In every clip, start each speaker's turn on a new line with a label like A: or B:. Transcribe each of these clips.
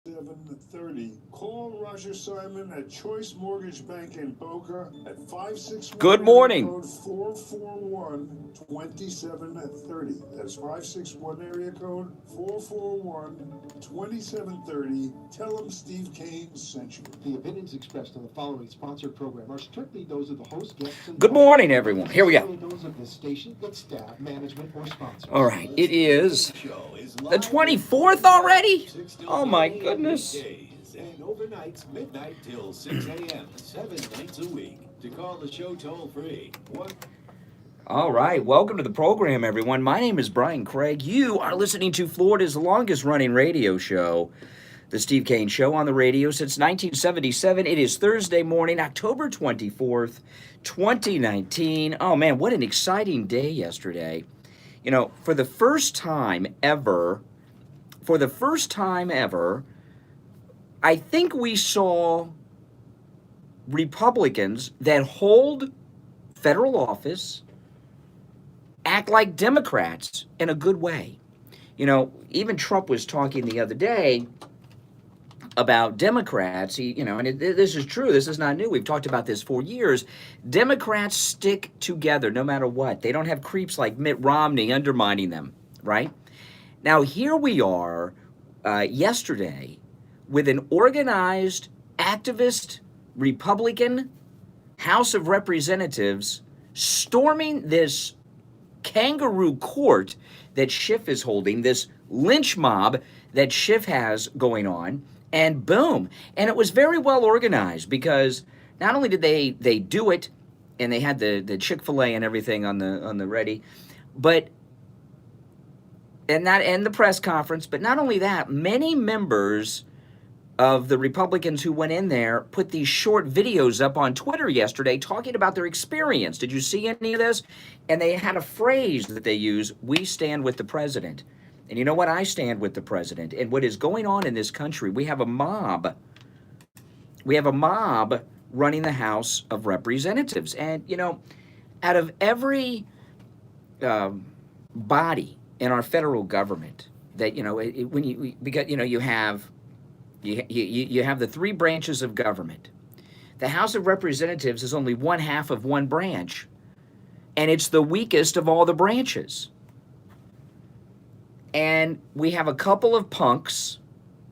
A: 7:30. Call Roger Simon at Choice Mortgage Bank in Boca at 561
B: Good morning.
A: code 441-2730. That's 561 area code 441-2730. Tell them Steve Kane sent you.
C: The opinions expressed on the following sponsored program are strictly those of the host, guests, and
B: Good morning, everyone. Here we go.
C: those of the station, its staff, management, or sponsors.
B: All right, it is the 24th already? Oh my goodness.
D: And overnights, midnight till 6 a.m., 7 nights a week. To call the show toll free.
B: All right, welcome to the program, everyone. My name is Brian Craig. You are listening to Florida's longest running radio show, The Steve Kane Show, on the radio since 1977. It is Thursday morning, October 24th, 2019. Oh man, what an exciting day yesterday. You know, for the first time ever, I think we saw Republicans that hold federal office act like Democrats in a good way. You know, even Trump was talking the other day about Democrats, this is true. This is not new. We've talked about this for years. Democrats stick together no matter what. They don't have creeps like Mitt Romney undermining them, right? Now, here we are yesterday with an organized, activist, Republican House of Representatives storming this kangaroo court that Schiff is holding, this lynch mob that Schiff has going on, and boom. And it was very well organized because not only did they do it, and they had the Chick-fil-A and everything on the ready, but and the press conference, but not only that, many members of the Republicans who went in there put these short videos up on Twitter yesterday talking about their experience. Did you see any of this? And they had a phrase that they use, "We stand with the president." And you know what? I stand with the president. And what is going on in this country, we have a mob. We have a mob running the House of Representatives. And, you know, out of every body in our federal government that, you know, you have the three branches of government. The House of Representatives is only one half of one branch, and it's the weakest of all the branches. And we have a couple of punks,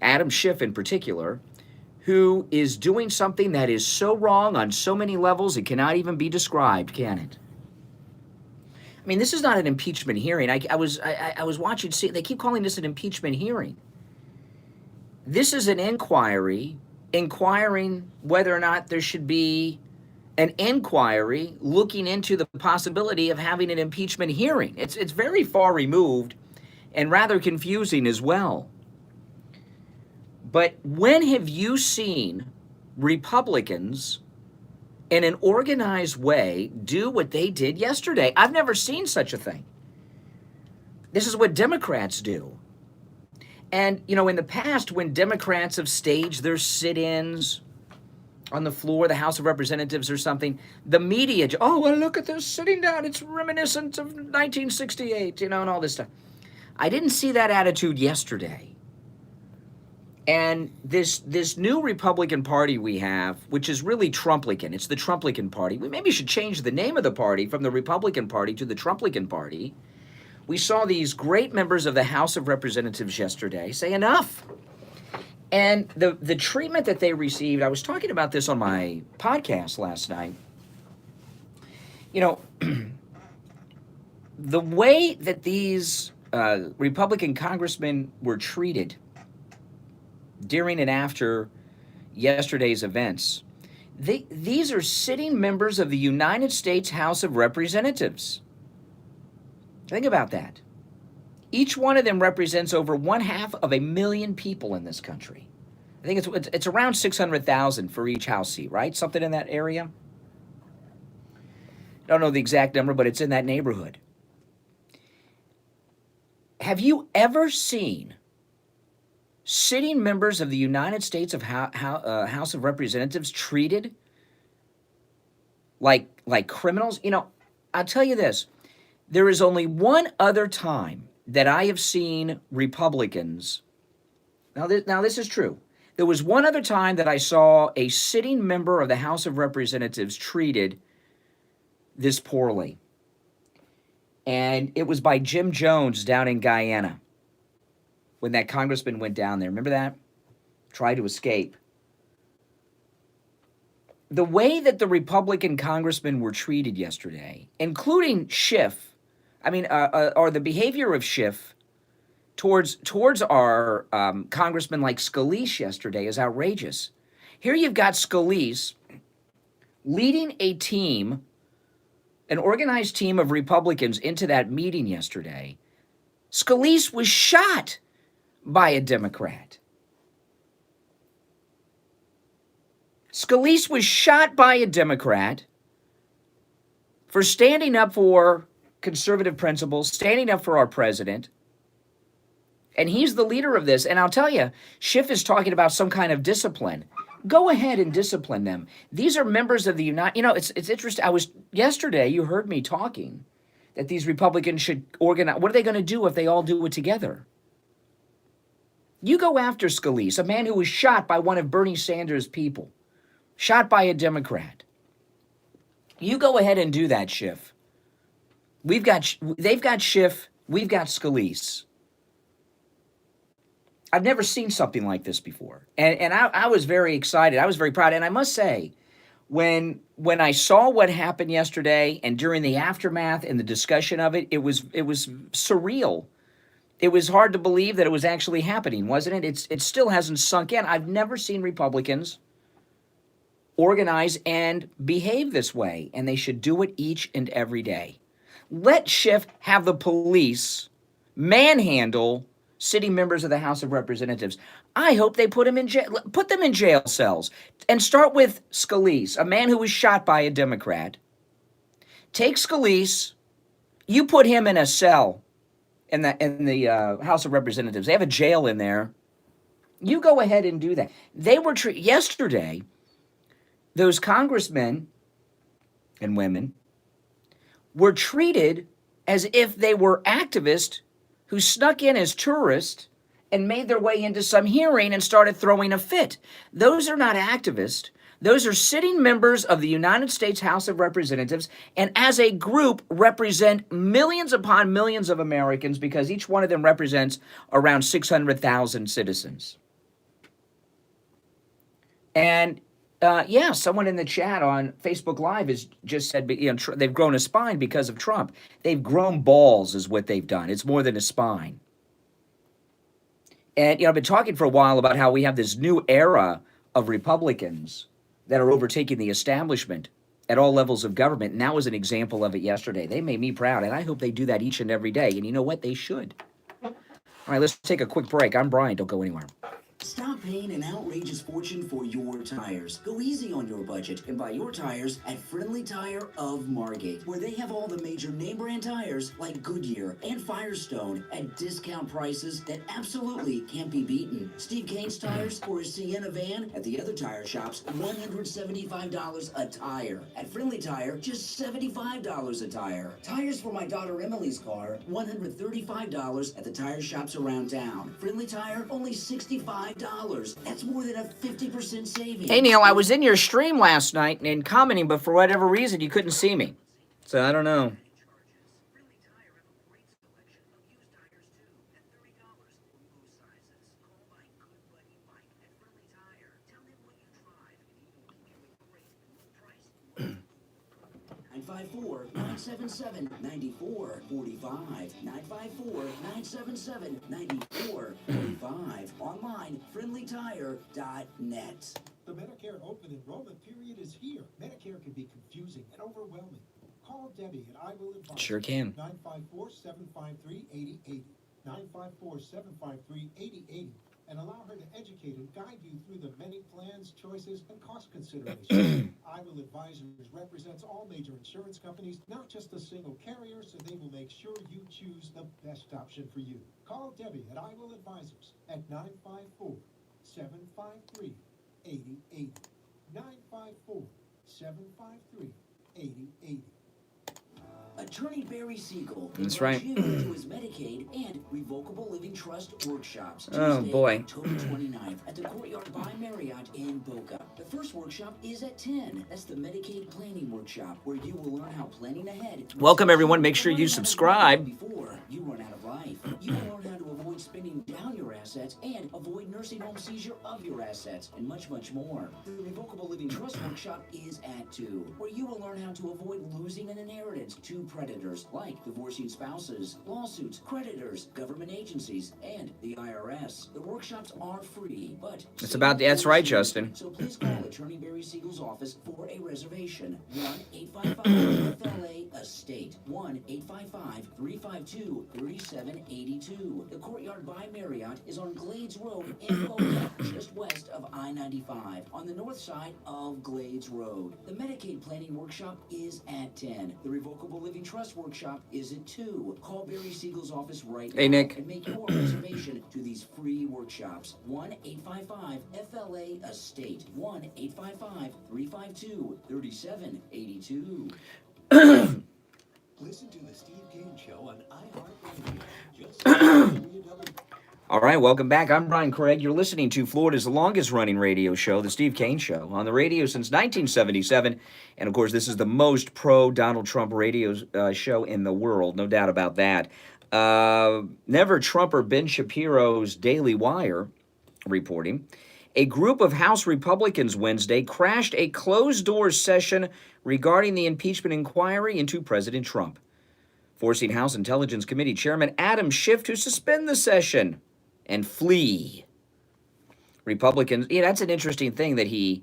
B: Adam Schiff in particular, who is doing something that is so wrong on so many levels it cannot even be described, can it? I mean, this is not an impeachment hearing. I was watching, they keep calling this an impeachment hearing. This is an inquiring whether or not there should be an inquiry looking into the possibility of having an impeachment hearing. It's very far removed and rather confusing as well. But when have you seen Republicans in an organized way do what they did yesterday? I've never seen such a thing. This is what Democrats do. And, you know, in the past, when Democrats have staged their sit-ins on the floor of the House of Representatives or something, the media, oh, well, look at this sitting down. It's reminiscent of 1968, you know, and all this stuff. I didn't see that attitude yesterday. And this new Republican Party we have, which is really Trumplican, it's the Trumplican Party. We maybe should change the name of the party from the Republican Party to the Trumplican Party. We saw these great members of the House of Representatives yesterday say enough. And the treatment that they received, I was talking about this on my podcast last night. You know, the way that these Republican congressmen were treated during and after yesterday's events, these are sitting members of the United States House of Representatives. Think about that. Each one of them represents over 500,000 people in this country. I think it's around 600,000 for each House seat, right? Something in that area. I don't know the exact number, but it's in that neighborhood. Have you ever seen sitting members of the United States House of Representatives treated like criminals? You know, I'll tell you this. There is only one other time that I have seen Republicans Now this is true. There was one other time that I saw a sitting member of the House of Representatives treated this poorly. And it was by Jim Jones down in Guyana when that congressman went down there. Remember that? Tried to escape. The way that the Republican congressmen were treated yesterday, including Schiff, or the behavior of Schiff towards our congressman like Scalise yesterday is outrageous. Here you've got Scalise leading a team, an organized team of Republicans into that meeting yesterday. Scalise was shot by a Democrat. Scalise was shot by a Democrat for standing up for conservative principles, standing up for our president. And he's the leader of this. And I'll tell you, Schiff is talking about some kind of discipline. Go ahead and discipline them. These are members of the United... it's interesting. Yesterday, you heard me talking that these Republicans should organize. What are they going to do if they all do it together? You go after Scalise, a man who was shot by one of Bernie Sanders' people, shot by a Democrat. You go ahead and do that, Schiff. They've got Schiff, we've got Scalise. I've never seen something like this before. And I was very excited. I was very proud. And I must say, when I saw what happened yesterday and during the aftermath and the discussion of it, it was surreal. It was hard to believe that it was actually happening, wasn't it? It still hasn't sunk in. I've never seen Republicans organize and behave this way, and they should do it each and every day. Let Schiff have the police manhandle sitting members of the House of Representatives. I hope they put them in jail cells. And start with Scalise, a man who was shot by a Democrat. Take Scalise, you put him in a cell in the House of Representatives. They have a jail in there. You go ahead and do that. They were yesterday, those congressmen and women were treated as if they were activists who snuck in as tourists and made their way into some hearing and started throwing a fit. Those are not activists. Those are sitting members of the United States House of Representatives, and as a group represent millions upon millions of Americans because each one of them represents around 600,000 citizens. And someone in the chat on Facebook Live has just said, they've grown a spine because of Trump. They've grown balls is what they've done. It's more than a spine. And, I've been talking for a while about how we have this new era of Republicans that are overtaking the establishment at all levels of government. And that was an example of it yesterday. They made me proud, and I hope they do that each and every day. And you know what? They should. All right, let's take a quick break. I'm Brian. Don't go anywhere.
E: Stop paying an outrageous fortune for your tires. Go easy on your budget and buy your tires at Friendly Tire of Margate, where they have all the major name brand tires like Goodyear and Firestone at discount prices that absolutely can't be beaten. Steve Kane's tires or his Sienna van at the other tire shops, $175 a tire. At Friendly Tire, just $75 a tire. Tires for my daughter Emily's car, $135 at the tire shops around town. Friendly Tire, only $65. That's more than a 50% savings.
B: Hey, Neil, I was in your stream last night and commenting, but for whatever reason, you couldn't see me. So I don't know.
E: Four 977-9445. 954-977-9445. Online, friendlytire.net.
C: The Medicare open enrollment period is here. Medicare can be confusing and overwhelming. Call Debbie and I will advise.
B: Sure can.
C: 954-753-8080. 954-753-8080. And allow her to educate and guide you through the many plans, choices, and cost considerations. I Will Advisors represents all major insurance companies, not just a single carrier, so they will make sure you choose the best option for you. Call Debbie at I Will Advisors at 954-753-8080. 954-753-8080.
E: Attorney Barry Siegel
B: That's
E: invites
B: right.
E: you to his Medicaid and Revocable Living Trust workshops
B: Oh,
E: Tuesday,
B: boy.
E: October 29th at the Courtyard by Marriott in Boca. The first workshop is at 10. That's the Medicaid Planning Workshop, where you will learn how planning ahead.
B: Welcome, everyone. Make sure you subscribe.
E: Before you run out of life, you will learn how to avoid spending down your assets and avoid nursing home seizure of your assets, and much, much more. The Revocable Living Trust Workshop is at 2, where you will learn how to avoid losing an inheritance to predators like divorcing spouses, lawsuits, creditors, government agencies, and the IRS. The workshops are free, but
B: That's right, Justin.
E: So please call Attorney Barry Siegel's office for a reservation. 1-855-FLA-ESTATE. 1-855-352-3782. The Courtyard by Marriott is on Glades Road in Boca, just west of I-95, on the north side of Glades Road. The Medicaid Planning Workshop is at 10. The Revocable Living Trust Workshop is at 2. Call Barry Siegel's office right now
B: Nick.
E: and make your reservation to these free workshops. 1-855-FLA-ESTATE. 1-855-352-3782.
D: Listen to the Steve Kane Show on iHeartRadio. Just www.
B: All right, welcome back. I'm Brian Craig. You're listening to Florida's longest-running radio show, The Steve Kane Show, on the radio since 1977. And, of course, this is the most pro-Donald Trump radio show in the world, no doubt about that. Never-Trumper Ben Shapiro's Daily Wire reporting, a group of House Republicans Wednesday crashed a closed-door session regarding the impeachment inquiry into President Trump, forcing House Intelligence Committee Chairman Adam Schiff to suspend the session and flee. Republicans, that's an interesting thing that he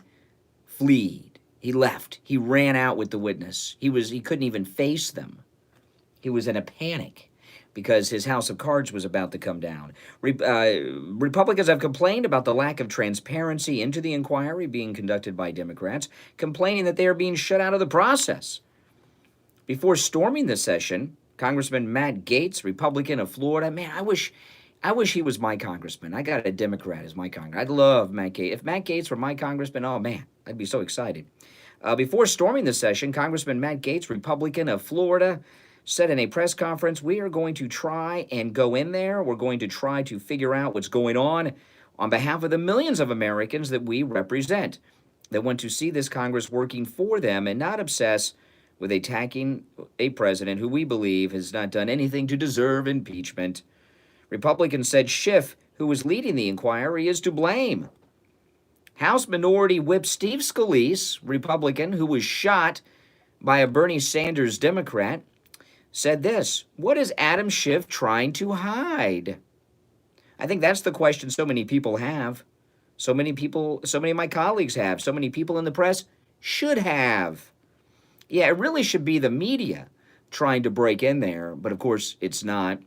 B: fled. He left. He ran out with the witness. He couldn't even face them. He was in a panic because his house of cards was about to come down. Republicans have complained about the lack of transparency into the inquiry being conducted by Democrats, complaining that they are being shut out of the process. Before storming the session, Congressman Matt Gaetz, Republican of Florida, man, I wish he was my congressman. I got a Democrat as my congressman. I'd love Matt Gaetz. If Matt Gaetz were my congressman, oh man, I'd be so excited. Before storming the session, Congressman Matt Gaetz, Republican of Florida, said in a press conference, we are going to try and go in there. We're going to try to figure out what's going on behalf of the millions of Americans that we represent, that want to see this Congress working for them and not obsess with attacking a president who we believe has not done anything to deserve impeachment. Republicans said Schiff, who was leading the inquiry, is to blame. House Minority Whip Steve Scalise, Republican, who was shot by a Bernie Sanders Democrat, said this: what is Adam Schiff trying to hide? I think that's the question so many people have. So many of my colleagues have. So many people in the press should have. Yeah, it really should be the media trying to break in there, but of course it's not.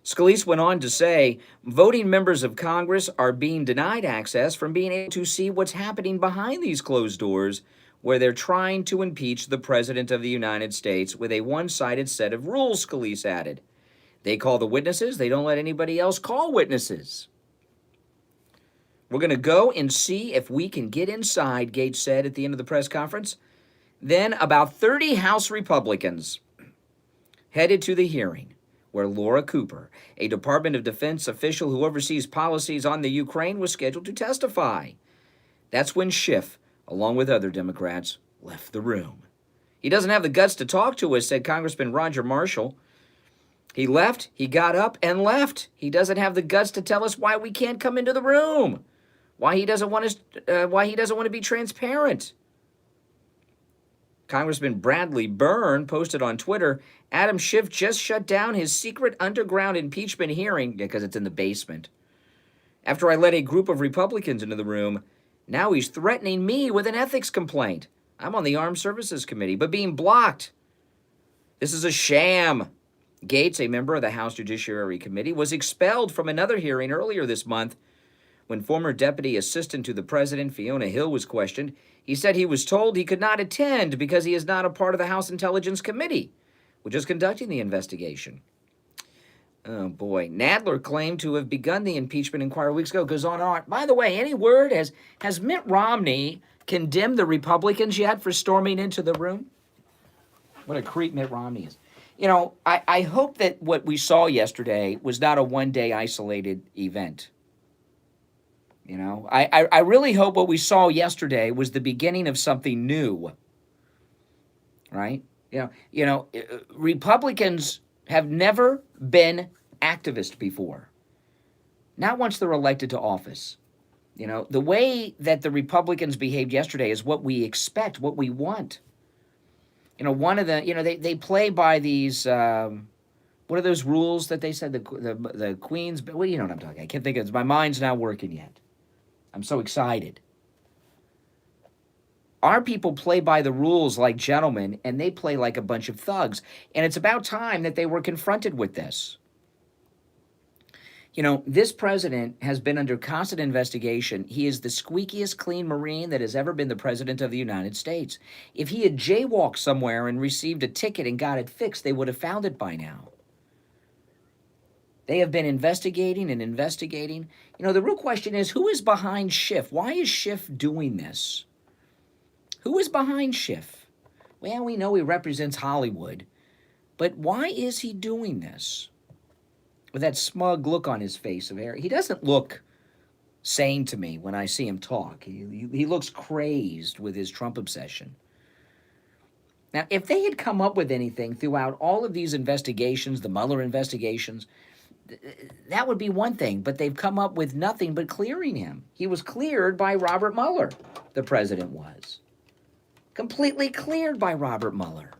B: Scalise went on to say, voting members of Congress are being denied access from being able to see what's happening behind these closed doors, where they're trying to impeach the President of the United States with a one-sided set of rules, Scalise added. They call the witnesses. They don't let anybody else call witnesses. We're going to go and see if we can get inside, Gaetz said at the end of the press conference. Then about 30 House Republicans headed to the hearing, where Laura Cooper, a Department of Defense official who oversees policies on the Ukraine, was scheduled to testify. That's when Schiff, along with other Democrats, left the room. He doesn't have the guts to talk to us, said Congressman Roger Marshall. He left, he got up and left. He doesn't have the guts to tell us why we can't come into the room, why he doesn't want to be transparent. Congressman Bradley Byrne posted on Twitter, Adam Schiff just shut down his secret underground impeachment hearing, because it's in the basement, after I let a group of Republicans into the room. Now he's threatening me with an ethics complaint. I'm on the Armed Services Committee, but being blocked. This is a sham. Gaetz, a member of the House Judiciary Committee, was expelled from another hearing earlier this month when former Deputy Assistant to the President, Fiona Hill, was questioned. He said he was told he could not attend because he is not a part of the House Intelligence Committee, which is conducting the investigation. Oh, boy. Nadler claimed to have begun the impeachment inquiry weeks ago. Goes on and on. By the way, any word, has Mitt Romney condemned the Republicans yet for storming into the room? What a creep Mitt Romney is. You know, I hope that what we saw yesterday was not a one-day isolated event. You know, I really hope what we saw yesterday was the beginning of something new. Right? Republicans have never been activists before. Not once they're elected to office. You know, the way that the Republicans behaved yesterday is what we expect, what we want. You know, one of the, they play by these, what are those rules that they said, the Queen's, well, you know what I'm talking, I can't think of it, my mind's not working yet. I'm so excited. Our people play by the rules like gentlemen, and they play like a bunch of thugs. And it's about time that they were confronted with this. You know, this president has been under constant investigation. He is the squeakiest clean Marine that has ever been the president of the United States. If he had jaywalked somewhere and received a ticket and got it fixed, they would have found it by now. They have been investigating and investigating. You know, the real question is, who is behind Schiff? Why is Schiff doing this? Who is behind Schiff? Well, we know he represents Hollywood, but why is he doing this? With that smug look on his face of Harry. He doesn't look sane to me when I see him talk. He looks crazed with his Trump obsession. Now, if they had come up with anything throughout all of these investigations, the Mueller investigations, that would be one thing, but they've come up with nothing but clearing him. He was cleared by Robert Mueller, the president was. Completely cleared by Robert Mueller.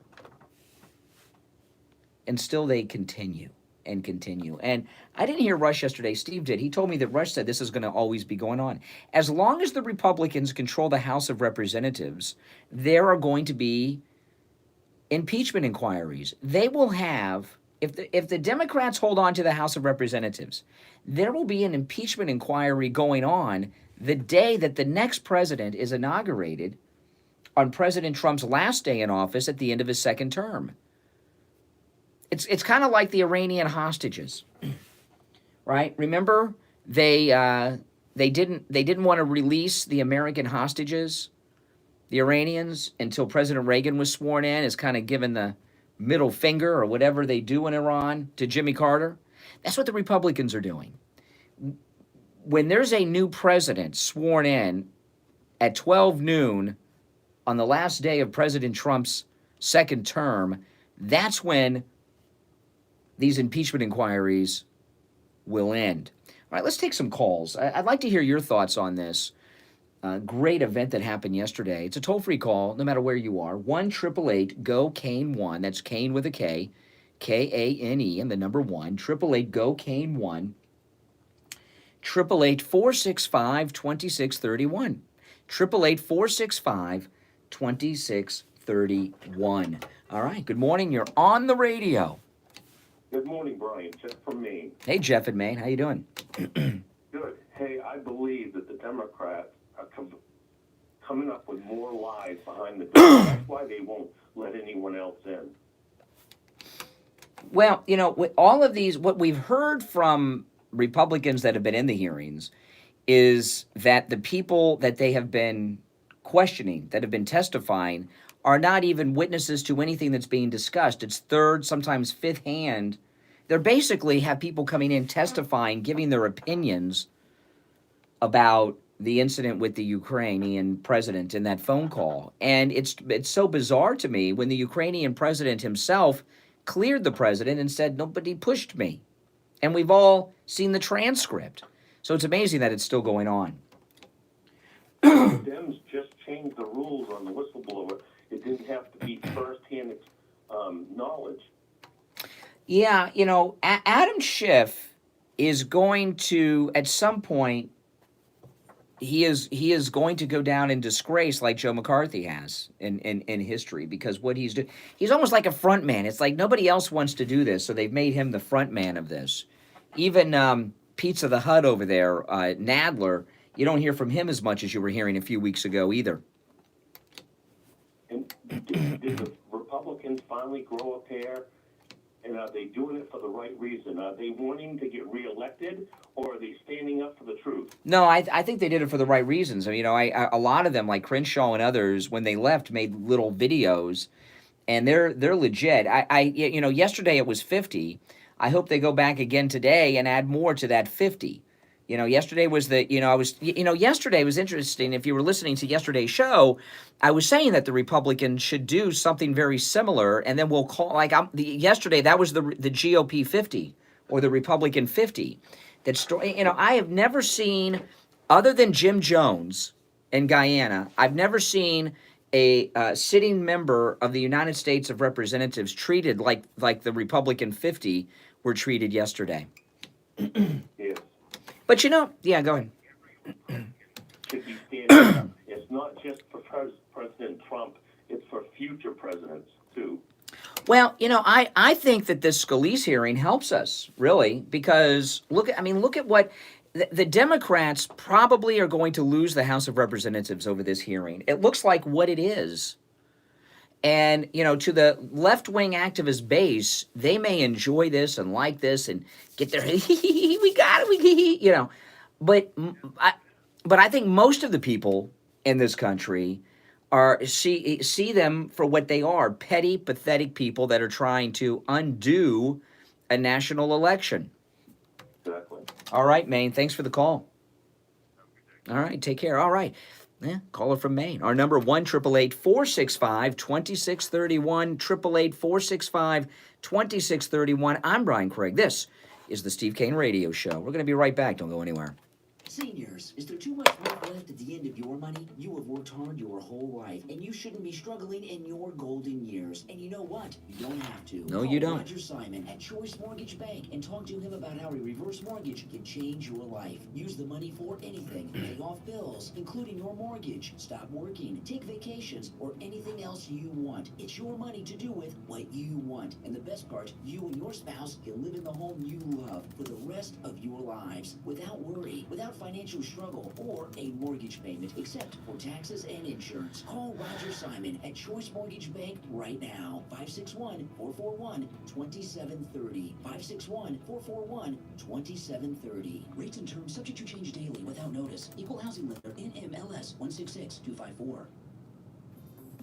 B: And still they continue. And continue. And I didn't hear Rush yesterday. Steve did. He told me that Rush said this is going to always be going on. As long as the Republicans control the House of Representatives, there are going to be impeachment inquiries. They will have, if the Democrats hold on to the House of Representatives, there will be an impeachment inquiry going on the day that the next president is inaugurated on President Trump's last day in office at the end of his second term. It's kind of like the Iranian hostages, right? Remember, they didn't want to release the American hostages, the Iranians, until President Reagan was sworn in, as kind of given the middle finger or whatever they do in Iran to Jimmy Carter. That's what the Republicans are doing. When there's a new president sworn in at 12 noon on the last day of President Trump's second term, that's when these impeachment inquiries will end. All right, let's take some calls. I'd like to hear your thoughts on this great event that happened yesterday. It's a toll-free call, no matter where you are. 1-888-GO-KANE-1. That's Kane with a K, K-A-N-E, and the number 1. 888-GO-KANE-1. 888-465-2631. 888-465-2631. All right, good morning. You're on the radio.
F: Good morning, Brian. Jeff from Maine.
B: Hey, Jeff in Maine. How you doing?
F: Good. Hey, I believe that the Democrats are coming up with more lies behind the door. That's why they won't let anyone else in.
B: Well, you know, with all of these, what we've heard from Republicans that have been in the hearings is that the people that they have been questioning, that have been testifying, are not even witnesses to anything that's being discussed. It's third, sometimes fifth hand. They basically have people coming in testifying, giving their opinions about the incident with the Ukrainian president in that phone call. And it's so bizarre to me when the Ukrainian president himself cleared the president and said, nobody pushed me. And we've all seen the transcript. So it's amazing that it's still going on.
F: Dems just changed the rules on the whistleblower. It didn't have to be first-hand knowledge.
B: Yeah, you know, Adam Schiff is going to, at some point, he is going to go down in disgrace like Joe McCarthy has in history, because what he's doing, he's almost like a front man. It's like nobody else wants to do this, so they've made him the front man of this. Even Pizza the Hut over there, Nadler, you don't hear from him as much as you were hearing a few weeks ago either.
F: And did the Republicans finally grow a pair? And are they doing it for the right reason? Are they wanting to get reelected, or are they standing up for the truth?
B: No, I think they did it for the right reasons. I mean, you know, a lot of them, like Crenshaw and others, when they left, made little videos and they're legit. Yesterday it was 50. I hope they go back again today and add more to that 50. Yesterday was yesterday was interesting. If you were listening to yesterday's show, I was saying that the Republicans should do something very similar, and then we'll call, yesterday, that was the GOP 50 or the Republican 50. I have never seen, other than Jim Jones in Guyana, I've never seen a sitting member of the United States of Representatives treated like the Republican 50 were treated yesterday.
F: Yes.
B: But yeah, go ahead.
F: Should be standing up. It's not just for President Trump, it's for future presidents, too.
B: Well, I think that this Scalise hearing helps us, really, because look at what the Democrats probably are going to lose the House of Representatives over this hearing. It looks like what it is. And, to the left-wing activist base, they may enjoy this and like this and get their, we got it, But I think most of the people in this country see them for what they are, petty, pathetic people that are trying to undo a national election.
F: Exactly.
B: All right, Maine, thanks for the call. All right, take care. All right. Yeah, caller from Maine. Our number 1-888-465-2631, 888-465-2631. I'm Brian Craig. This is the Steve Kane Radio Show. We're going to be right back. Don't go anywhere.
E: Seniors, is there too much work left at the end of your money? You have worked hard your whole life, and you shouldn't be struggling in your golden years. And you know what? You don't have to.
B: No, you don't.
E: Call Roger Simon at Choice Mortgage Bank and talk to him about how a reverse mortgage can change your life. Use the money for anything. Pay off bills, including your mortgage. Stop working, take vacations, or anything else you want. It's your money to do with what you want. And the best part, you and your spouse can live in the home you love for the rest of your lives without worry, without financial struggle, or a mortgage payment, except for taxes and insurance. Call Roger Simon at Choice Mortgage Bank right now. 561-441-2730. 561-441-2730. Rates and terms subject to change daily without notice. Equal housing lender NMLS 166254.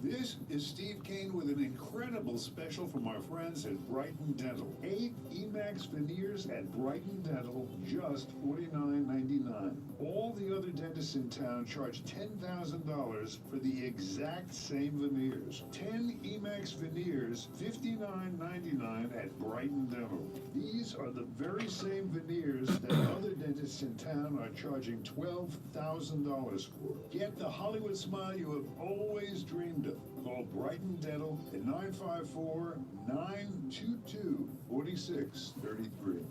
A: This is Steve Kane with an incredible special from our friends at Brighton Dental. 8 Emax veneers at Brighton Dental, just $49.99. All the other dentists in town charge $10,000 for the exact same veneers. 10 Emax veneers, $59.99 at Brighton Dental. These are the very same veneers that other dentists in town are charging $12,000 for. Get the Hollywood smile you have always dreamed of. Call Brighton Dental at 954-922-4633.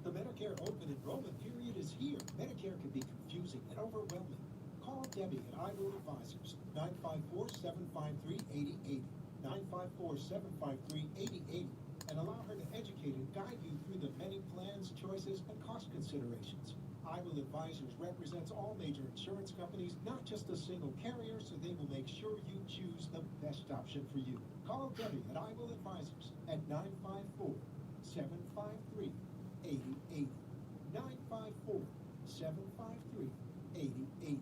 C: The Medicare open enrollment period is here. Medicare can be confusing and overwhelming. Call Debbie at iRoad Advisors, 954-753-8080, 954-753-8080, and allow her to educate and guide you through the many plans, choices, and cost considerations. iRoad Advisors represents all major insurance companies, not just a single carrier, so they will make sure you choose the best option for you. Call Debbie at iRoad Advisors at 954-753-8080. 954-753-8080.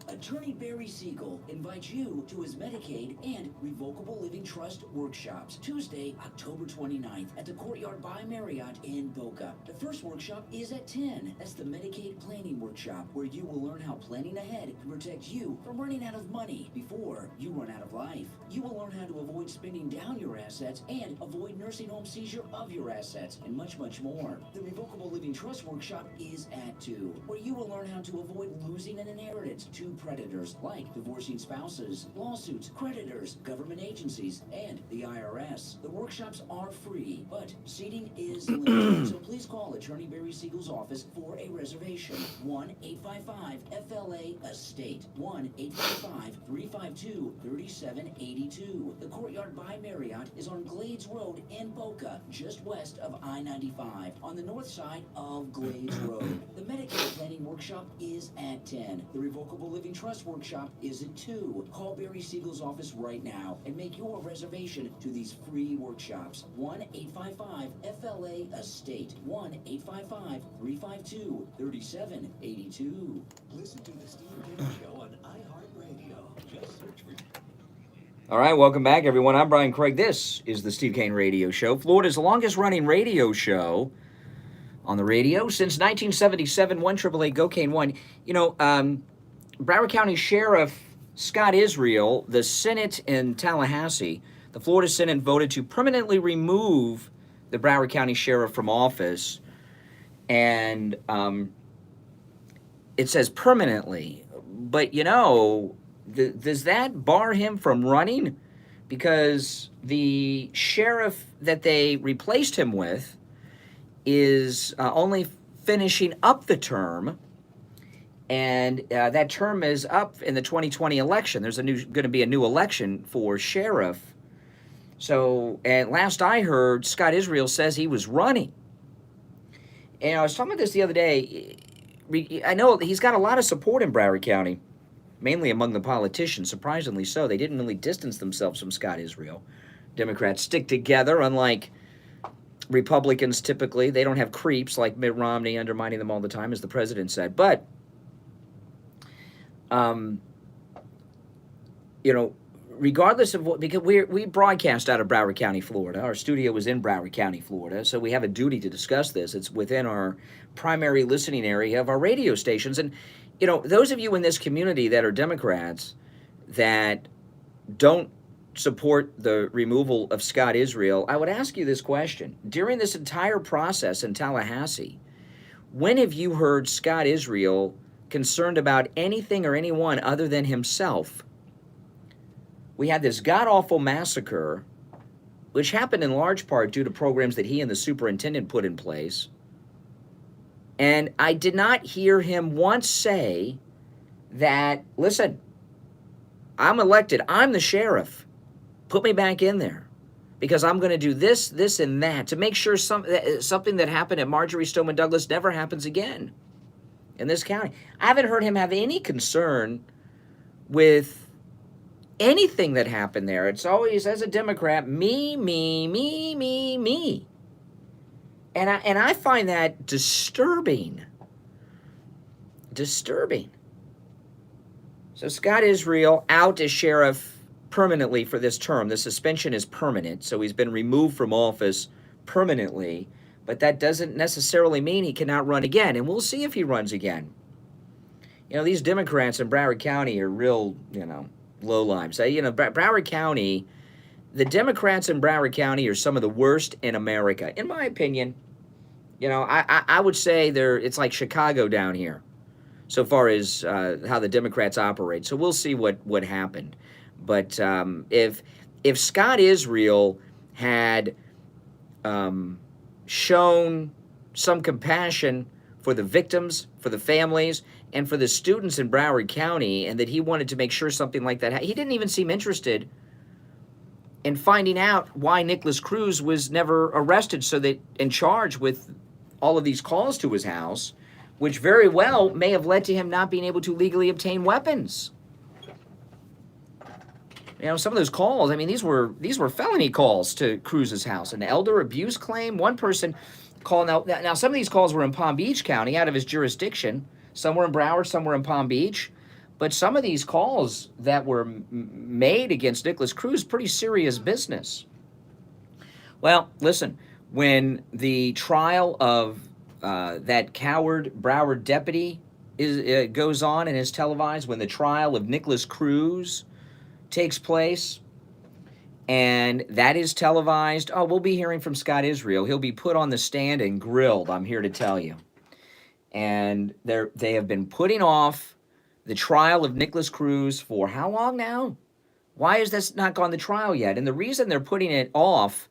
E: Attorney Barry Siegel invites you to his Medicaid and Revocable Living Trust workshops Tuesday, October 29th at the Courtyard by Marriott in Boca. The first workshop is at 10. That's the Medicaid Planning Workshop, where you will learn how planning ahead can protect you from running out of money before you run out of life. You will learn how to avoid spending down your assets and avoid nursing home seizure of your assets, and much, much more. The Revocable Living Trust Workshop is at 2, where you will learn how to avoid losing an inheritance to predators like divorcing spouses, lawsuits, creditors, government agencies, and the IRS. The workshops are free, but seating is limited, so please call Attorney Barry Siegel's office for a reservation. 1-855-FLA-ESTATE. 1-855-352-3782. The Courtyard by Marriott is on Glades Road in Boca, just west of I-95, on the north side of Glades Road. The Medicaid Planning Workshop is at 10. The Revocable Living Trust Workshop is at 2. Call Barry Siegel's office right now and make your reservation to these free workshops. 1-855-FLA-ESTATE. 1-855-352-3782.
D: Listen to the Steve Kane Show on iHeartRadio. Just search for
B: All right, welcome back, everyone. I'm Brian Craig. This is the Steve Kane Radio Show, Florida's longest-running radio show on the radio since 1977. 1-888-GO-KANE-1. You know, Broward County Sheriff Scott Israel, the Senate in Tallahassee, the Florida Senate voted to permanently remove the Broward County Sheriff from office, and it says permanently, but you know, does that bar him from running? Because the sheriff that they replaced him with is only finishing up the term, and that term is up in the 2020 election. There's going to be a new election for sheriff. So, and last I heard, Scott Israel says he was running. And I was talking about this the other day. I know he's got a lot of support in Broward County, mainly among the politicians, surprisingly so. They didn't really distance themselves from Scott Israel. Democrats stick together, unlike Republicans typically. They don't have creeps like Mitt Romney undermining them all the time, as the president said. But, you know, regardless of what, because we broadcast out of Broward County, Florida. Our studio is in Broward County, Florida, so we have a duty to discuss this. It's within our primary listening area of our radio stations. And, you know, those of you in this community that are Democrats that don't support the removal of Scott Israel, I would ask you this question. During this entire process in Tallahassee, when have you heard Scott Israel concerned about anything or anyone other than himself? We had this god-awful massacre, which happened in large part due to programs that he and the superintendent put in place. And I did not hear him once say that, listen, I'm elected, I'm the sheriff, put me back in there, because I'm going to do this, this, and that to make sure something that happened at Marjorie Stoneman Douglas never happens again in this county. I haven't heard him have any concern with anything that happened there. It's always, as a Democrat, me, me, me, me, me. And I find that disturbing. Disturbing. So Scott Israel out as sheriff permanently for this term. The suspension is permanent, so he's been removed from office permanently, but that doesn't necessarily mean he cannot run again, and we'll see if he runs again. You know, these Democrats in Broward County are real, you know, lowlifes. You know, Broward County, the Democrats in Broward County are some of the worst in America, in my opinion. You know, I would say it's like Chicago down here, so far as how the Democrats operate. So we'll see what happened. But if Scott Israel had shown some compassion for the victims, for the families, and for the students in Broward County, and that he wanted to make sure something like that, he didn't even seem interested in finding out why Nicholas Cruz was never arrested and charged with all of these calls to his house, which very well may have led to him not being able to legally obtain weapons. You know, some of those calls, I mean, these were felony calls to Cruz's house. An elder abuse claim, one person called, now some of these calls were in Palm Beach County, out of his jurisdiction. Some were in Broward, some were in Palm Beach. But some of these calls that were made against Nicholas Cruz, pretty serious business. Well, listen, when the trial of that coward Broward deputy goes on and is televised, when the trial of Nicholas Cruz takes place, and that is televised, we'll be hearing from Scott Israel. He'll be put on the stand and grilled, I'm here to tell you. And they have been putting off the trial of Nicholas Cruz for how long now? Why has this not gone to trial yet? And the reason they're putting it off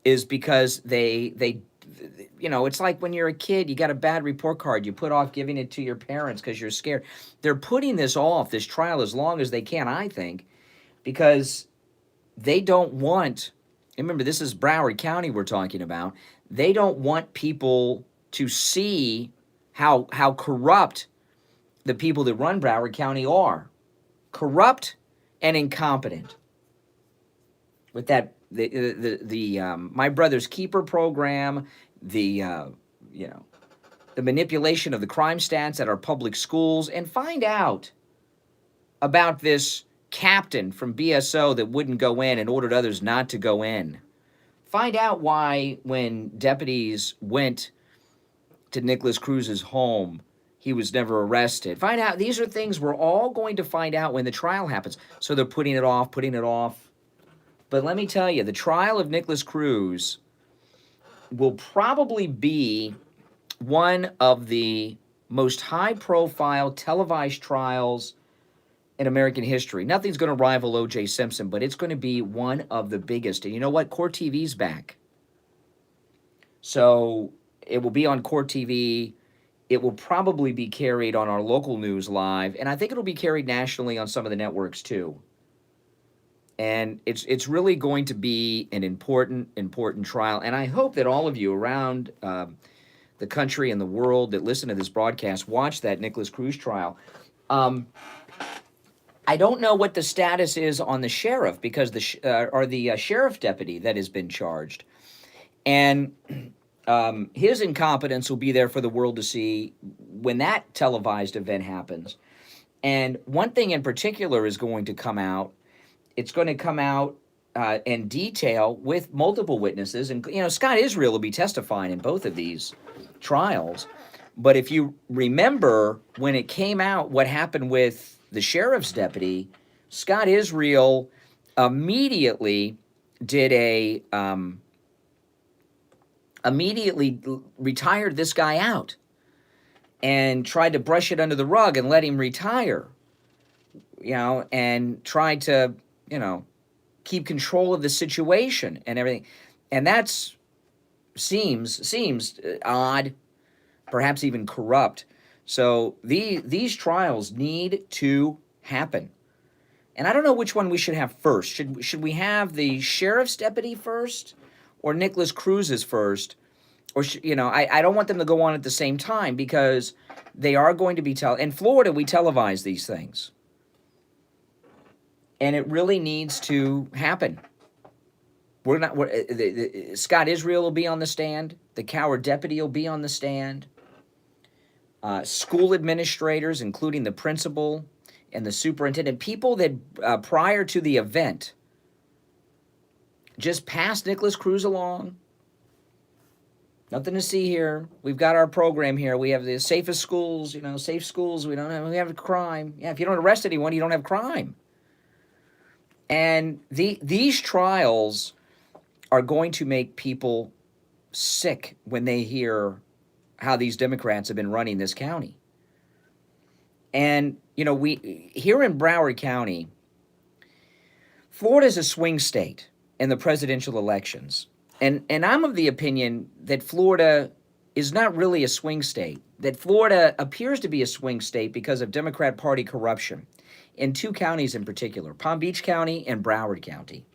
B: is because they you know, it's like when you're a kid, you got a bad report card, you put off giving it to your parents because you're scared. They're putting this off, this trial, as long as they can, I think, because they don't want, remember, this is Broward County we're talking about, they don't want people to see how corrupt the people that run Broward County are. Corrupt and incompetent. With that, the My Brother's Keeper program, the manipulation of the crime stats at our public schools, and find out about this captain from BSO that wouldn't go in and ordered others not to go in. Find out why when deputies went to Nicholas Cruz's home, he was never arrested. Find out. These are things we're all going to find out when the trial happens. So they're putting it off. But let me tell you, the trial of Nicholas Cruz will probably be one of the most high-profile televised trials in American history. Nothing's going to rival O.J. Simpson, but it's going to be one of the biggest. And you know what? Court TV's back. So it will be on Court TV. It will probably be carried on our local news live, and I think it'll be carried nationally on some of the networks too. And it's really going to be an important trial. And I hope that all of you around the country and the world that listen to this broadcast watch that Nicholas Cruz trial. I don't know what the status is on the sheriff, because the sheriff deputy that has been charged, and his incompetence will be there for the world to see when that televised event happens. And one thing in particular is going to come out. It's going to come out in detail with multiple witnesses. And, Scott Israel will be testifying in both of these trials. But if you remember when it came out, what happened with the sheriff's deputy, Scott Israel immediately retired this guy out and tried to brush it under the rug and let him retire, and tried to, keep control of the situation and everything. And that's seems odd, perhaps even corrupt. So these trials need to happen. And I don't know which one we should have first. Should we have the sheriff's deputy first, or Nicholas Cruz's first? Or, I don't want them to go on at the same time, because they are going to be in Florida, we televise these things. And it really needs to happen. Scott Israel will be on the stand. The coward deputy will be on the stand. School administrators, including the principal and the superintendent, people that prior to the event just passed Nicholas Cruz along. Nothing to see here. We've got our program here. We have the safest schools, safe schools. We have crime. Yeah, if you don't arrest anyone, you don't have crime. And these trials are going to make people sick when they hear how these Democrats have been running this county. And, we here in Broward County, Florida is a swing state in the presidential elections. And I'm of the opinion that Florida is not really a swing state, that Florida appears to be a swing state because of Democrat Party corruption in two counties in particular, Palm Beach County and Broward County.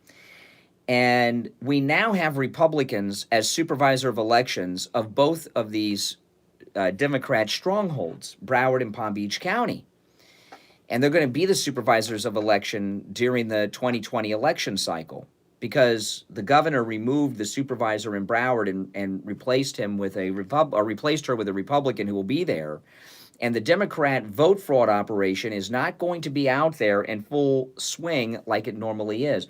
B: And we now have Republicans as supervisor of elections of both of these Democrat strongholds, Broward and Palm Beach County. And they're going to be the supervisors of election during the 2020 election cycle, because the governor removed the supervisor in Broward and replaced him with replaced her with a Republican who will be there. And the Democrat vote fraud operation is not going to be out there in full swing like it normally is.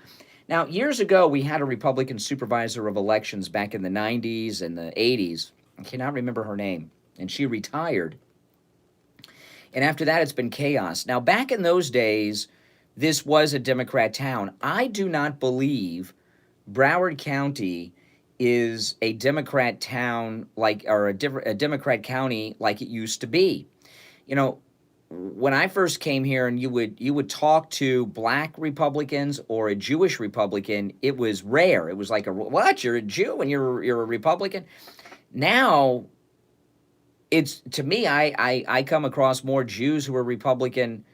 B: Now, years ago, we had a Republican supervisor of elections back in the 90s and the 80s. I cannot remember her name. And she retired. And after that, it's been chaos. Now, back in those days, this was a Democrat town. I do not believe Broward County is a Democrat town or a Democrat county like it used to be. When I first came here and you would talk to black Republicans or a Jewish Republican, it was rare. It was like, what? You're a Jew and you're a Republican? Now, it's, to me, I come across more Jews who are Republican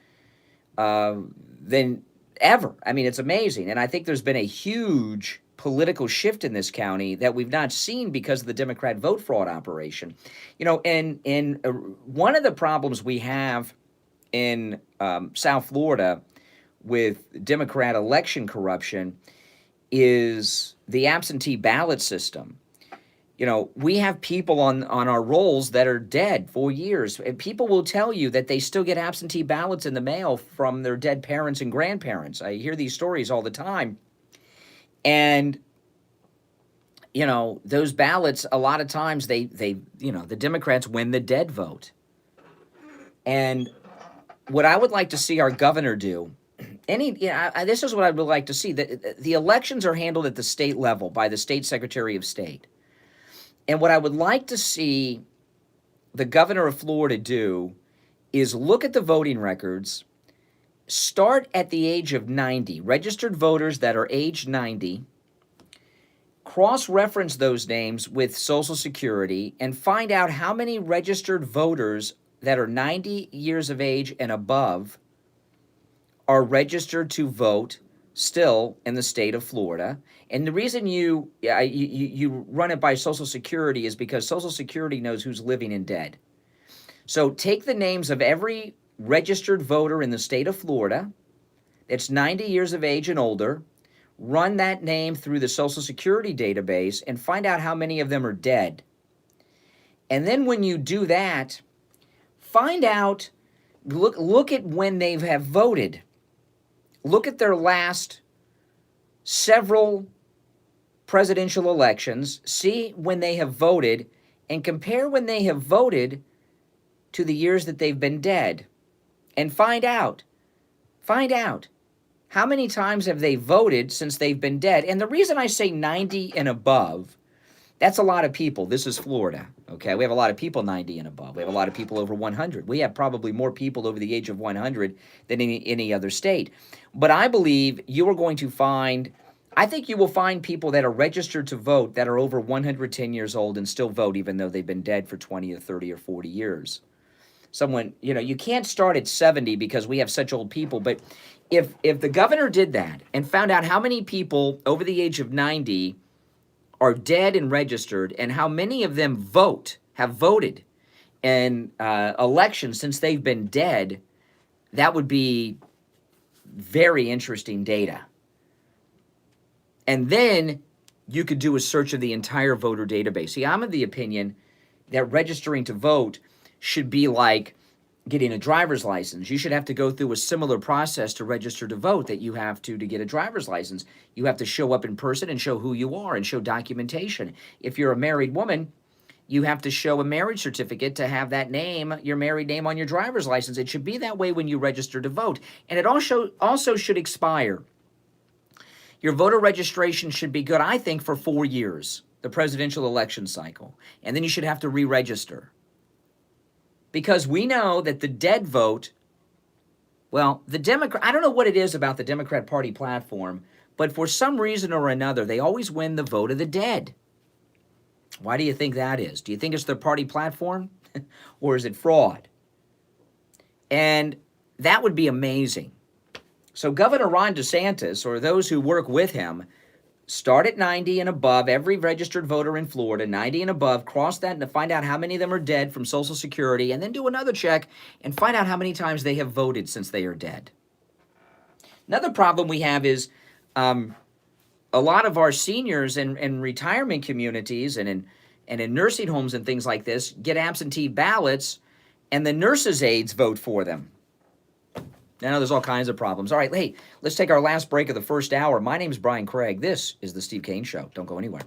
B: than ever. I mean, it's amazing. And I think there's been a huge political shift in this county that we've not seen because of the Democrat vote fraud operation. And one of the problems we have in South Florida with Democrat election corruption is the absentee ballot system. You know, we have people on our rolls that are dead for years. And people will tell you that they still get absentee ballots in the mail from their dead parents and grandparents. I hear these stories all the time. And, you know, those ballots, a lot of times they you know, the Democrats win the dead vote. And what I would like to see our governor do, this is what I would like to see. The elections are handled at the state level by the state secretary of state. And what I would like to see the governor of Florida do is look at the voting records, start at the age of 90, registered voters that are age 90, cross-reference those names with Social Security, and find out how many registered voters that are 90 years of age and above are registered to vote still in the state of Florida. And the reason you run it by Social Security is because Social Security knows who's living and dead. So take the names of every registered voter in the state of Florida that's 90 years of age and older, run that name through the Social Security database, and find out how many of them are dead. And then when you do that, find out, look at when they have voted. Look at their last several presidential elections, see when they have voted, and compare when they have voted to the years that they've been dead. And find out how many times have they voted since they've been dead. And the reason I say 90 and above, that's a lot of people. This is Florida, okay? We have a lot of people 90 and above. We have a lot of people over 100. We have probably more people over the age of 100 than any other state. But I believe you are going to find, I think you will find people that are registered to vote that are over 110 years old and still vote even though they've been dead for 20 or 30 or 40 years. Someone, you know, you can't start at 70 because we have such old people, but if the governor did that and found out how many people over the age of 90 are dead and registered, and how many of them have voted in elections since they've been dead, that would be very interesting data. And then you could do a search of the entire voter database. See, I'm of the opinion that registering to vote should be like getting a driver's license. You should have to go through a similar process to register to vote that you have to get a driver's license. You have to show up in person and show who you are and show documentation. If you're a married woman, you have to show a marriage certificate to have that name, your married name, on your driver's license. It should be that way when you register to vote. And it also should expire. Your voter registration should be good, I think, for 4 years, the presidential election cycle. And then you should have to re-register. Because we know that the dead vote, well, I don't know what it is about the Democrat Party platform, but for some reason or another, they always win the vote of the dead. Why do you think that is? Do you think it's their party platform? Or is it fraud? And that would be amazing. So Governor Ron DeSantis, or those who work with him, start at 90 and above, every registered voter in Florida, 90 and above, cross that and find out how many of them are dead from Social Security, and then do another check and find out how many times they have voted since they are dead. Another problem we have is a lot of our seniors in retirement communities and in nursing homes and things like this get absentee ballots, and the nurses' aides vote for them. I know there's all kinds of problems. All right, hey, let's take our last break of the first hour. My name is Brian Craig. This is The Steve Kane Show. Don't go anywhere.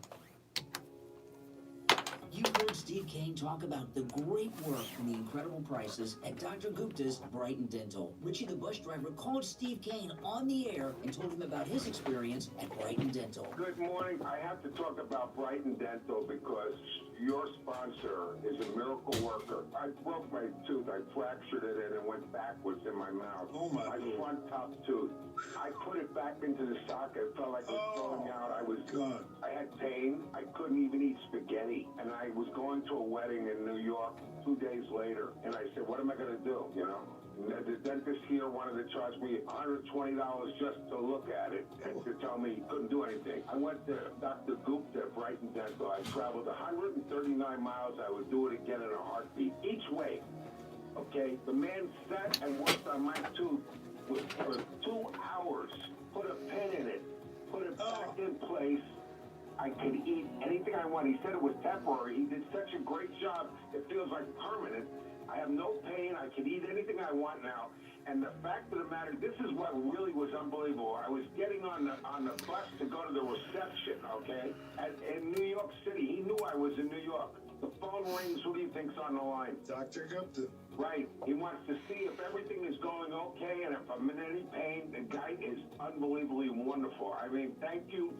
E: You've heard Steve Kane talk about the great work and the incredible prices at Dr. Gupta's Brighton Dental. Richie the bus driver called Steve Kane on the air and told him about his experience at Brighton Dental.
F: Good morning. I have to talk about Brighton Dental because your sponsor is a miracle worker. I broke my tooth. I fractured it and it went backwards in my mouth.
A: Oh, my
F: front top tooth. I put it back into the socket. It felt like it was falling out. I had pain. I couldn't even eat spaghetti. And I was going to a wedding in New York 2 days later. And I said, what am I going to do, you know? The dentist here wanted to charge me $120 just to look at it and to tell me he couldn't do anything. I went to Dr. Gupta at Brighton Dental. I traveled 139 miles. I would do it again in a heartbeat. Each way, okay? The man sat and worked on my tooth for 2 hours. Put a pin in it. Put it back in place. I could eat anything I want. He said it was temporary. He did such a great job. It feels like permanent. I have no pain. I can eat anything I want now. And the fact of the matter, this is what really was unbelievable. I was getting on the bus to go to the reception, okay, in New York City. He knew I was in New York. The phone rings. Who do you think's on the line?
A: Dr. Gupta.
F: Right. He wants to see if everything is going okay and if I'm in any pain. The guy is unbelievably wonderful. I mean, thank you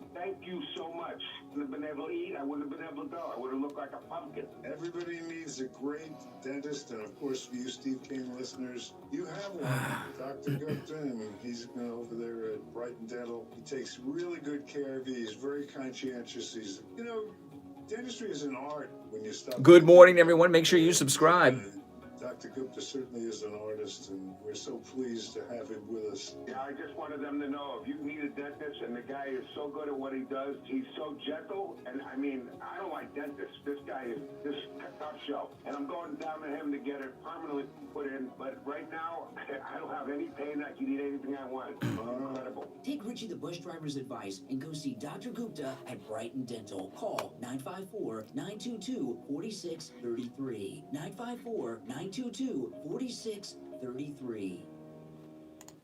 F: so much. I wouldn't have been able to eat. I wouldn't have been able to go. I would have looked like a pumpkin.
A: Everybody needs a great dentist, and of course, for you Steve Kane listeners, you have one. Dr. Gupta, and he's over there at Brighton Dental. He takes really good care of you. He's very conscientious. He's, dentistry is an art when you stop.
B: Good morning, everyone. Make sure you subscribe.
A: Dr. Gupta certainly is an artist, and we're so pleased to have him with us.
F: Yeah, I just wanted them to know if you need a dentist, and the guy is so good at what he does. He's so gentle, and I mean, I don't like dentists. This guy is just a tough show, and I'm going down to him to get it permanently put in. But right now, I don't have any pain. I can eat anything I want. Incredible.
E: Take Richie the bus driver's advice and go see Dr. Gupta at Brighton Dental. Call 954-922-4633. 954-922-4633.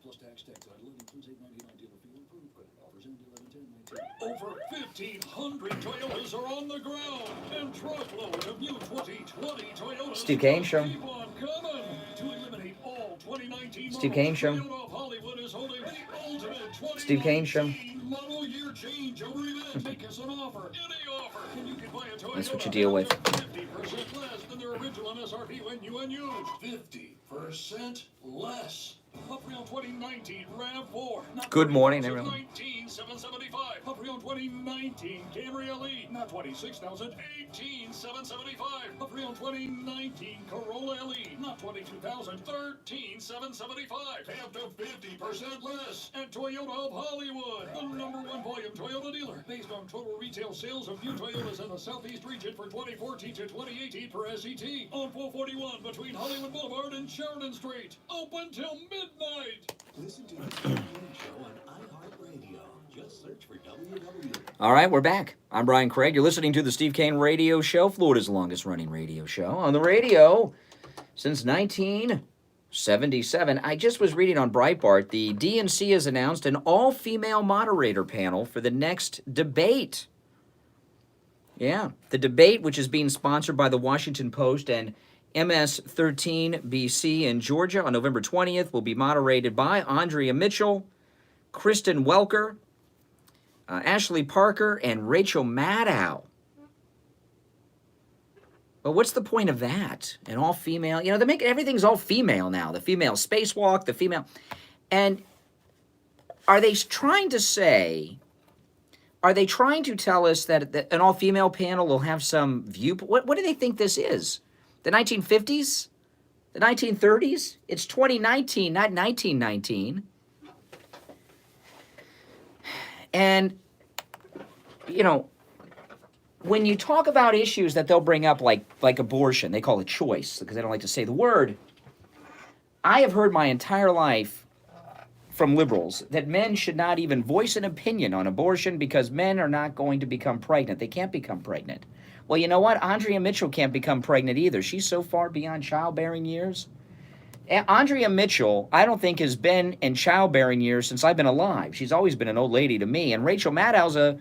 G: Plus tax title includes $8.99 dealer fee and approved credit offers end 11/10/19. Over 1,500 Toyotas are on the ground, and truckloads of new 2020 Toyotas
B: Steve Kane Show.
G: keep on coming. To eliminate all 2019
B: Steve Kane Show.
G: Toyota of Hollywood is holding the ultimate 2019
B: Steve Kane Show.
G: model year changeover event. Make us an offer, any offer, and you can buy a Toyota.
B: That's what you deal with.
G: 50% less than their original MSRP when you and use 50% less. Up around 2019 RAV4.
B: Good morning, everyone.
G: 19,775. Up around 2019 Camry LE. Not 26,000. 18,775. Up around 2019 Corolla LE. Not 22,000. 13,775. Up to 50% less. At Toyota of Hollywood, the #1 volume Toyota dealer, based on total retail sales of new Toyotas in the Southeast region for 2014 to 2018 per SET. On 441 between Hollywood Boulevard and Sheridan Street. Open till midnight.
D: Listen to the Steve Kane Show on iHeartRadio. Just search for WW.
B: All right, we're back. I'm Brian Craig. You're listening to the Steve Kane Radio Show, Florida's longest-running radio show. On the radio since 1977. I just was reading on Breitbart, the DNC has announced an all-female moderator panel for the next debate. Yeah, the debate, which is being sponsored by the Washington Post and MS-13BC in Georgia on November 20th, will be moderated by Andrea Mitchell, Kristen Welker, Ashley Parker, and Rachel Maddow. Well, what's the point of that? An all-female, they're making everything's all-female now. The female spacewalk, the female. And are they trying to tell us that an all-female panel will have some viewpoint? What do they think this is? The 1950s? The 1930s? It's 2019, not 1919. And, when you talk about issues that they'll bring up like abortion, they call it choice because they don't like to say the word. I have heard my entire life from liberals that men should not even voice an opinion on abortion because men are not going to become pregnant. They can't become pregnant. Well, you know what? Andrea Mitchell can't become pregnant either. She's so far beyond childbearing years. Andrea Mitchell, I don't think, has been in childbearing years since I've been alive. She's always been an old lady to me. And Rachel Maddow's a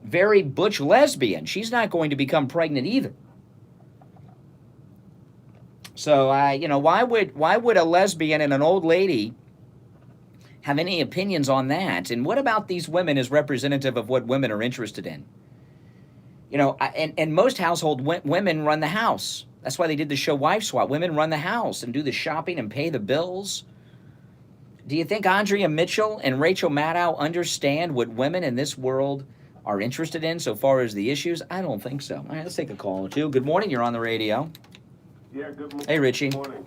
B: very butch lesbian. She's not going to become pregnant either. So, why would a lesbian and an old lady have any opinions on that? And what about these women as representative of what women are interested in? And most household women run the house. That's why they did the show Wife Swap. Women run the house and do the shopping and pay the bills. Do you think Andrea Mitchell and Rachel Maddow understand what women in this world are interested in so far as the issues? I don't think so. All right, let's take a call or two. Good morning. You're on the radio.
F: Yeah, good morning.
B: Hey, Richie.
F: Good morning.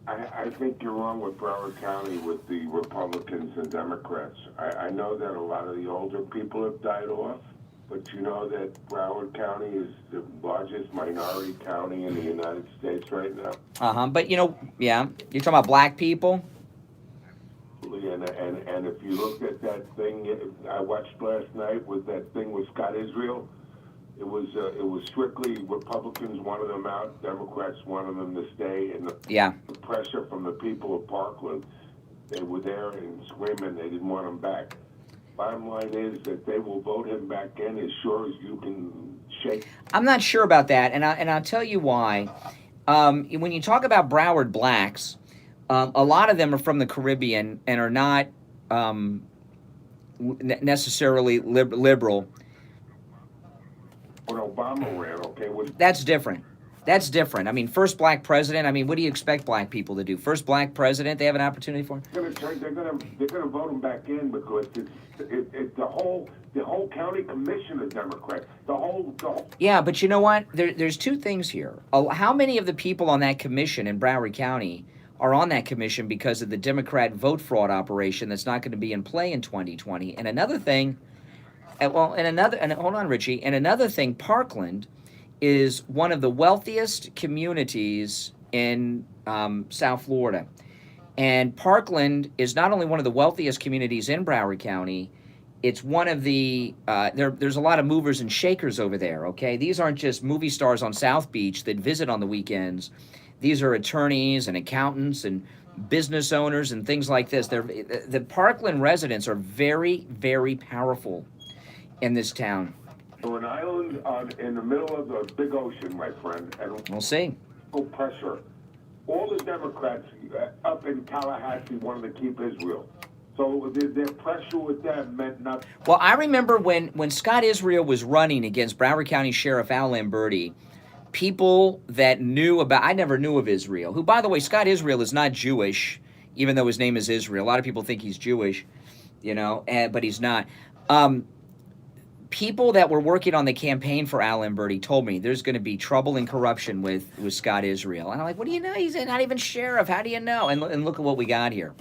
F: I think you're wrong with Broward County with the Republicans and Democrats. I know that a lot of the older people have died off, but you know that Broward County is the largest minority county in the United States right now.
B: But, yeah, you're talking about black people?
F: Yeah, And if you look at that thing I watched last night with that thing with Scott Israel, it was strictly Republicans wanted them out, Democrats wanted them to stay, and the pressure from the people of Parkland, they were there and screaming they didn't want him back. Bottom line is that they will vote him back in as sure as you can shake.
B: I'm not sure about that, and I'll tell you why. When you talk about Broward blacks, a lot of them are from the Caribbean and are not necessarily liberal.
F: When Obama ran, okay,
B: that's different. That's different. I mean, first black president. I mean, what do you expect black people to do? First black president, they have an opportunity for.
F: They're gonna vote him back in because it's the whole county commission is Democrat. The whole.
B: Yeah, but you know what? There's two things here. How many of the people on that commission in Broward County are on that commission because of the Democrat vote fraud operation that's not going to be in play in 2020? And another thing. And hold on, Richie. And another thing, Parkland is one of the wealthiest communities in South Florida. And Parkland is not only one of the wealthiest communities in Broward County, it's one of the, there's a lot of movers and shakers over there, okay? These aren't just movie stars on South Beach that visit on the weekends. These are attorneys and accountants and business owners and things like this. The Parkland residents are very, very powerful in this town.
F: We're an island in the middle of the big ocean, my friend, and
B: we'll see.
F: Pressure. All the Democrats up in Tallahassee wanted to keep Israel, so their pressure with them meant nothing.
B: Well, I remember when Scott Israel was running against Broward County Sheriff Al Lamberti, people that knew about, I never knew of Israel, who, by the way, Scott Israel is not Jewish, even though his name is Israel. A lot of people think he's Jewish, you know, but he's not. People that were working on the campaign for Al Lamberti told me there's going to be trouble and corruption with Scott Israel. And I'm like, what do you know? He's not even sheriff. How do you know? And look at what we got here.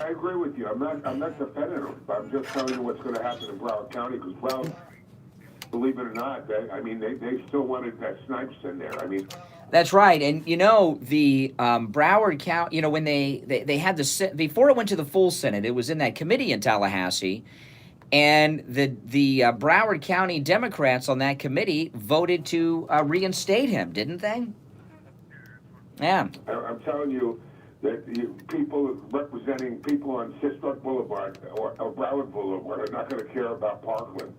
F: I agree with you. I'm not defending him. I'm just telling you what's going to happen in Broward County because Broward, believe it or not, they still wanted that Snipes in there. I mean.
B: That's right. And, you know, the Broward County, you know, when they had before it went to the full Senate, it was in that committee in Tallahassee. And the Broward County Democrats on that committee voted to reinstate him, didn't they? Yeah.
F: I'm telling you that people representing people on Historic Boulevard or Broward Boulevard are not going to care about Parkland.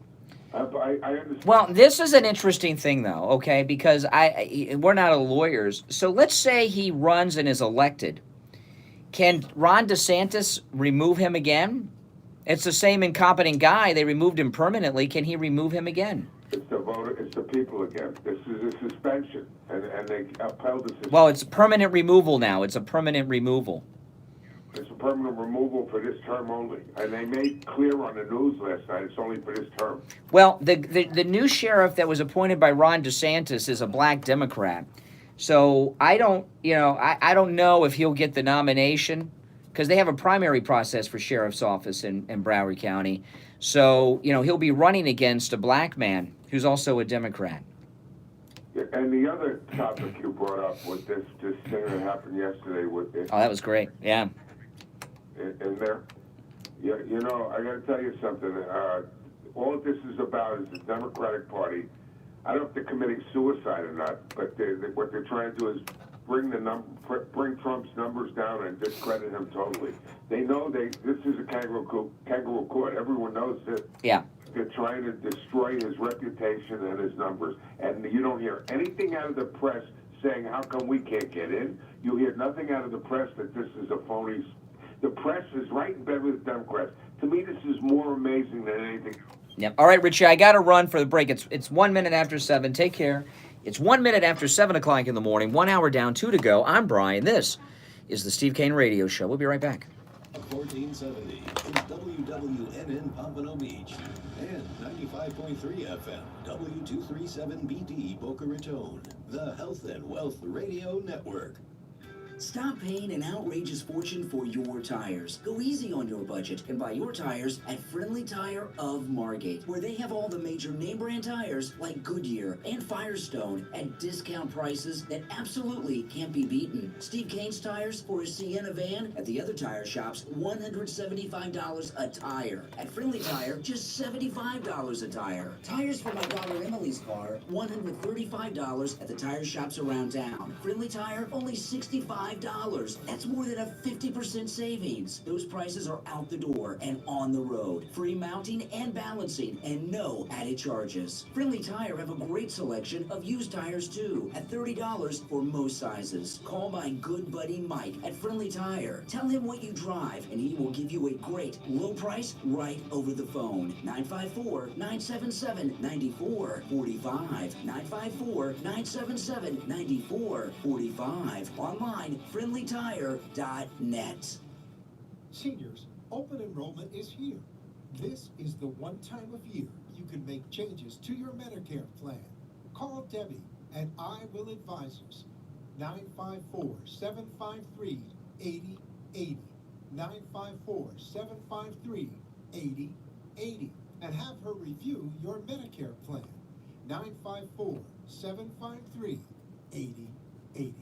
F: I understand.
B: Well, this is an interesting thing, though, okay, because we're not lawyers. So let's say he runs and is elected. Can Ron DeSantis remove him again? It's the same incompetent guy. They removed him permanently. Can he remove him again?
F: It's the voter. It's the people again. This is a suspension, and they upheld the suspension.
B: Well, it's permanent removal now. It's a permanent removal.
F: It's a permanent removal for this term only, and they made clear on the news last night it's only for this term.
B: Well, the new sheriff that was appointed by Ron DeSantis is a black Democrat, so I don't know if he'll get the nomination. Because they have a primary process for sheriff's office in Broward County. So, you know, he'll be running against a black man who's also a Democrat.
F: Yeah, and the other topic you brought up was this thing that happened yesterday with it.
B: Oh, that was great. Yeah.
F: In there. Yeah, you know, I got to tell you something. All this is about is the Democratic Party. I don't know if they're committing suicide or not, but what they're trying to do is bring Trump's numbers down and discredit him totally. They know this is a kangaroo court. Everyone knows this.
B: Yeah.
F: They're trying to destroy his reputation and his numbers. And you don't hear anything out of the press saying, how come we can't get in? You hear nothing out of the press that this is a phony. The press is right in bed with the Democrats. To me, this is more amazing than anything.
B: Yep. All right, Richie, I got to run for the break. It's 1 minute after 7. Take care. It's 1 minute after 7 o'clock in the morning. 1 hour down, 2 to go. I'm Brian. This is the Steve Kane Radio Show. We'll be right back.
D: 1470 is WWNN Pompano Beach and 95.3 FM W237BD Boca Raton, the Health and Wealth Radio Network.
E: Stop paying an outrageous fortune for your tires. Go easy on your budget and buy your tires at Friendly Tire of Margate, where they have all the major name brand tires like Goodyear and Firestone at discount prices that absolutely can't be beaten. Steve Kane's tires for his Sienna van at the other tire shops, $175 a tire. At Friendly Tire, just $75 a tire. Tires for my daughter Emily's car, $135 at the tire shops around town. Friendly Tire, only $65. That's more than a 50% savings. Those prices are out the door and on the road. Free mounting and balancing and no added charges. Friendly Tire have a great selection of used tires too, at $30 for most sizes. Call my good buddy Mike at Friendly Tire. Tell him what you drive and he will give you a great low price right over the phone. 954-977-9445. 954-977-9445. Online, friendlytire.net.
C: Seniors, open enrollment is here. This is the one time of year you can make changes to your Medicare plan. Call Debbie at I Will Advisors, 954-753-8080, 954-753-8080, and have her review your Medicare plan, 954-753-8080.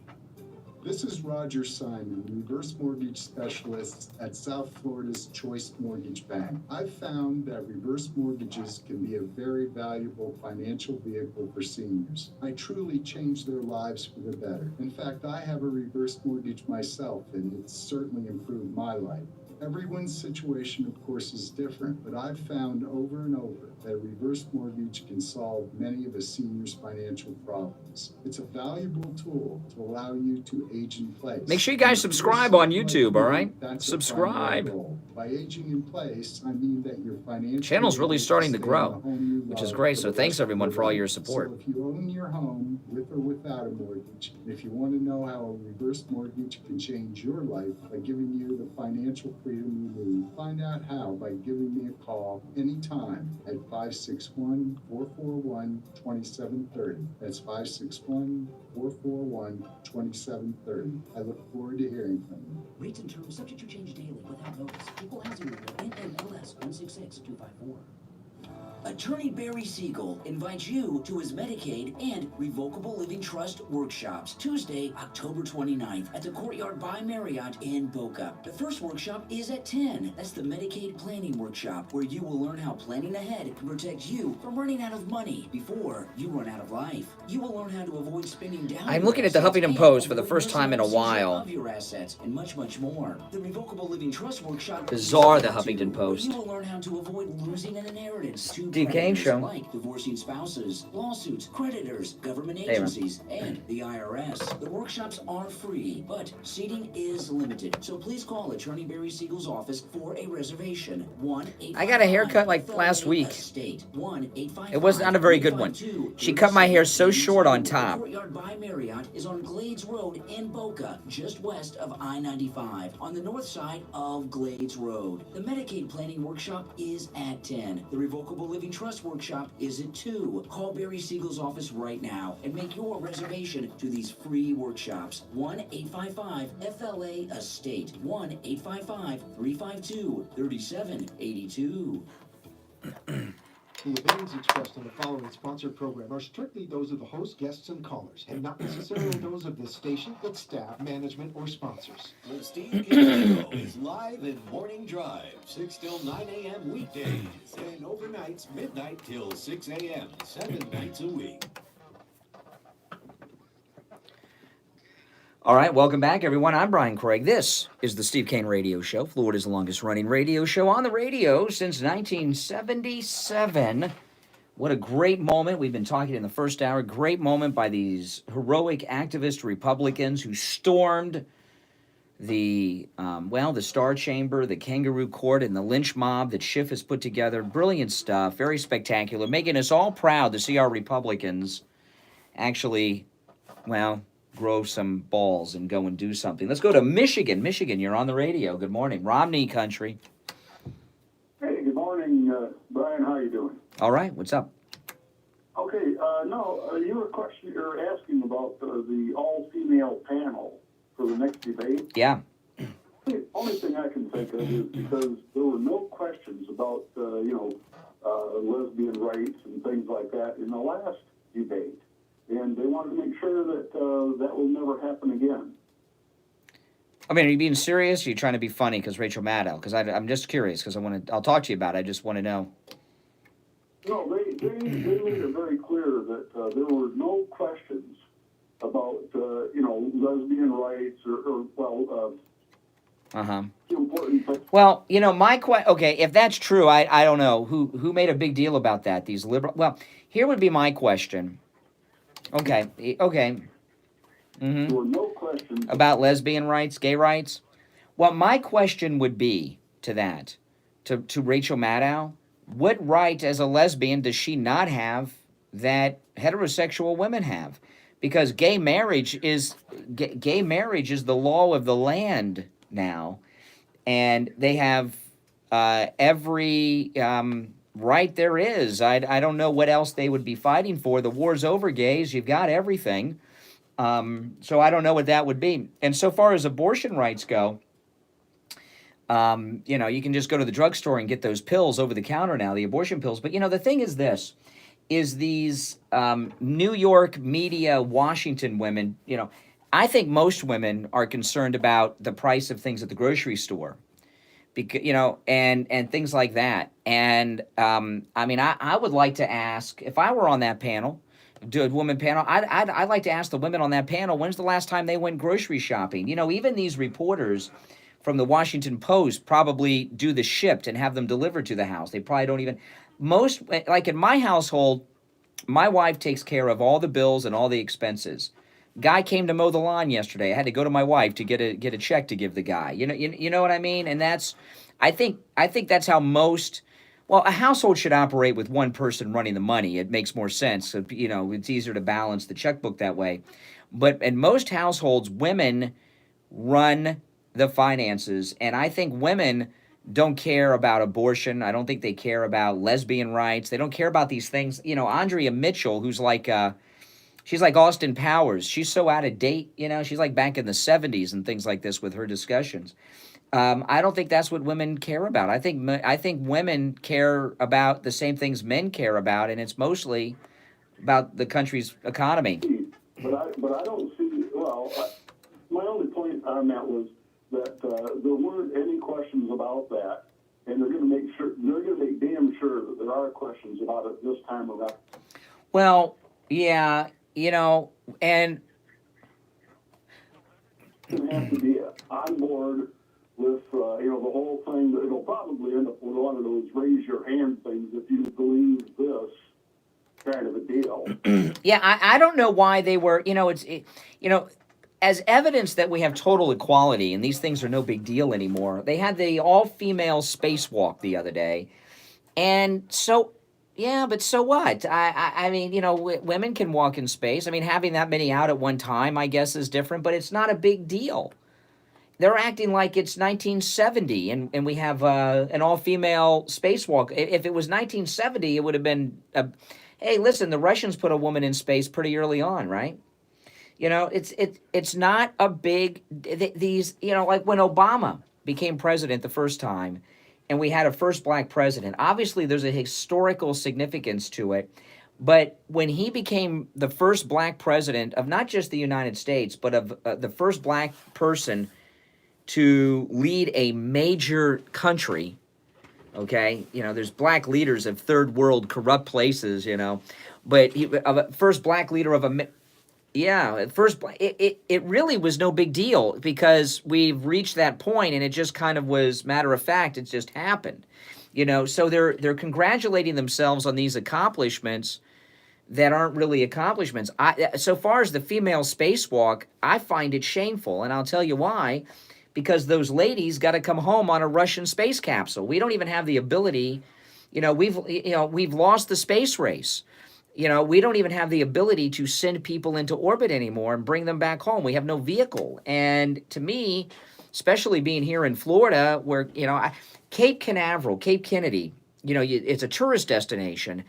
H: This is Roger Simon, reverse mortgage specialist at South Florida's Choice Mortgage Bank. I've found that reverse mortgages can be a very valuable financial vehicle for seniors. I truly change their lives for the better. In fact, I have a reverse mortgage myself, and it's certainly improved my life. Everyone's situation, of course, is different, but I've found over and over that a reverse mortgage can solve many of a senior's financial problems. It's a valuable tool to allow you to age in place.
B: Make sure you guys subscribe on YouTube, all right? Subscribe.
H: By aging in place, I mean that your financial
B: Channel's really starting to grow, which is great. So thanks everyone for all your support.
H: So if you own your home with or without a mortgage, and if you want to know how a reverse mortgage can change your life by giving you the financial freedom you need, find out how by giving me a call anytime at 561-441-2730. That's 561-441-2730. I look forward to hearing from you.
E: Rates and terms subject to change daily without notice. Equal housing report NMLS 166254. Attorney Barry Siegel invites you to his Medicaid and Revocable Living Trust workshops Tuesday, October 29th at the Courtyard by Marriott in Boca. The first workshop is at 10. That's the Medicaid Planning Workshop, where you will learn how planning ahead can protect you from running out of money before you run out of life. You will learn how to avoid spending down.
B: I'm looking at the Huffington Post for the first time in a while.
E: Of your assets and much, much more. The Revocable Living Trust workshop.
B: Bizarre, the Huffington Post.
E: You will learn how to avoid losing an inheritance to
B: Steve Kane Show.
E: like divorcing spouses, lawsuits, creditors, government agencies, and the IRS. The workshops are free, but seating is limited. So please call Attorney Barry Siegel's office for a reservation.
B: I got a haircut like last week. It was not a very good one. She cut my hair so short on top.
E: Courtyard by Marriott is on Glades Road in Boca, just west of I-95, on the north side of Glades Road. The Medicaid Planning Workshop is at 10. The Revocable Living Trust Workshop is at 2. Call Barry Siegel's office right now and make your reservation to these free workshops. 1-855-FLA-ESTATE. 1-855-352-3782.
C: The opinions expressed on the following sponsored program are strictly those of the host, guests, and callers, and not necessarily those of this station, its staff, management, or sponsors.
D: The Steve Kane Show is live in Morning Drive, 6 till 9 a.m. weekdays, and overnights, midnight till 6 a.m., 7 nights a week.
B: All right, welcome back, everyone. I'm Brian Craig. This is the Steve Kane Radio Show, Florida's longest-running radio show on the radio since 1977. What a great moment. We've been talking in the first hour. Great moment by these heroic activist Republicans who stormed the Star Chamber, the Kangaroo Court, and the lynch mob that Schiff has put together. Brilliant stuff. Very spectacular. Making us all proud to see our Republicans actually, grow some balls and go and do something. Let's go to Michigan. Michigan, you're on the radio. Good morning. Romney country.
F: Hey, good morning, Brian. How you doing?
B: All right, what's up?
F: Okay, you're asking about the all-female panel for for the next debate?
B: Yeah.
F: The only thing I can think of is because there were no questions about, lesbian rights and things like that in the last debate. And they wanted to make sure that that will never happen again.
B: I mean, are you being serious? Or are you trying to be funny because Rachel Maddow? Because I'm just curious because I'll talk to you about it. I just want to know.
F: No, they made it very clear that there were no questions about, lesbian rights important. But
B: Well, okay, if that's true, I don't know who made a big deal about that. These liberal. Well, here would be my question. Okay.
F: there were no questions.
B: About lesbian rights, gay rights. Well, my question would be to that, to Rachel Maddow, what right as a lesbian does she not have that heterosexual women have? Because gay marriage is the law of the land now, and they have every right there is. I don't know what else they would be fighting for. The war's over, gays. You've got everything. So I don't know what that would be. And so far as abortion rights go, you can just go to the drugstore and get those pills over the counter now, the abortion pills. But, the thing is this, is these New York media, Washington women, I think most women are concerned about the price of things at the grocery store, because, and things like that. And, I would like to ask, if I were on that panel, do a woman panel, I'd like to ask the women on that panel, when's the last time they went grocery shopping? Even these reporters from the Washington Post probably do the shipped and have them delivered to the house. They probably don't even, like in my household, my wife takes care of all the bills and all the expenses. Guy came to mow the lawn yesterday. I had to go to my wife to get a check to give the guy. You know what I mean? And I think that's how most, well, a household should operate with one person running the money. It makes more sense. So, it's easier to balance the checkbook that way. But in most households, women run the finances. And I think women don't care about abortion. I don't think they care about lesbian rights. They don't care about these things. Andrea Mitchell, who's like, she's like Austin Powers. She's so out of date. She's like back in the 70s and things like this with her discussions. I don't think that's what women care about. I think women care about the same things men care about, and it's mostly about the country's economy.
F: But I don't see. Well, my only point on that was that there weren't any questions about that, and they're going to make damn sure that there are questions about it this time around.
B: Well, yeah, and
F: you have to be on board with the whole thing. It'll probably end up with one of those raise your hand things if you believe this kind of a deal.
B: Yeah, I don't know why they were. As evidence that we have total equality and these things are no big deal anymore, they had the all-female spacewalk the other day, and so. Yeah, but so what? I mean, women can walk in space. I mean, having that many out at one time, I guess, is different, but it's not a big deal. They're acting like it's 1970, and we have an all-female spacewalk. If it was 1970, it would have been, hey, listen, the Russians put a woman in space pretty early on, right? It's not a big, these, like when Obama became president the first time, and we had a first black president. Obviously, there's a historical significance to it. But when he became the first black president of not just the United States, but of the first black person to lead a major country, okay? There's black leaders of third world corrupt places, but first black leader of a... Yeah, at first, it really was no big deal because we've reached that point and it just kind of was matter of fact. It just happened, so they're congratulating themselves on these accomplishments that aren't really accomplishments. So far as the female spacewalk, I find it shameful, and I'll tell you why. Because those ladies got to come home on a Russian space capsule. We don't even have the ability, we've lost the space race. We don't even have the ability to send people into orbit anymore and bring them back home. We have no vehicle. And to me, especially being here in Florida, where, Cape Canaveral, Cape Kennedy, it's a tourist destination.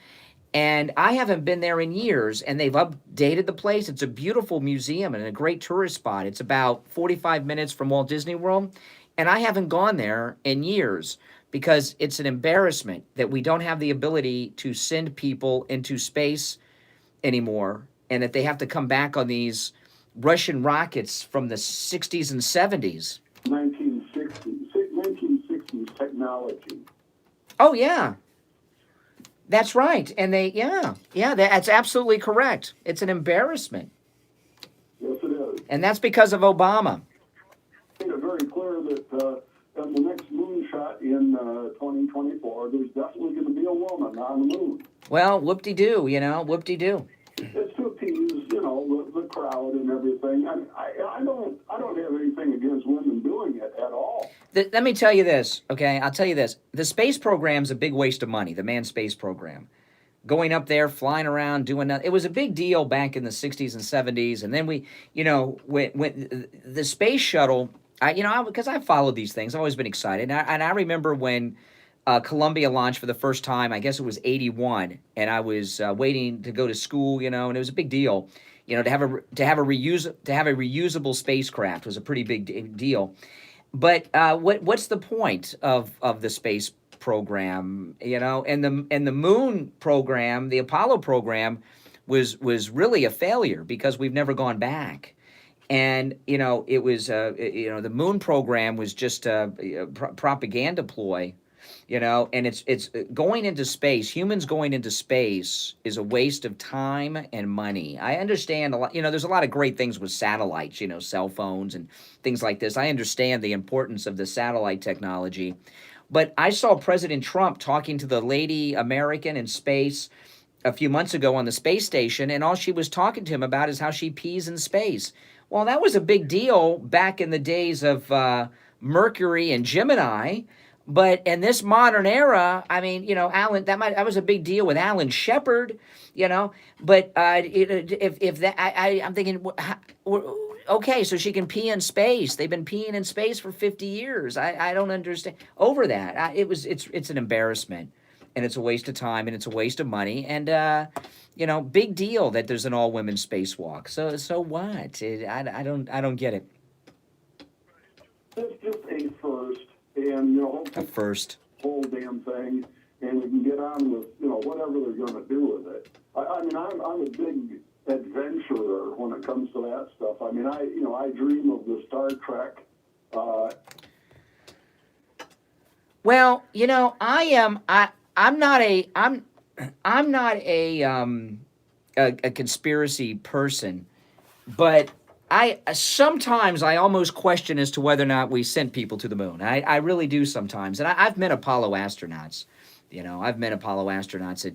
B: And I haven't been there in years, and they've updated the place. It's a beautiful museum and a great tourist spot. It's about 45 minutes from Walt Disney World, and I haven't gone there in years because it's an embarrassment that we don't have the ability to send people into space anymore, and that they have to come back on these Russian rockets from the 60s and 70s.
F: 1960s technology.
B: Oh, yeah. That's right. And that's absolutely correct. It's an embarrassment.
F: Yes, it is.
B: And that's because of Obama.
F: Made it very clear that on the next moonshot in 2024, there's definitely going to be a woman on the moon.
B: Well, whoop-de-doo, whoop-de-doo.
F: It's to appease, the crowd and everything. I don't have anything against women doing it at all.
B: Let me tell you this, okay? I'll tell you this. The space program's a big waste of money, the manned space program. Going up there, flying around, doing that. It was a big deal back in the 60s and 70s. And then when the space shuttle, because I followed these things, I've always been excited. And I remember when Columbia launched for the first time, I guess it was 81, and I was waiting to go to school, and it was a big deal. To have a reusable spacecraft was a pretty big deal. But what's the point of the space program? And the moon program, the Apollo program, was really a failure because we've never gone back. And it was the moon program was just a propaganda ploy. And it's going into space. Humans going into space is a waste of time and money. I understand a lot. There's a lot of great things with satellites, cell phones and things like this. I understand the importance of the satellite technology. But I saw President Trump talking to the lady American in space a few months ago on the space station, and all she was talking to him about is how she pees in space. Well, that was a big deal back in the days of Mercury and Gemini. But in this modern era, Alan, that was a big deal with Alan Shepard, But if that, I'm thinking, okay, so she can pee in space. They've been peeing in space for 50 years. I don't understand over that. It's an embarrassment, and it's a waste of time, and it's a waste of money, and big deal that there's an all-women spacewalk. So what? I don't get it.
F: It's just a first. And,
B: a first.
F: Whole damn thing, and we can get on with, whatever they're going to do with it. I'm a big adventurer when it comes to that stuff. I dream of the Star Trek.
B: Well, I'm not a conspiracy person, but sometimes I almost question as to whether or not we sent people to the moon. I really do sometimes. And I've met Apollo astronauts.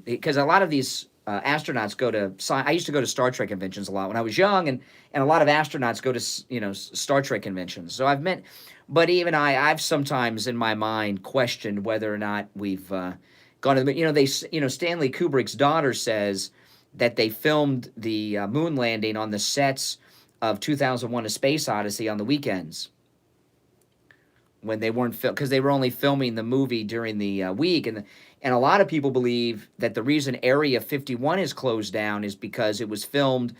B: Because a lot of these astronauts go to, I used to go to Star Trek conventions a lot when I was young, and a lot of astronauts go to, Star Trek conventions. So I've met, but even I've sometimes in my mind questioned whether or not we've gone to the moon. Stanley Kubrick's daughter says that they filmed the moon landing on the sets of 2001: A Space Odyssey on the weekends when they weren't because they were only filming the movie during the week, and a lot of people believe that the reason Area 51 is closed down is because it was filmed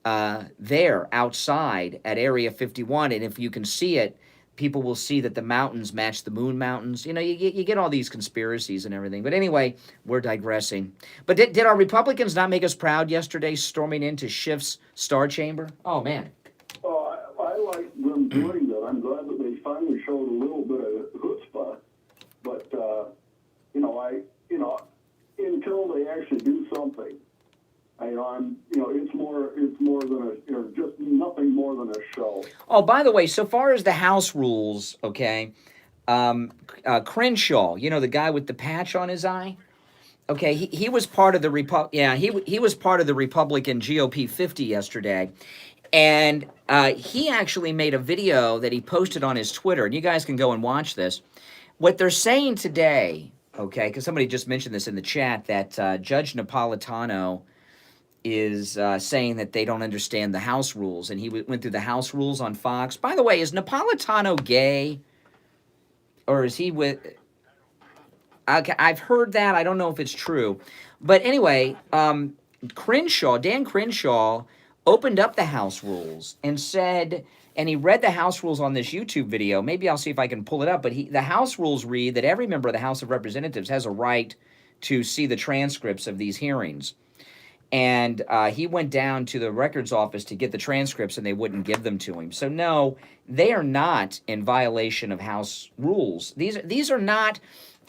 B: there outside at Area 51, and if you can see it, people will see that the mountains match the moon mountains. You get all these conspiracies and everything. But anyway, we're digressing. But did our Republicans not make us proud yesterday, storming into Schiff's Star Chamber? Oh, man.
F: I like them doing that. I'm glad that they finally showed a little bit of chutzpah. But, until they actually do something, it's more than just nothing more than a show.
B: Oh, by the way, so far as the House rules, okay, Crenshaw, the guy with the patch on his eye, okay, he was part of the he was part of the Republican GOP 50 yesterday, and he actually made a video that he posted on his Twitter, and you guys can go and watch this. What they're saying today, okay, because somebody just mentioned this in the chat, that Judge Napolitano is saying that they don't understand the House rules, and he went through the House rules on Fox. By the way, is Napolitano gay, or is he with... Okay, I've heard that. I don't know if it's true, But anyway, Dan Crenshaw opened up the House rules and said, and he read the House rules on this YouTube video. Maybe I'll see if I can pull it up. But the House rules read that every member of the House of Representatives has a right to see the transcripts of these hearings. And he went down to the records office to get the transcripts, and they wouldn't give them to him. So no, they are not in violation of House rules. These are not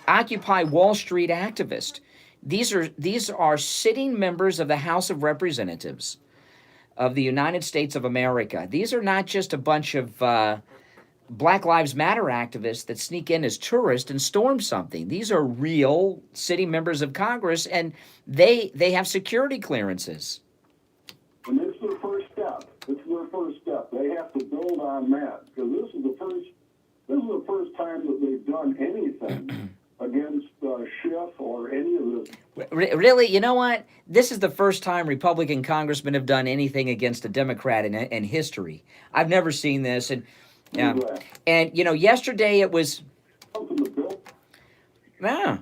B: Occupy Wall Street activists. These are sitting members of the House of Representatives of the United States of America. These are not just a bunch of Black Lives Matter activists that sneak in as tourists and storm something. These are real sitting members of Congress, and they have security clearances.
F: And this is their first step. This is their first step. They have to build on that, because this is the first time that they've done anything against Schiff or any of this.
B: Really? You know what? This is the first time Republican congressmen have done anything against a Democrat in history. I've never seen this. And yeah. And, yesterday it was... Yeah.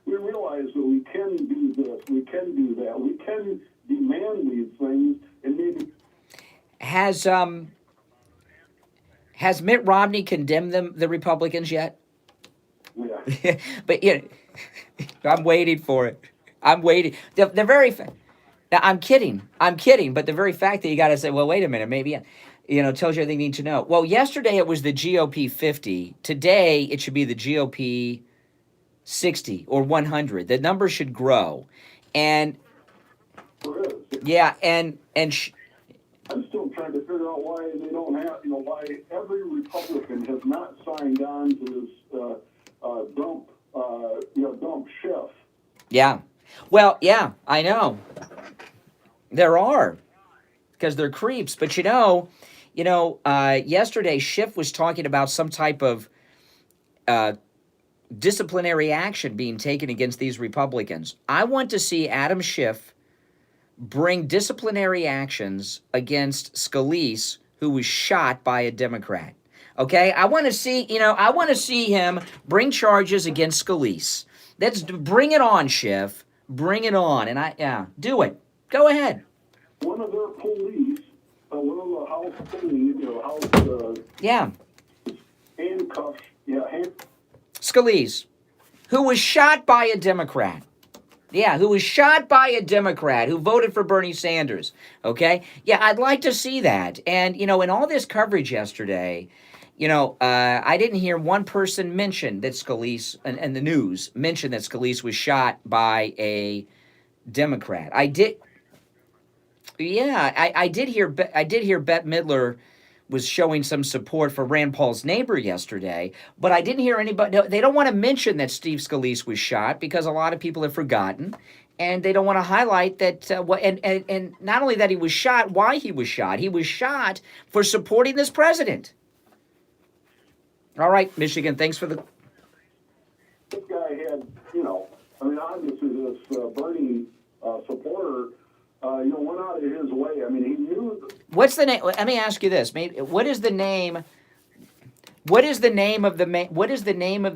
F: We realize that we can do this, we can do that, we can demand these things, and maybe...
B: Has Mitt Romney condemned the Republicans yet?
F: Yeah.
B: But, I'm waiting for it. I'm waiting. The very... Now, I'm kidding, but the very fact that you got to say, well, wait a minute, maybe... tells you everything you need to know. Well, yesterday it was the GOP 50. Today it should be the GOP 60 or 100. The number should grow. And yeah, and
F: I'm still trying to figure out why they don't have, why every Republican has not signed on to this dump Schiff.
B: Yeah. Well, yeah, I know. There are, because they're creeps. But yesterday Schiff was talking about some type of disciplinary action being taken against these Republicans. I want to see Adam Schiff bring disciplinary actions against Scalise, who was shot by a Democrat. Okay, I want to see him bring charges against Scalise. Let's bring it on, Schiff. Bring it on, and do it. Go ahead.
F: One of their police, one of the House police, handcuffs,
B: Scalise, who was shot by a Democrat. Yeah, who was shot by a Democrat who voted for Bernie Sanders. Okay? Yeah, I'd like to see that. And, in all this coverage yesterday, I didn't hear one person mention that Scalise, and the news mentioned that Scalise was shot by a Democrat. I did. Yeah, I did hear Bette Midler was showing some support for Rand Paul's neighbor yesterday, but I didn't hear anybody. They don't want to mention that Steve Scalise was shot because a lot of people have forgotten, and they don't want to highlight that. And not only that he was shot, why he was shot. He was shot for supporting this president. All right, Michigan, thanks for the...
F: This guy had, obviously this Bernie supporter, went out of his way. I mean, he knew...
B: What's the name? Let me ask you this. What is the name of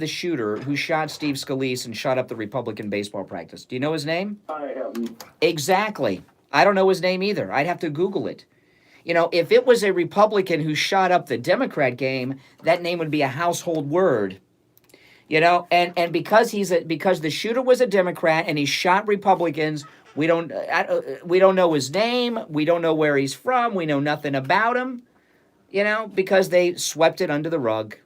B: the shooter who shot Steve Scalise and shot up the Republican baseball practice? Do you know his name?
F: I haven't.
B: Exactly. I don't know his name either. I'd have to Google it. If it was a Republican who shot up the Democrat game, that name would be a household word. And because because the shooter was a Democrat and he shot Republicans, we don't know his name, we don't know where he's from, we know nothing about him, because they swept it under the rug.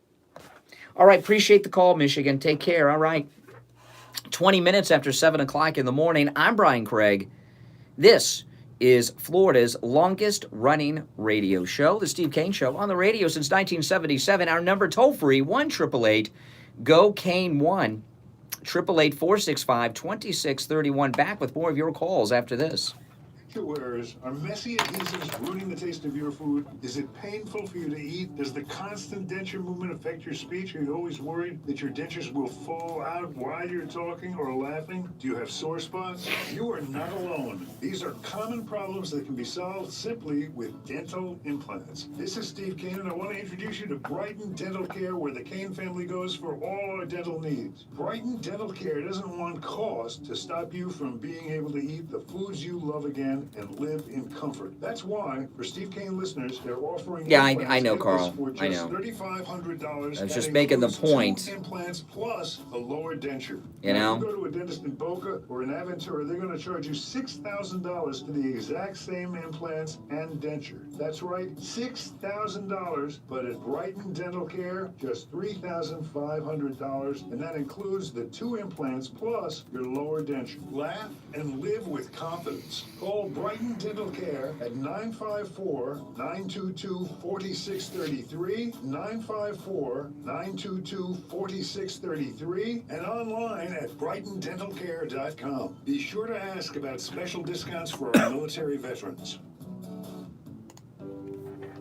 B: All right, appreciate the call, Michigan. Take care. All right. 20 minutes after 7 o'clock in the morning, I'm Brian Craig. This is Florida's longest running radio show, The Steve Kane Show, on the radio since 1977. Our number toll-free, 1-888-GO-KANE-1, 888-465-2631. Back with more of your calls after this.
A: wearers, are messy adhesives ruining the taste of your food? Is it painful for you to eat? Does the constant denture movement affect your speech? Are you always worried that your dentures will fall out while you're talking or laughing? Do you have sore spots? You are not alone. These are common problems that can be solved simply with dental implants. This is Steve Kane, and I want to introduce you to Brighton Dental Care, where the Kane family goes for all our dental needs. Brighton Dental Care doesn't want cost to stop you from being able to eat the foods you love again and live in comfort. That's why, for Steve Kane listeners, they're offering
B: Yeah, I
A: implants
B: know,
A: like
B: Carl.
A: this for just
B: I know.
A: $3,500.
B: I was
A: That
B: just making the
A: includes
B: point.
A: 2 implants plus a lower denture.
B: You
A: Now,
B: know?
A: if you go to a dentist in Boca or in Aventura, they're going to charge you $6,000 for the exact same implants and denture. That's right, $6,000. But at Brighton Dental Care, just $3,500, and that includes the 2 implants plus your lower denture. Laugh and live with confidence. Call Brighton Dental Care at 954-922-4633, 954-922-4633, and online at brightondentalcare.com. Be sure to ask about special discounts for our military veterans.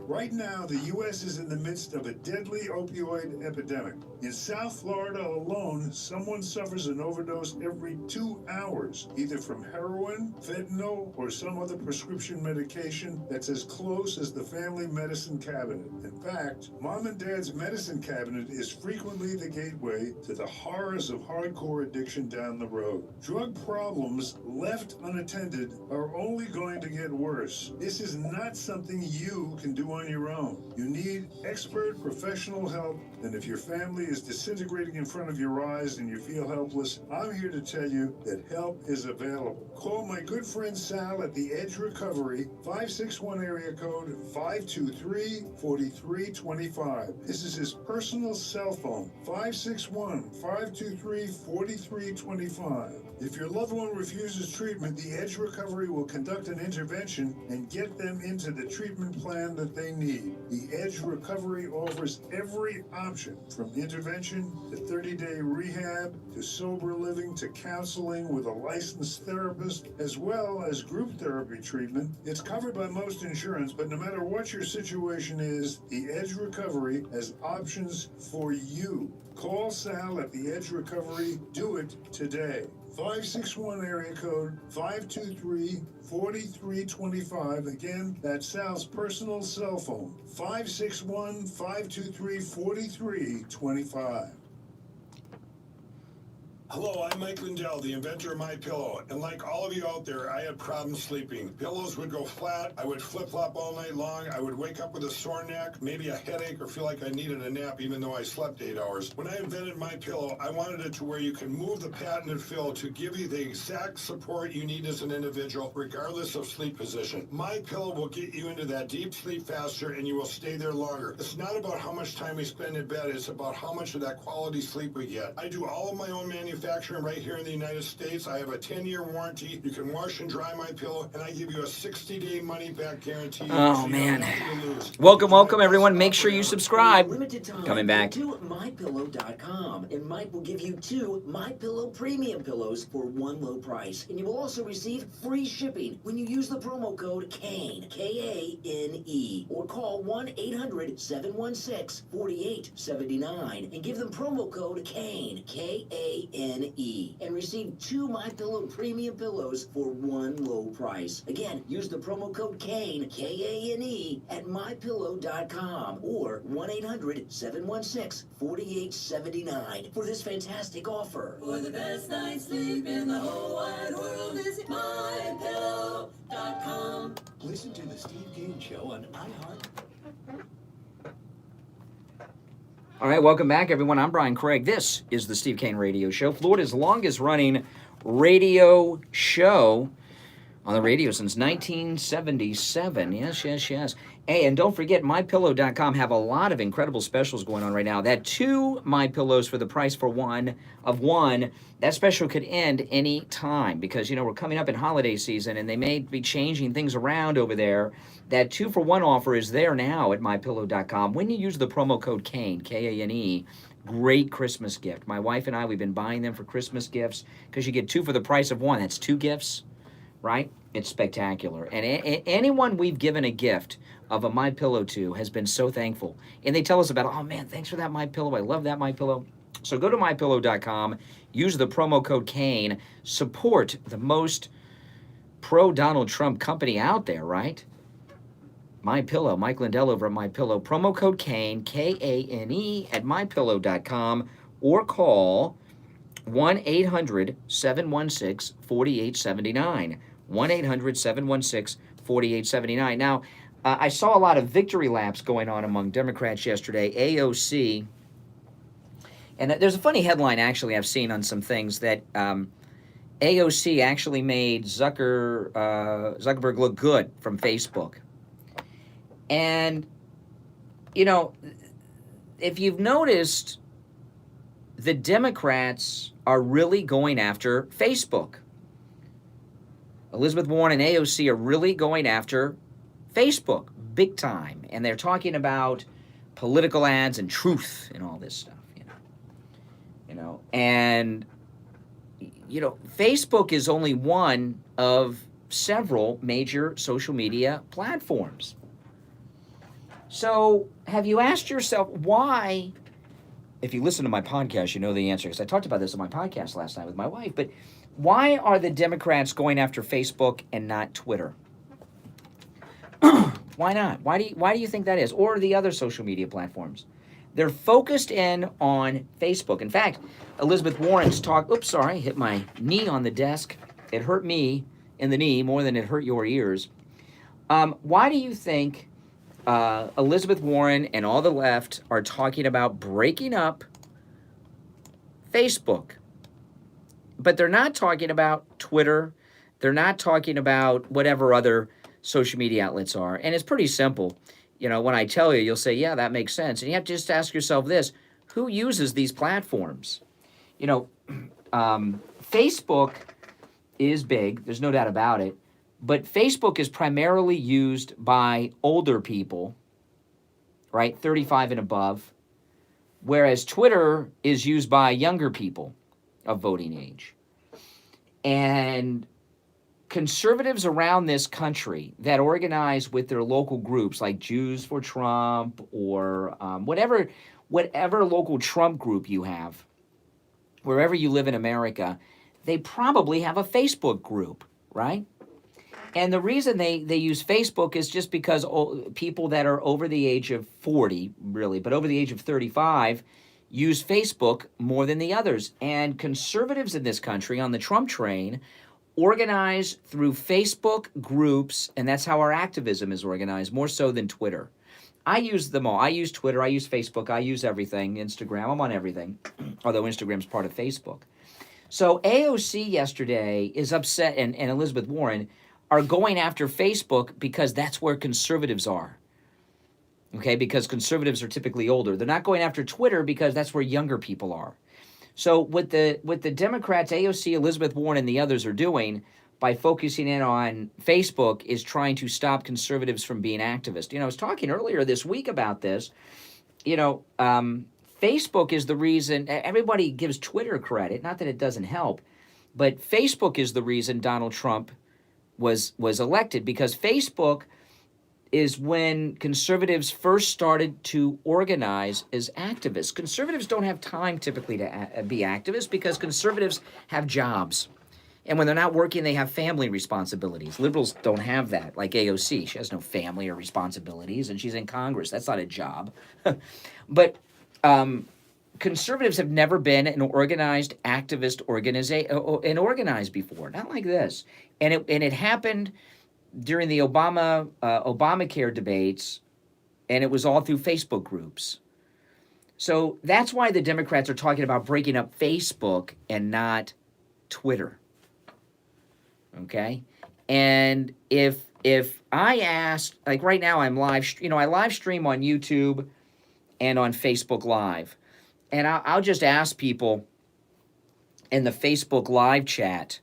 A: Right now, the U.S. is in the midst of a deadly opioid epidemic. In South Florida alone, someone suffers an overdose every 2 hours, either from heroin, fentanyl, or some other prescription medication that's as close as the family medicine cabinet. In fact, Mom and Dad's medicine cabinet is frequently the gateway to the horrors of hardcore addiction down the road. Drug problems left unattended are only going to get worse. This is not something you can do on your own. You need expert professional help, and if your family is disintegrating in front of your eyes and you feel helpless, I'm here to tell you that help is available. Call my good friend Sal at The Edge Recovery, 561 area code 523-4325. This is his personal cell phone, 561-523-4325. If your loved one refuses treatment, The Edge Recovery will conduct an intervention and get them into the treatment plan that they need. The Edge Recovery offers every option, from intervention to 30-day rehab to sober living to counseling with a licensed therapist, as well as group therapy treatment. It's covered by most insurance, but no matter what your situation is, The Edge Recovery has options for you. Call Sal at The Edge Recovery. Do it today. 561 area code 523-4325. Again, that's Sal's personal cell phone, 561-523-4325.
I: Hello, I'm Mike Lindell, the inventor of MyPillow, and like all of you out there, I had problems sleeping. Pillows would go flat, I would flip-flop all night long, I would wake up with a sore neck, maybe a headache, or feel like I needed a nap even though I slept 8 hours. When I invented MyPillow, I wanted it to where you can move the patented fill to give you the exact support you need as an individual, regardless of sleep position. MyPillow will get you into that deep sleep faster, and you will stay there longer. It's not about how much time we spend in bed, it's about how much of that quality sleep we get. I do all of my own manufacturing right here in the United States. I have a 10-year warranty. You can wash and dry my pillow, and I give you a 60-day money-back guarantee.
B: Oh, man. Welcome, everyone. Make sure you subscribe.
E: Limited time.
B: Coming back.
E: To mypillow.com, and Mike will give you 2 MyPillow premium pillows for one low price. And you will also receive free shipping when you use the promo code KANE, K-A-N-E, or call 1-800-716-4879 and give them promo code KANE, K-A-N-E, and receive 2 MyPillow premium pillows for one low price. Again, use the promo code KANE, K-A-N-E, at mypillow.com or 1-800-716-4879 for this fantastic offer.
J: For the best night's sleep in the whole wide world, visit mypillow.com.
D: Listen to the Steve Kane Show on iHeart.
B: All right, welcome back, everyone. I'm Brian Craig. This is the Steve Kane Radio Show, Florida's longest-running radio show on the radio since 1977. Yes. Hey, and don't forget, MyPillow.com have a lot of incredible specials going on right now. That 2 MyPillows for the price for one, that special could end any time because, we're coming up in holiday season and they may be changing things around over there. That 2-for-1 offer is there now at MyPillow.com. When you use the promo code KANE, K-A-N-E, great Christmas gift. My wife and I, we've been buying them for Christmas gifts because you get 2 for the price of 1. That's 2 gifts, right? It's spectacular. And anyone we've given a gift of a MyPillow to has been so thankful. And they tell us about, oh man, thanks for that MyPillow. I love that MyPillow. So go to mypillow.com, use the promo code Kane, support the most pro-Donald Trump company out there, right? MyPillow, Mike Lindell over at MyPillow. Promo code Kane, Kane, at mypillow.com, or call 1-800-716-4879. 1-800-716-4879. Now, I saw a lot of victory laps going on among Democrats yesterday. AOC, and there's a funny headline actually I've seen on some things that AOC actually made Zuckerberg look good from Facebook. And, you know, if you've noticed, the Democrats are really going after Facebook. Elizabeth Warren and AOC are really going after Facebook big time. And they're talking about political ads and truth and all this stuff, And, Facebook is only one of several major social media platforms. So have you asked yourself why? If you listen to my podcast, you know the answer, because I talked about this on my podcast last night with my wife. But why are the Democrats going after Facebook and not Twitter? Why not? Why do you think that is? Or the other social media platforms? They're focused in on Facebook. In fact, Elizabeth Warren's talk. Oops, sorry, hit my knee on the desk. It hurt me in the knee more than it hurt your ears. Why do you think Elizabeth Warren and all the left are talking about breaking up Facebook? But they're not talking about Twitter. They're not talking about whatever other social media outlets are. And it's pretty simple. When I tell you, you'll say, yeah, that makes sense. And you have to just ask yourself this: who uses these platforms? Facebook is big. There's no doubt about it. But Facebook is primarily used by older people, right? 35 and above. Whereas Twitter is used by younger people of voting age. And conservatives around this country that organize with their local groups like Jews for Trump or whatever local Trump group you have, wherever you live in America, they probably have a Facebook group, right? And the reason they use Facebook is just because people that are over the age of 40, really, but over the age of 35, use Facebook more than the others. And conservatives in this country on the Trump train organize through Facebook groups, and that's how our activism is organized, more so than Twitter. I use them all. I use Twitter, I use Facebook, I use everything, Instagram, I'm on everything, although Instagram's part of Facebook. So AOC yesterday is upset, and Elizabeth Warren are going after Facebook because that's where conservatives are. Okay, because conservatives are typically older. They're not going after Twitter because that's where younger people are. So what the Democrats, AOC, Elizabeth Warren, and the others are doing by focusing in on Facebook is trying to stop conservatives from being activists. I was talking earlier this week about this. Facebook is the reason. Everybody gives Twitter credit, not that it doesn't help, but Facebook is the reason Donald Trump was elected, because Facebook is when conservatives first started to organize as activists. Conservatives don't have time typically to be activists because conservatives have jobs. And when they're not working, they have family responsibilities. Liberals don't have that, like AOC. She has no family or responsibilities, and she's in Congress. That's not a job. But conservatives have never been an organized activist and organized before, not like this. And it happened during the Obamacare debates, and it was all through Facebook groups. So that's why the Democrats are talking about breaking up Facebook and not Twitter. Okay? And if I asked, like right now I'm live, I live stream on YouTube and on Facebook Live. And I'll just ask people in the Facebook Live chat,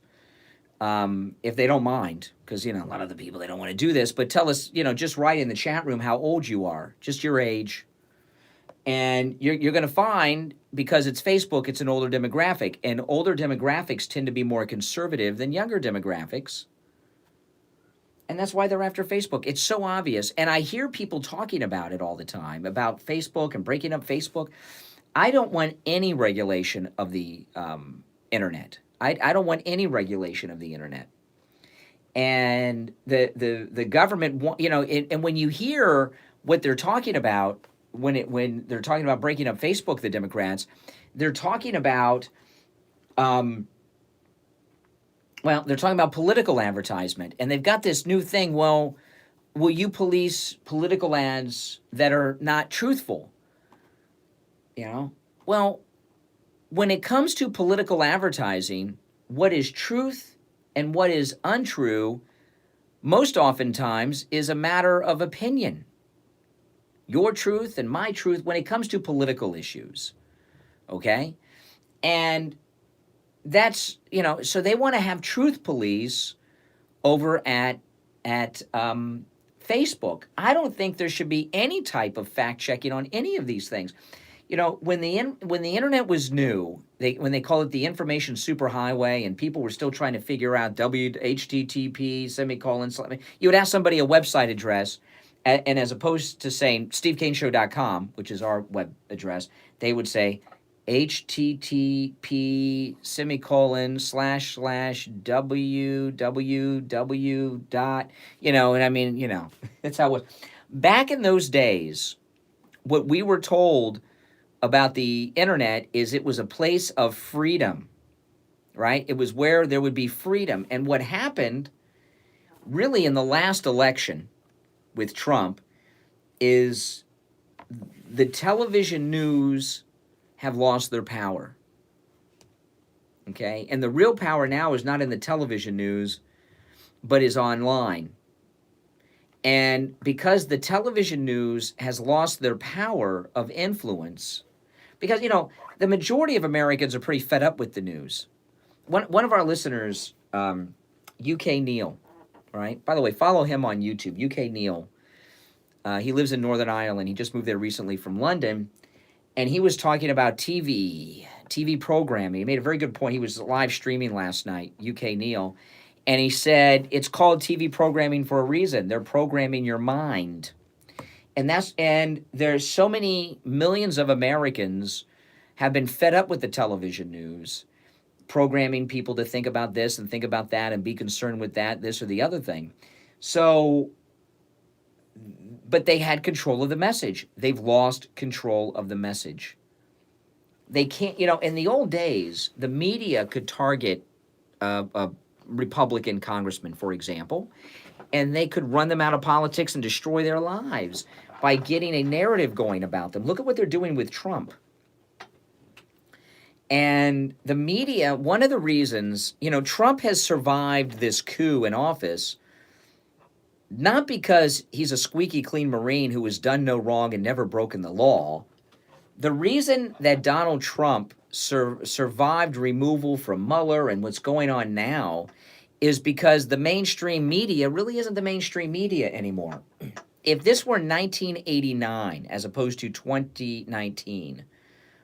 B: if they don't mind, because, a lot of the people, they don't want to do this, but tell us, just write in the chat room how old you are, just your age. And you're going to find, because it's Facebook, it's an older demographic, and older demographics tend to be more conservative than younger demographics. And that's why they're after Facebook. It's so obvious. And I hear people talking about it all the time, about Facebook and breaking up Facebook. I don't want any regulation of the internet. I don't want any regulation of the internet. And the government, and when you hear what they're talking about, when they're talking about breaking up Facebook, the Democrats, they're talking about, they're talking about political advertisement, and they've got this new thing. Well, will you police political ads that are not truthful? Well, when it comes to political advertising, what is truth and what is untrue, most oftentimes is a matter of opinion. Your truth and my truth when it comes to political issues, okay? And that's, so they want to have truth police over at Facebook. I don't think there should be any type of fact checking on any of these things. When the internet was new, when they call it the information superhighway, and people were still trying to figure out HTTP semicolon. You would ask somebody a website address, and as opposed to saying SteveKaneShow.com, which is our web address, they would say HTTP semicolon / www dot, and I mean, that's how it was. Back in those days, what we were told about the internet is it was a place of freedom, right? It was where there would be freedom. And what happened really in the last election with Trump is the television news have lost their power, okay? And the real power now is not in the television news, but is online. And because the television news has lost their power of influence, because, the majority of Americans are pretty fed up with the news. One of our listeners, UK Neil, right? By the way, follow him on YouTube, UK Neil. He lives in Northern Ireland. He just moved there recently from London. And he was talking about TV programming. He made a very good point. He was live streaming last night, UK Neil. And he said, it's called TV programming for a reason. They're programming your mind. And there's so many millions of Americans have been fed up with the television news, programming people to think about this and think about that and be concerned with that, this or the other thing. So, but they had control of the message. They've lost control of the message. They can't, in the old days, the media could target a Republican congressman, for example, and they could run them out of politics and destroy their lives by getting a narrative going about them. Look at what they're doing with Trump. And the media, one of the reasons, Trump has survived this coup in office, not because he's a squeaky clean Marine who has done no wrong and never broken the law. The reason that Donald Trump survived removal from Mueller and what's going on now is because the mainstream media really isn't the mainstream media anymore. If this were 1989 as opposed to 2019,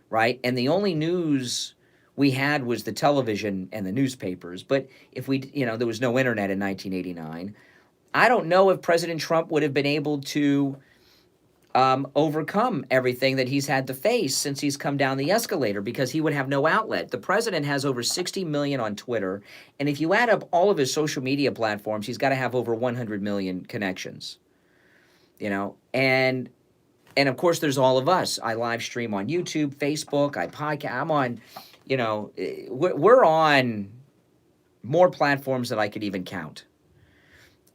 B: right, and the only news we had was the television and the newspapers, but if there was no internet in 1989, I don't know if President Trump would have been able to overcome everything that he's had to face since he's come down the escalator, because he would have no outlet. The president has over 60 million on Twitter, and if you add up all of his social media platforms, he's got to have over 100 million connections. And of course there's all of us. I live stream on YouTube, Facebook, I podcast. I'm on, we're on more platforms than I could even count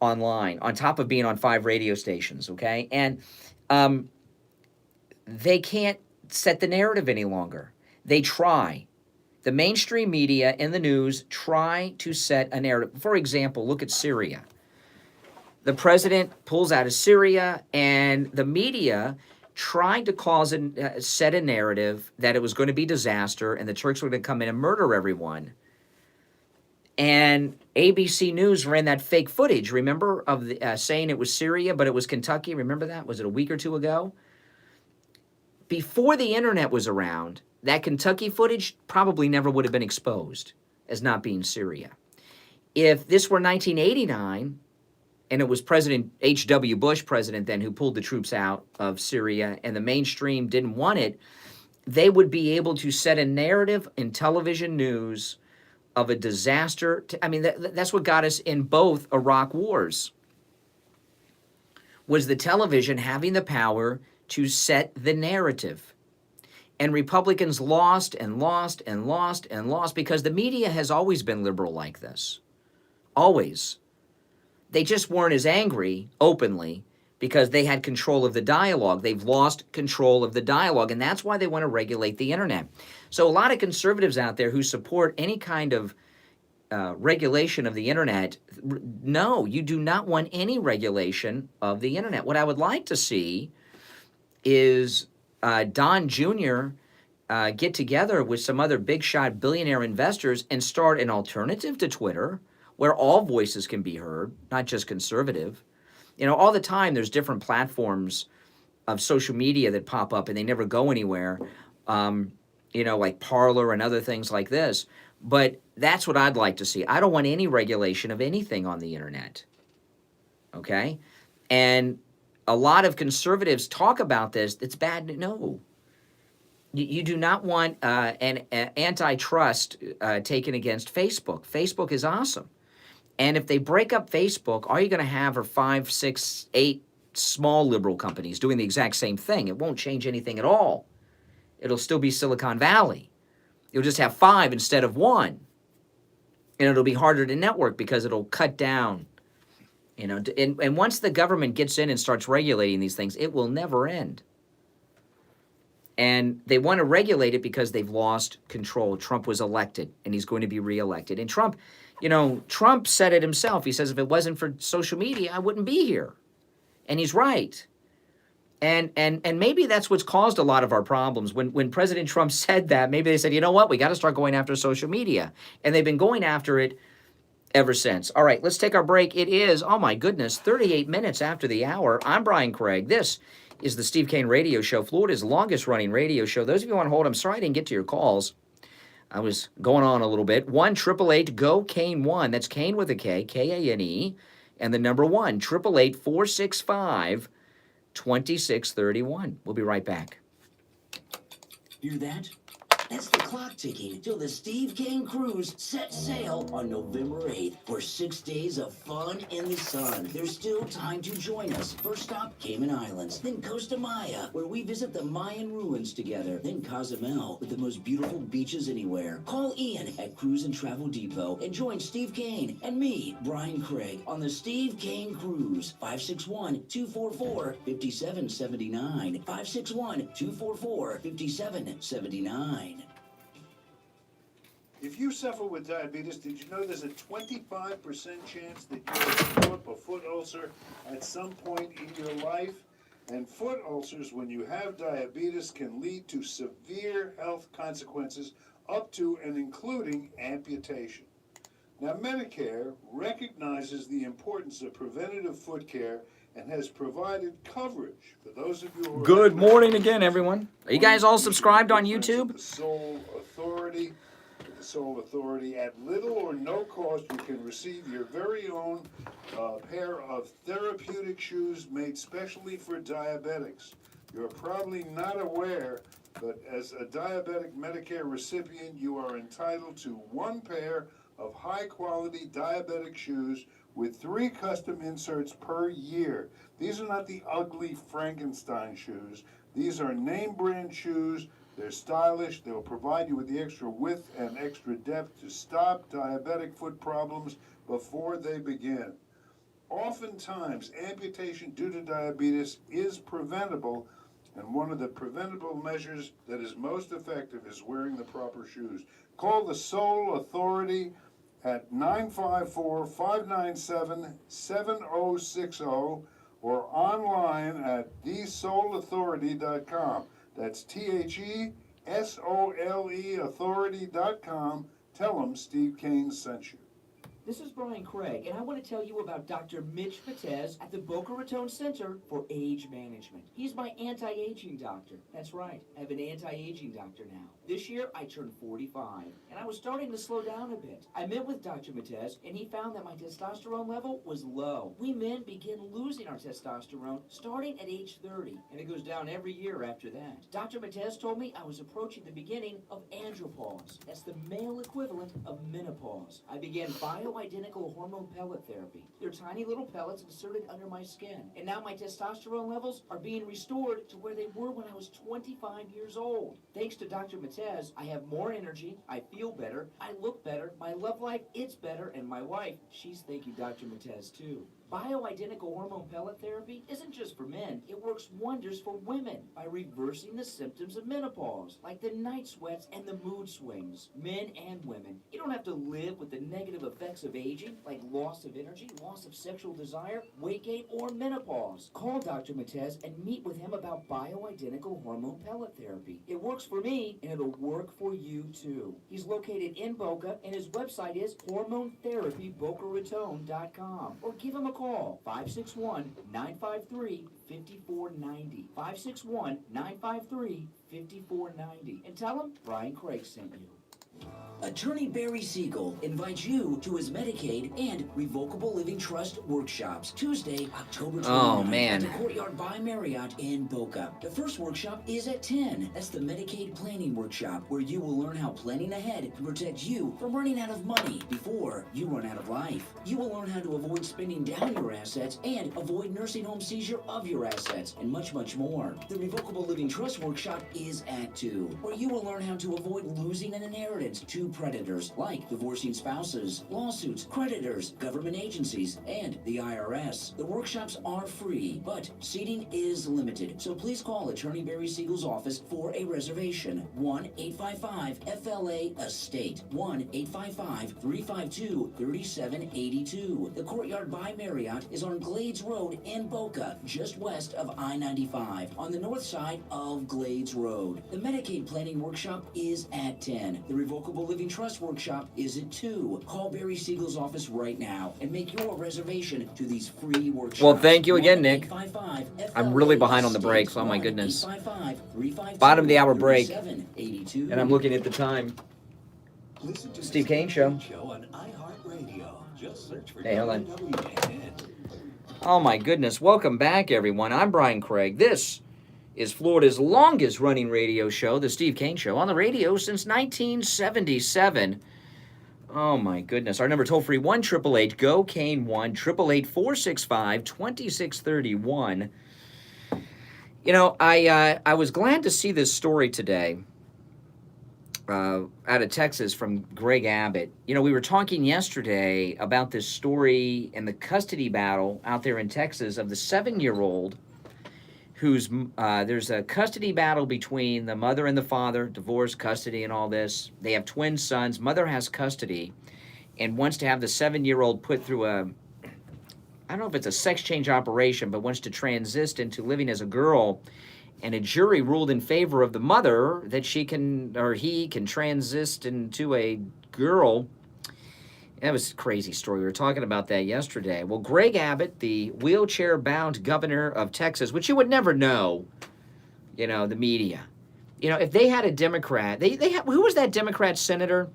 B: online, on top of being on 5 radio stations, okay? And they can't set the narrative any longer. They try. The mainstream media and the news try to set a narrative. For example, look at Syria. The president pulls out of Syria, and the media tried to set a narrative that it was going to be disaster and the Turks were going to come in and murder everyone. And ABC News ran that fake footage, remember, of saying it was Syria, but it was Kentucky. Remember that? Was it a week or two ago? Before the internet was around, that Kentucky footage probably never would have been exposed as not being Syria. If this were 1989, and it was President H.W. Bush, president then, who pulled the troops out of Syria, and the mainstream didn't want it, they would be able to set a narrative in television news of a disaster. I mean, that's what got us in both Iraq wars, was the television having the power to set the narrative. And Republicans lost and lost and lost and lost because the media has always been liberal like this. Always. They just weren't as angry openly because they had control of the dialogue. They've lost control of the dialogue, and that's why they want to regulate the internet. So a lot of conservatives out there who support any kind of regulation of the internet, no, you do not want any regulation of the internet. What I would like to see is Don Jr. Get together with some other big shot billionaire investors and start an alternative to Twitter where all voices can be heard, not just conservative. You know, all the time there's different platforms of social media that pop up and they never go anywhere, you know, like Parler and other things like this. But that's what I'd like to see. I don't want any regulation of anything on the internet, okay? And a lot of conservatives talk about this. It's bad. No. You do not want an antitrust taken against Facebook. Facebook is awesome. And if they break up Facebook, all you're going to have are 5, 6, 8 small liberal companies doing the exact same thing. It won't change anything at all. It'll still be Silicon Valley. You'll just have 5 instead of 1. And it'll be harder to network because it'll cut down. You know, and once the government gets in and starts regulating these things, it will never end. And they want to regulate it because they've lost control. Trump was elected, and he's going to be reelected. And Trump, you know, Trump said it himself. He says, if it wasn't for social media, I wouldn't be here. And he's right. And maybe that's what's caused a lot of our problems. When President Trump said that, maybe they said, you know what, we got to start going after social media. And they've been going after it ever since. All right, let's take our break. It is, oh my goodness, 38 minutes after the hour. I'm Brian Craig. This is the Steve Kane Radio Show, Florida's longest running radio show. Those of you on hold, I'm sorry I didn't get to your calls. I was going on a little bit. 1-888-GO-KANE-1. That's Kane with a K, K-A-N-E, and the number 1-888-465-2631. We'll be right back.
E: Hear that? That's the clock ticking till the Steve Kane Cruise sets sail on November 8th for 6 days of fun in the sun. There's still time to join us. First stop, Cayman Islands, then Costa Maya, where we visit the Mayan ruins together, then Cozumel, with the most beautiful beaches anywhere. Call Ian at Cruise and Travel Depot and join Steve Kane and me, Brian Craig, on the Steve Kane Cruise. 561-244-5779. 561-244-5779.
A: If you suffer with diabetes, did you know there's a 25% chance that you'll develop a foot ulcer at some point in your life? And foot ulcers, when you have diabetes, can lead to severe health consequences up to and including amputation. Now, Medicare recognizes the importance of preventative foot care and has provided coverage for those of you who are...
B: Good morning again, everyone. Are you guys all subscribed on YouTube?
A: The Soul Authority, at little or no cost, you can receive your very own pair of therapeutic shoes made specially for diabetics. You're probably not aware, but as a diabetic Medicare recipient, you are entitled to 1 pair of high-quality diabetic shoes with 3 custom inserts per year. These are not the ugly Frankenstein shoes. These are name-brand shoes. They're stylish. They'll provide you with the extra width and extra depth to stop diabetic foot problems before they begin. Oftentimes, amputation due to diabetes is preventable, and one of the preventable measures that is most effective is wearing the proper shoes. Call the Soul Authority at 954-597-7060 or online at thesoulauthority.com. That's THESOLE authority.com. Tell them Steve Kane sent you.
B: This is Brian Craig, and I want to tell you about Dr. Mitch Patez at the Boca Raton Center for Age Management. He's my anti-aging doctor. That's right, I have an anti-aging doctor now. This year, I turned 45, and I was starting to slow down a bit. I met with Dr. Patez, and he found that my testosterone level was low. We men begin losing our testosterone starting at age 30, and it goes down every year after that. Dr. Patez told me I was approaching the beginning of andropause. That's the male equivalent of menopause. I began bioidentical hormone pellet therapy. They're tiny little pellets inserted under my skin. And now my testosterone levels are being restored to where they were when I was 25 years old. Thanks to Dr. Matez, I have more energy, I feel better, I look better, my love life, it's better, and my wife, she's thanking Dr. Matez too. Bioidentical hormone pellet therapy isn't just for men. It works wonders for women by reversing the symptoms of menopause, like the night sweats and the mood swings. Men and women, you don't have to live with the negative effects of aging, like loss of energy, loss of sexual desire, weight gain, or menopause. Call Dr. Matez and meet with him about bioidentical hormone pellet therapy. It works for me, and it'll work for you too. He's located in Boca, and his website is hormonetherapybocaraton.com. Or give him a call, 561-953-5490. 561-953-5490. And tell him Brian Craig sent you.
E: Attorney Barry Siegel invites you to his Medicaid and Revocable Living Trust workshops, Tuesday, October 29th at the Courtyard by Marriott in Boca. The first workshop is at 10. That's the Medicaid Planning Workshop, where you will learn how planning ahead can protect you from running out of money before you run out of life. You will learn how to avoid spending down your assets and avoid nursing home seizure of your assets, and much, much more. The Revocable Living Trust Workshop is at 2, where you will learn how to avoid losing an inheritance to predators like divorcing spouses, lawsuits, creditors, government agencies, and the IRS. The workshops are free, but seating is limited, so please call Attorney Barry Siegel's office for a reservation. 1-855-FLA-ESTATE. 1-855-352-3782. The Courtyard by Marriott is on Glades Road in Boca, just west of I-95, on the north side of Glades Road. The Medicaid Planning Workshop is at 10. The Revocable Living Trust Workshop is at 2. Call Barry Siegel's office right now and make your reservation to these free workshops.
B: Well, thank you again, Nick. I'm really behind on the breaks. Oh, my goodness. Bottom of the hour break. And I'm looking at the time. Steve Kane Show.
D: On iHeartRadio. Just search for
B: Hey, hold on.
D: WWN.
B: Oh, my goodness. Welcome back, everyone. I'm Brian Craig. This is Florida's longest running radio show, The Steve Kane Show, on the radio since 1977. Oh, my goodness. Our number toll-free, 1-888-GO-KANE-1, 888-465-2631. You know, I was glad to see this story today out of Texas from Greg Abbott. You know, we were talking yesterday about this story and the custody battle out there in Texas of the 7-year-old who's, there's a custody battle between the mother and the father, divorce, custody, and all this. They have twin sons. Mother has custody and wants to have the 7-year-old put through I don't know if it's a sex change operation, but wants to transit into living as a girl. And a jury ruled in favor of the mother that she can, or he can transit into a girl. That was a crazy story. We were talking about that yesterday. Well, Greg Abbott, the wheelchair-bound governor of Texas, which you would never know, you know, the media. You know, if they had a Democrat, who was that Democrat senator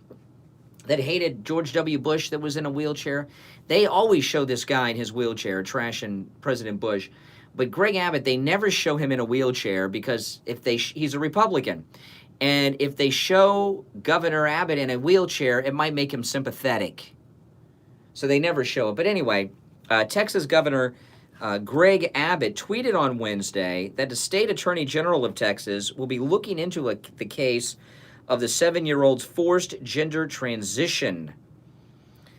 B: that hated George W. Bush that was in a wheelchair? They always show this guy in his wheelchair trashing President Bush. But Greg Abbott, they never show him in a wheelchair because he's a Republican. And if they show Governor Abbott in a wheelchair, it might make him sympathetic. So they never show it. But anyway, Texas Governor Greg Abbott tweeted on Wednesday that the state attorney general of Texas will be looking into the case of the 7-year-old's forced gender transition.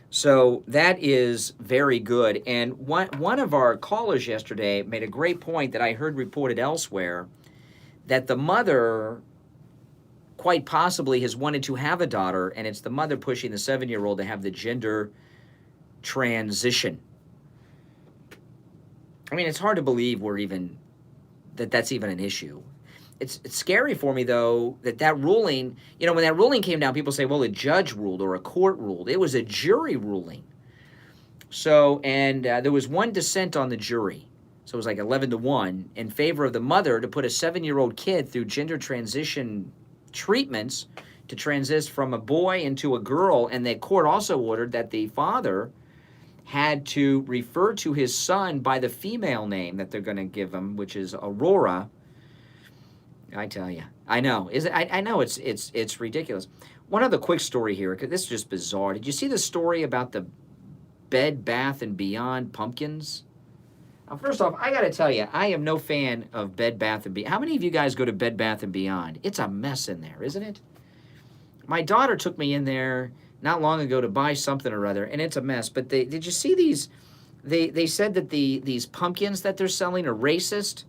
B: So that is very good. And one of our callers yesterday made a great point that I heard reported elsewhere, that the mother quite possibly has wanted to have a daughter, and it's the mother pushing the 7-year-old to have the gender transition. I mean, it's hard to believe that's even an issue. It's scary for me, though, that ruling, you know, when that ruling came down, people say, well, a judge ruled or a court ruled. It was a jury ruling. So, and there was one dissent on the jury. So it was like 11-1 in favor of the mother to put a 7-year-old kid through gender transition treatments to transition from a boy into a girl. And the court also ordered that the father had to refer to his son by the female name that they're going to give him, which is Aurora. I tell you, I know. I know it's ridiculous. One other quick story here, because this is just bizarre. Did you see the story about the Bed Bath & Beyond pumpkins? Now, first off, I got to tell you, I am no fan of Bed Bath & Beyond. How many of you guys go to Bed Bath & Beyond? It's a mess in there, isn't it? My daughter took me in there not long ago to buy something or other, and it's a mess. But did you see these? They said that these pumpkins that they're selling are racist.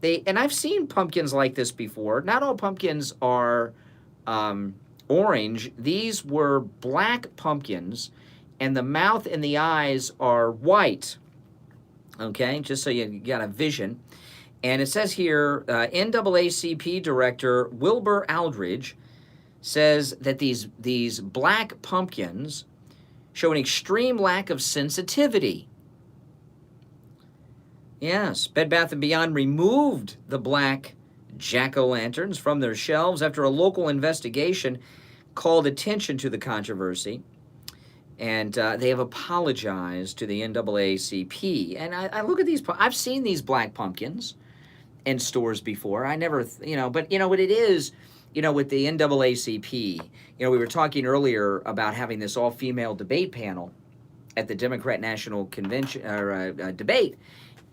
B: And I've seen pumpkins like this before. Not all pumpkins are orange. These were black pumpkins, and the mouth and the eyes are white. Okay, just so you got a vision. And it says here, NAACP Director Wilbur Aldridge says that these black pumpkins show an extreme lack of sensitivity. Yes, Bed Bath & Beyond removed the black jack-o'-lanterns from their shelves after a local investigation called attention to the controversy. And they have apologized to the NAACP. And I look at these, I've seen these black pumpkins in stores before. I never, but what it is, with the NAACP, we were talking earlier about having this all-female debate panel at the Democrat National Convention, or debate.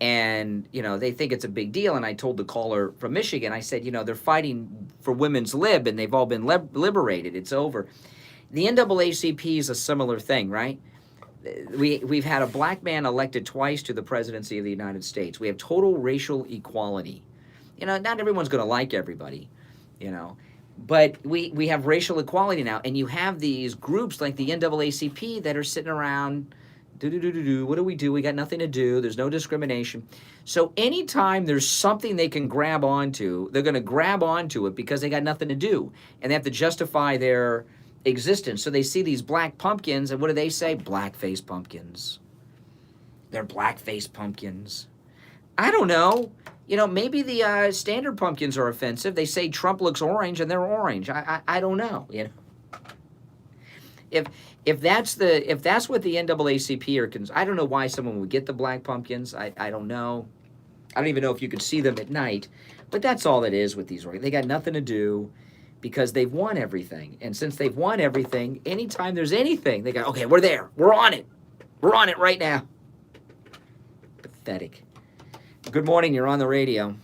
B: And, they think it's a big deal. And I told the caller from Michigan, I said, they're fighting for women's lib, and they've all been liberated. It's over. The NAACP is a similar thing, right? We've had a black man elected twice to the presidency of the United States. We have total racial equality. Not everyone's going to like everybody, but we have racial equality now. And you have these groups like the NAACP that are sitting around, what do we do? We got nothing to do. There's no discrimination. So anytime there's something they can grab onto, they're going to grab onto it because they got nothing to do. And they have to justify their existence. So they see these black pumpkins, and what do they say? Blackface pumpkins. They're blackface pumpkins. I don't know. Maybe the standard pumpkins are offensive. They say Trump looks orange, and they're orange. I don't know. If that's what the NAACP are, I don't know why someone would get the black pumpkins. I don't know. I don't even know if you could see them at night. But that's all it is with these. They got nothing to do, because they've won everything. And since they've won everything, anytime there's anything, they go, okay, we're there. We're on it. We're on it right now. Pathetic. Good morning. You're on the radio.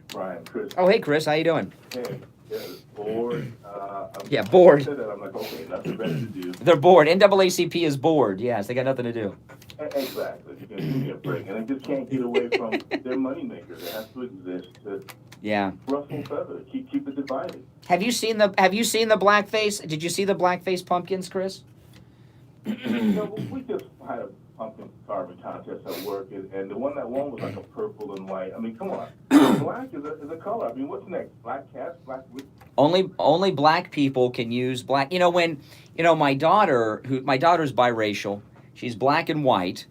K: Brian, Chris.
B: Oh, hey, Chris. How you doing?
K: Hey, bored.
B: Yeah, bored.
K: I said that, I'm like, okay, nothing better to do.
B: They're bored. NAACP is bored. Yes, they got nothing to do.
K: Exactly. You can give me a break. And I just can't get away from their moneymaker. They have to exist to ruffle feathers. Keep it divided.
B: Have you seen the blackface? Did you see the blackface pumpkins, Chris?
K: We just had a pumpkin carving contest at work, and the one that won was like a purple and white. I mean, come on. Black is a color. I mean, what's next? Black cats? Black...
B: Only black people can use black. When my daughter's biracial. She's black and white.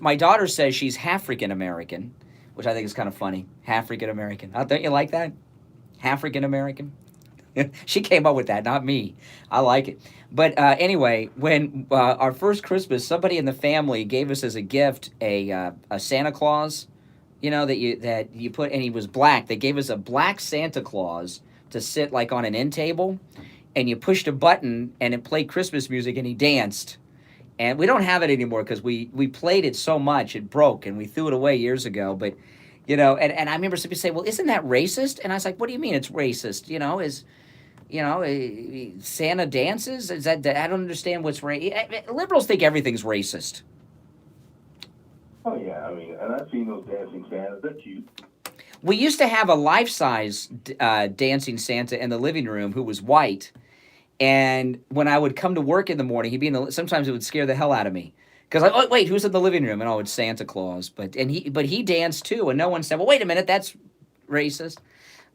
B: My daughter says she's African American, which I think is kind of funny. African American. Don't you like that? African American. She came up with that, not me. I like it. But anyway, when our first Christmas, somebody in the family gave us as a gift a Santa Claus, that you put, and he was black. They gave us a black Santa Claus to sit like on an end table, and you pushed a button and it played Christmas music and he danced. And we don't have it anymore because we played it so much it broke, and we threw it away years ago. But and I remember somebody say, well, isn't that racist? And I was like, what do you mean it's racist? Santa dances? Is that I don't understand what's racist. Liberals think everything's racist.
K: Oh yeah, I mean, and I've seen those dancing Santas. They're cute.
B: We used to have a life-size dancing Santa in the living room who was white. And when I would come to work in the morning, sometimes it would scare the hell out of me. Because oh, wait, who's in the living room? And it's Santa Claus. But he danced too, and no one said, well, wait a minute, that's racist.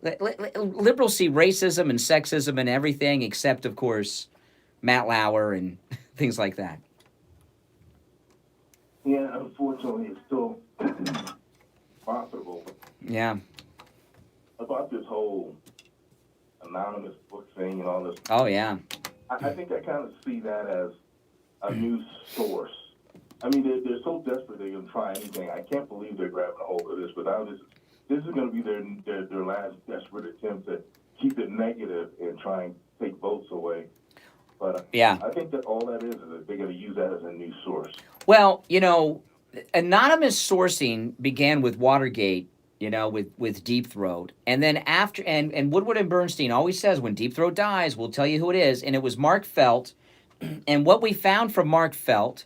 B: Liberals see racism and sexism and everything except, of course, Matt Lauer and things like that.
K: Yeah, unfortunately, it's still profitable.
B: Yeah.
K: About this whole anonymous book thing and all this,
B: Oh, yeah.
K: I think I kind of see that as a news source. I mean, they're so desperate they're going to try anything. I can't believe they're grabbing a hold of this, but now this is going to be their last desperate attempt to keep it negative and try and take votes away. But
B: Yeah.
K: I think that all that is that they're going to use that as a news source.
B: Well, you know, anonymous sourcing began with Watergate, you know, with Deep Throat. And then after, and Woodward and Bernstein always says, when Deep Throat dies, we'll tell you who it is. And it was Mark Felt. And what we found from Mark Felt,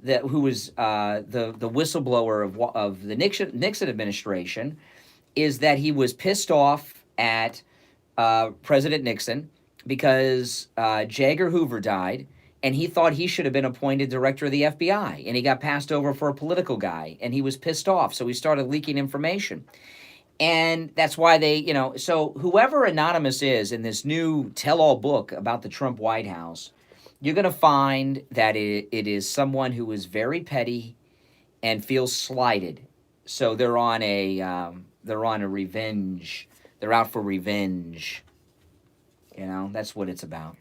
B: who was the whistleblower of the Nixon administration, is that he was pissed off at President Nixon because J. Edgar Hoover died, and he thought he should have been appointed director of the FBI, and he got passed over for a political guy, and he was pissed off, so he started leaking information. And that's why they, you know, so whoever Anonymous is in this new tell-all book about the Trump White House, you're going to find that it is someone who is very petty and feels slighted. So they're on a revenge. They're out for revenge. You know, that's what it's about.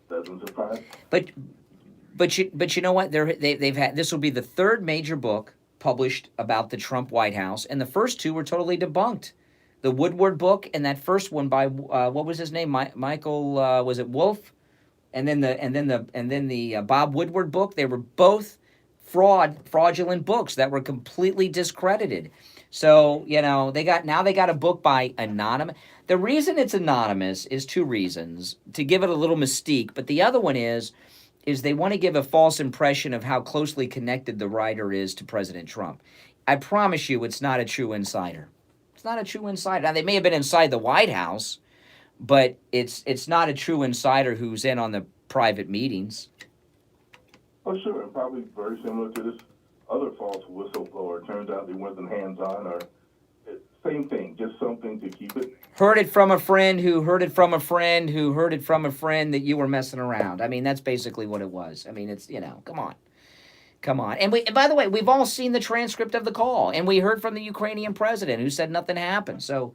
K: Doesn't surprise.
B: But you know what? They've had, this will be the third major book published about the Trump White House, and the first two were totally debunked. The Woodward book and that first one by what was his name? Michael was it Wolf? And then the Bob Woodward book. They were both fraudulent books that were completely discredited. So, you know, they got a book by Anonymous. The reason it's anonymous is two reasons. To give it a little mystique, but the other one is they want to give a false impression of how closely connected the writer is to President Trump. I promise you it's not a true insider. It's not a true insider. Now, they may have been inside the White House, but it's not a true insider who's in on the private meetings.
K: Oh, sure, and probably very similar to this other false whistleblower. Turns out they wasn't hands-on, or same thing, just something to keep it.
B: Heard it from a friend who heard it from a friend who heard it from a friend that you were messing around. I mean, that's basically what it was. I mean, it's, you know, come on. And by the way, we've all seen the transcript of the call, and we heard from the Ukrainian president who said nothing happened. So,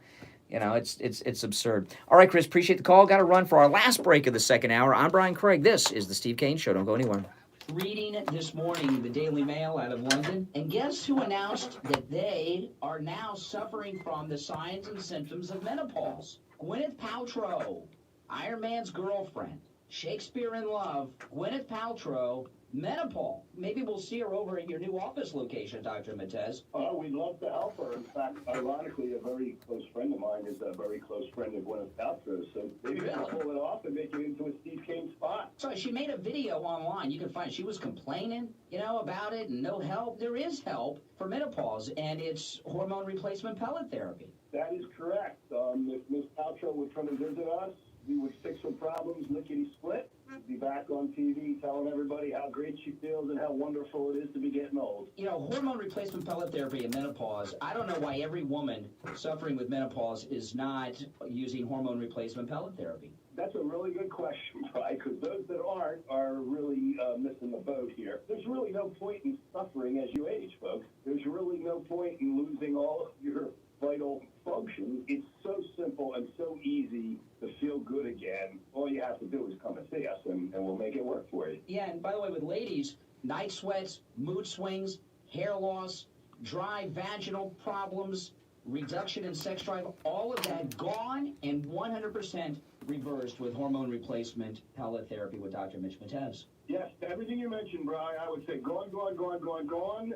B: you know, it's absurd. All right, Chris, appreciate the call. Got to run for our last break of the second hour. I'm Brian Craig. This is the Steve Kane Show. Don't go anywhere.
L: Reading this morning the Daily Mail out of London, and guess who announced that they are now suffering from the signs and symptoms of menopause? Gwyneth Paltrow, Iron Man's girlfriend, Shakespeare in Love, Gwyneth Paltrow, menopause. Maybe we'll see her over at your new office location, Dr. Matez.
F: We'd love to help her. In fact, ironically, a very close friend of mine is a very close friend of Gwyneth Paltrow, so maybe we can pull it off and make it into a Steve Kane spot.
L: So she made a video online. You can find she was complaining, you know, about it and no help. There is help for menopause, and it's hormone replacement pellet therapy.
F: That is correct. If Ms. Paltrow would come and visit us, we would fix her problems lickety-split. We'd be back on TV telling everybody how great she feels and how wonderful it is to be getting old.
L: You know, hormone replacement pellet therapy and menopause, I don't know why every woman suffering with menopause is not using hormone replacement pellet therapy.
F: That's a really good question, Brian, because those that aren't are really missing the boat here. There's really no point in suffering as you age, folks. There's really no point in losing all of your vital functions. It's so simple and so easy to feel good again. All you have to do is come and see us, and we'll make it work for you.
L: Yeah, and by the way, with ladies, night sweats, mood swings, hair loss, dry vaginal problems, reduction in sex drive, all of that gone and 100% reversed with hormone replacement pellet therapy with Dr. Mitch Matez.
F: Yes, everything you mentioned, Brian, I would say gone,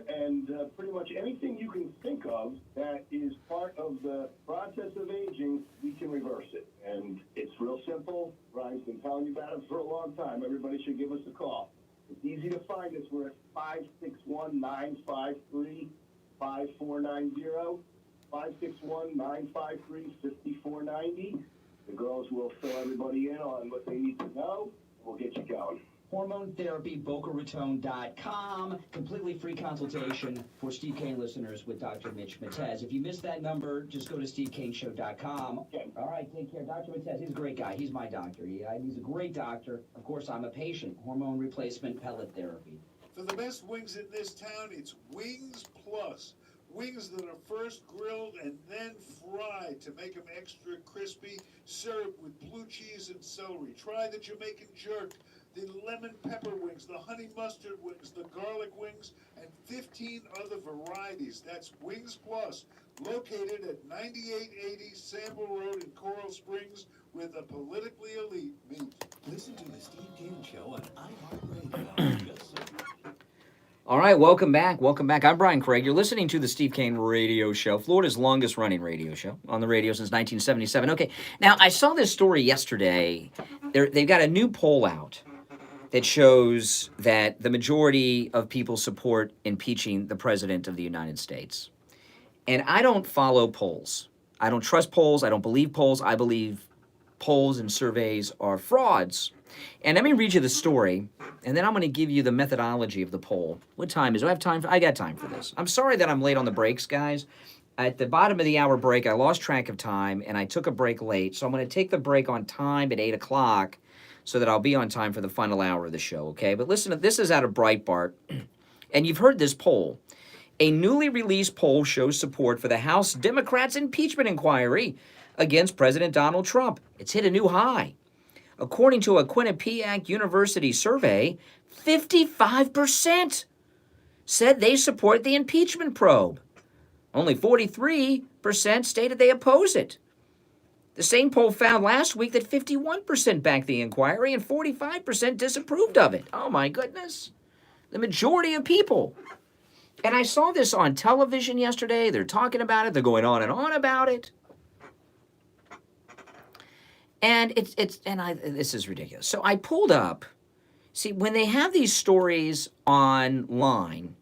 F: and pretty much anything you can think of that is part of the process of aging, we can reverse it. And it's real simple. Brian's been telling you about it for a long time. Everybody should give us a call. It's easy to find us. We're at 561-953-5490, 561-953-5490. The girls will fill everybody in on what they need to know. We'll get you going.
L: Hormone Therapy, BocaRaton.com. Completely free consultation for Steve Kane listeners with Dr. Mitch Matez. If you missed that number, just go to SteveKaneShow.com.
F: Okay.
L: All right, take care. Dr. Matez, he's a great guy. He's my doctor. He's a great doctor. Of course, I'm a patient. Hormone replacement pellet therapy.
A: For the best wings in this town, it's Wings Plus. Wings that are first grilled and then fried to make them extra crispy, served with blue cheese and celery. Try the Jamaican jerk, the lemon pepper wings, the honey mustard wings, the garlic wings, and 15 other varieties. That's Wings Plus, located at 9880 Sample Road in Coral Springs, with a politically elite meat.
D: Listen to the Steve Kane Show on iHeartRadio. Just so.
B: All right, welcome back. Welcome back. I'm Brian Craig. You're listening to the Steve Kane Radio Show, Florida's longest running radio show, on the radio since 1977. Okay, now I saw this story yesterday. They've got a new poll out that shows that the majority of people support impeaching the President of the United States. And I don't follow polls. I don't trust polls. I don't believe polls. I believe polls and surveys are frauds. And let me read you the story, and then I'm going to give you the methodology of the poll. What time is it? Do I have time? I got time for this. I'm sorry that I'm late on the breaks, guys. At the bottom of the hour break, I lost track of time, and I took a break late. So I'm going to take the break on time at 8 o'clock so that I'll be on time for the final hour of the show, okay? But listen, this is out of Breitbart, and you've heard this poll. A newly released poll shows support for the House Democrats' impeachment inquiry against President Donald Trump. It's hit a new high. According to a Quinnipiac University survey, 55% said they support the impeachment probe. Only 43% stated they oppose it. The same poll found last week that 51% backed the inquiry and 45% disapproved of it. Oh my goodness. The majority of people. And I saw this on television yesterday. They're talking about it. They're going on and on about it. And this is ridiculous. So I pulled up, see, when they have these stories online,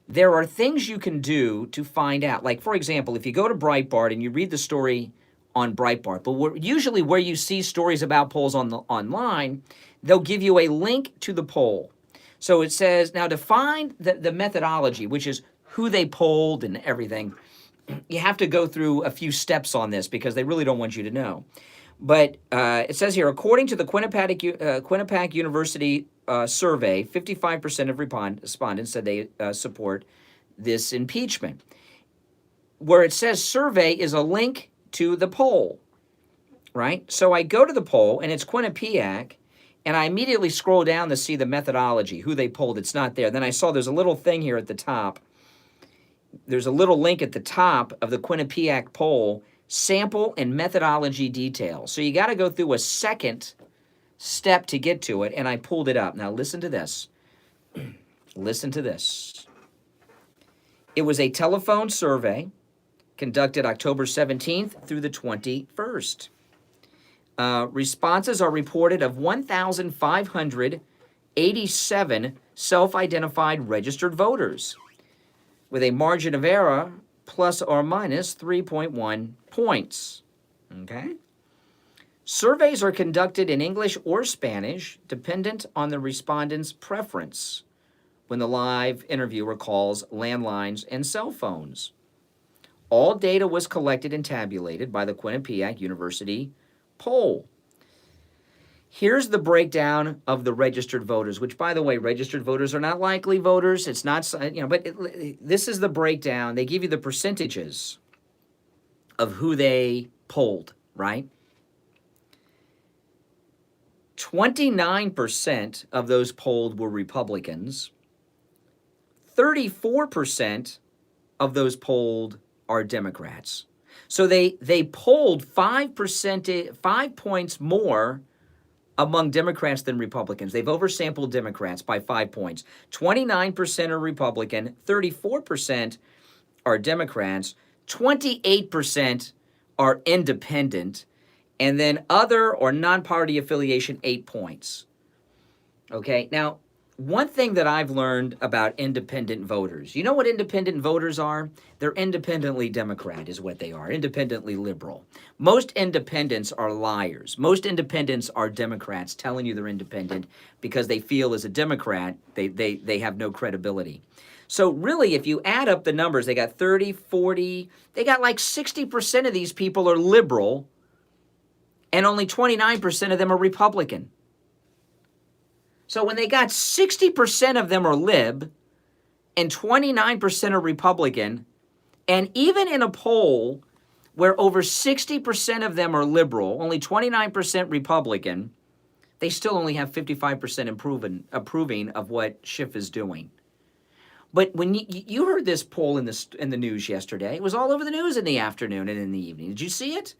B: there are things you can do to find out. Like, for example, if you go to Breitbart and you read the story on Breitbart, but usually where you see stories about polls online, they'll give you a link to the poll. So it says, now to find the methodology, which is who they polled and everything, you have to go through a few steps on this because they really don't want you to know. But it says here, according to the Quinnipiac University survey, 55% of respondents said they support this impeachment. Where it says survey is a link to the poll, right? So I go to the poll, and it's Quinnipiac, and I immediately scroll down to see the methodology, who they polled. It's not there. Then I saw there's a little thing here at the top. There's a little link at the top of the Quinnipiac poll, sample and methodology details. So you got to go through a second step to get to it, and I pulled it up. Now listen to this. Listen to this. It was a telephone survey conducted October 17th through the 21st. Responses are reported of 1,587 self-identified registered voters with a margin of error plus or minus 3.1 points, okay? Surveys are conducted in English or Spanish, dependent on the respondent's preference when the live interviewer calls landlines and cell phones. All data was collected and tabulated by the Quinnipiac University poll. Here's the breakdown of the registered voters, which, by the way, registered voters are not likely voters. It's not, but this is the breakdown. They give you the percentages of who they polled, right? 29% of those polled were Republicans. 34% of those polled are Democrats. So they polled 5 points more among Democrats than Republicans. They've oversampled Democrats by 5 points. 29% are Republican, 34% are Democrats, 28% are independent, and then other or non-party affiliation, 8 points. Okay, now, one thing that I've learned about independent voters, you know what independent voters are? They're independently Democrat is what they are, independently liberal. Most independents are liars. Most independents are Democrats telling you they're independent because they feel as a Democrat, they have no credibility. So really, if you add up the numbers, they got 30, 40, they got like 60% of these people are liberal, and only 29% of them are Republican. So when they got 60% of them are lib and 29% are Republican, and even in a poll where over 60% of them are liberal, only 29% Republican, they still only have 55% approving of what Schiff is doing. But when you heard this poll in the news yesterday, it was all over the news in the afternoon and in the evening. Did you see it?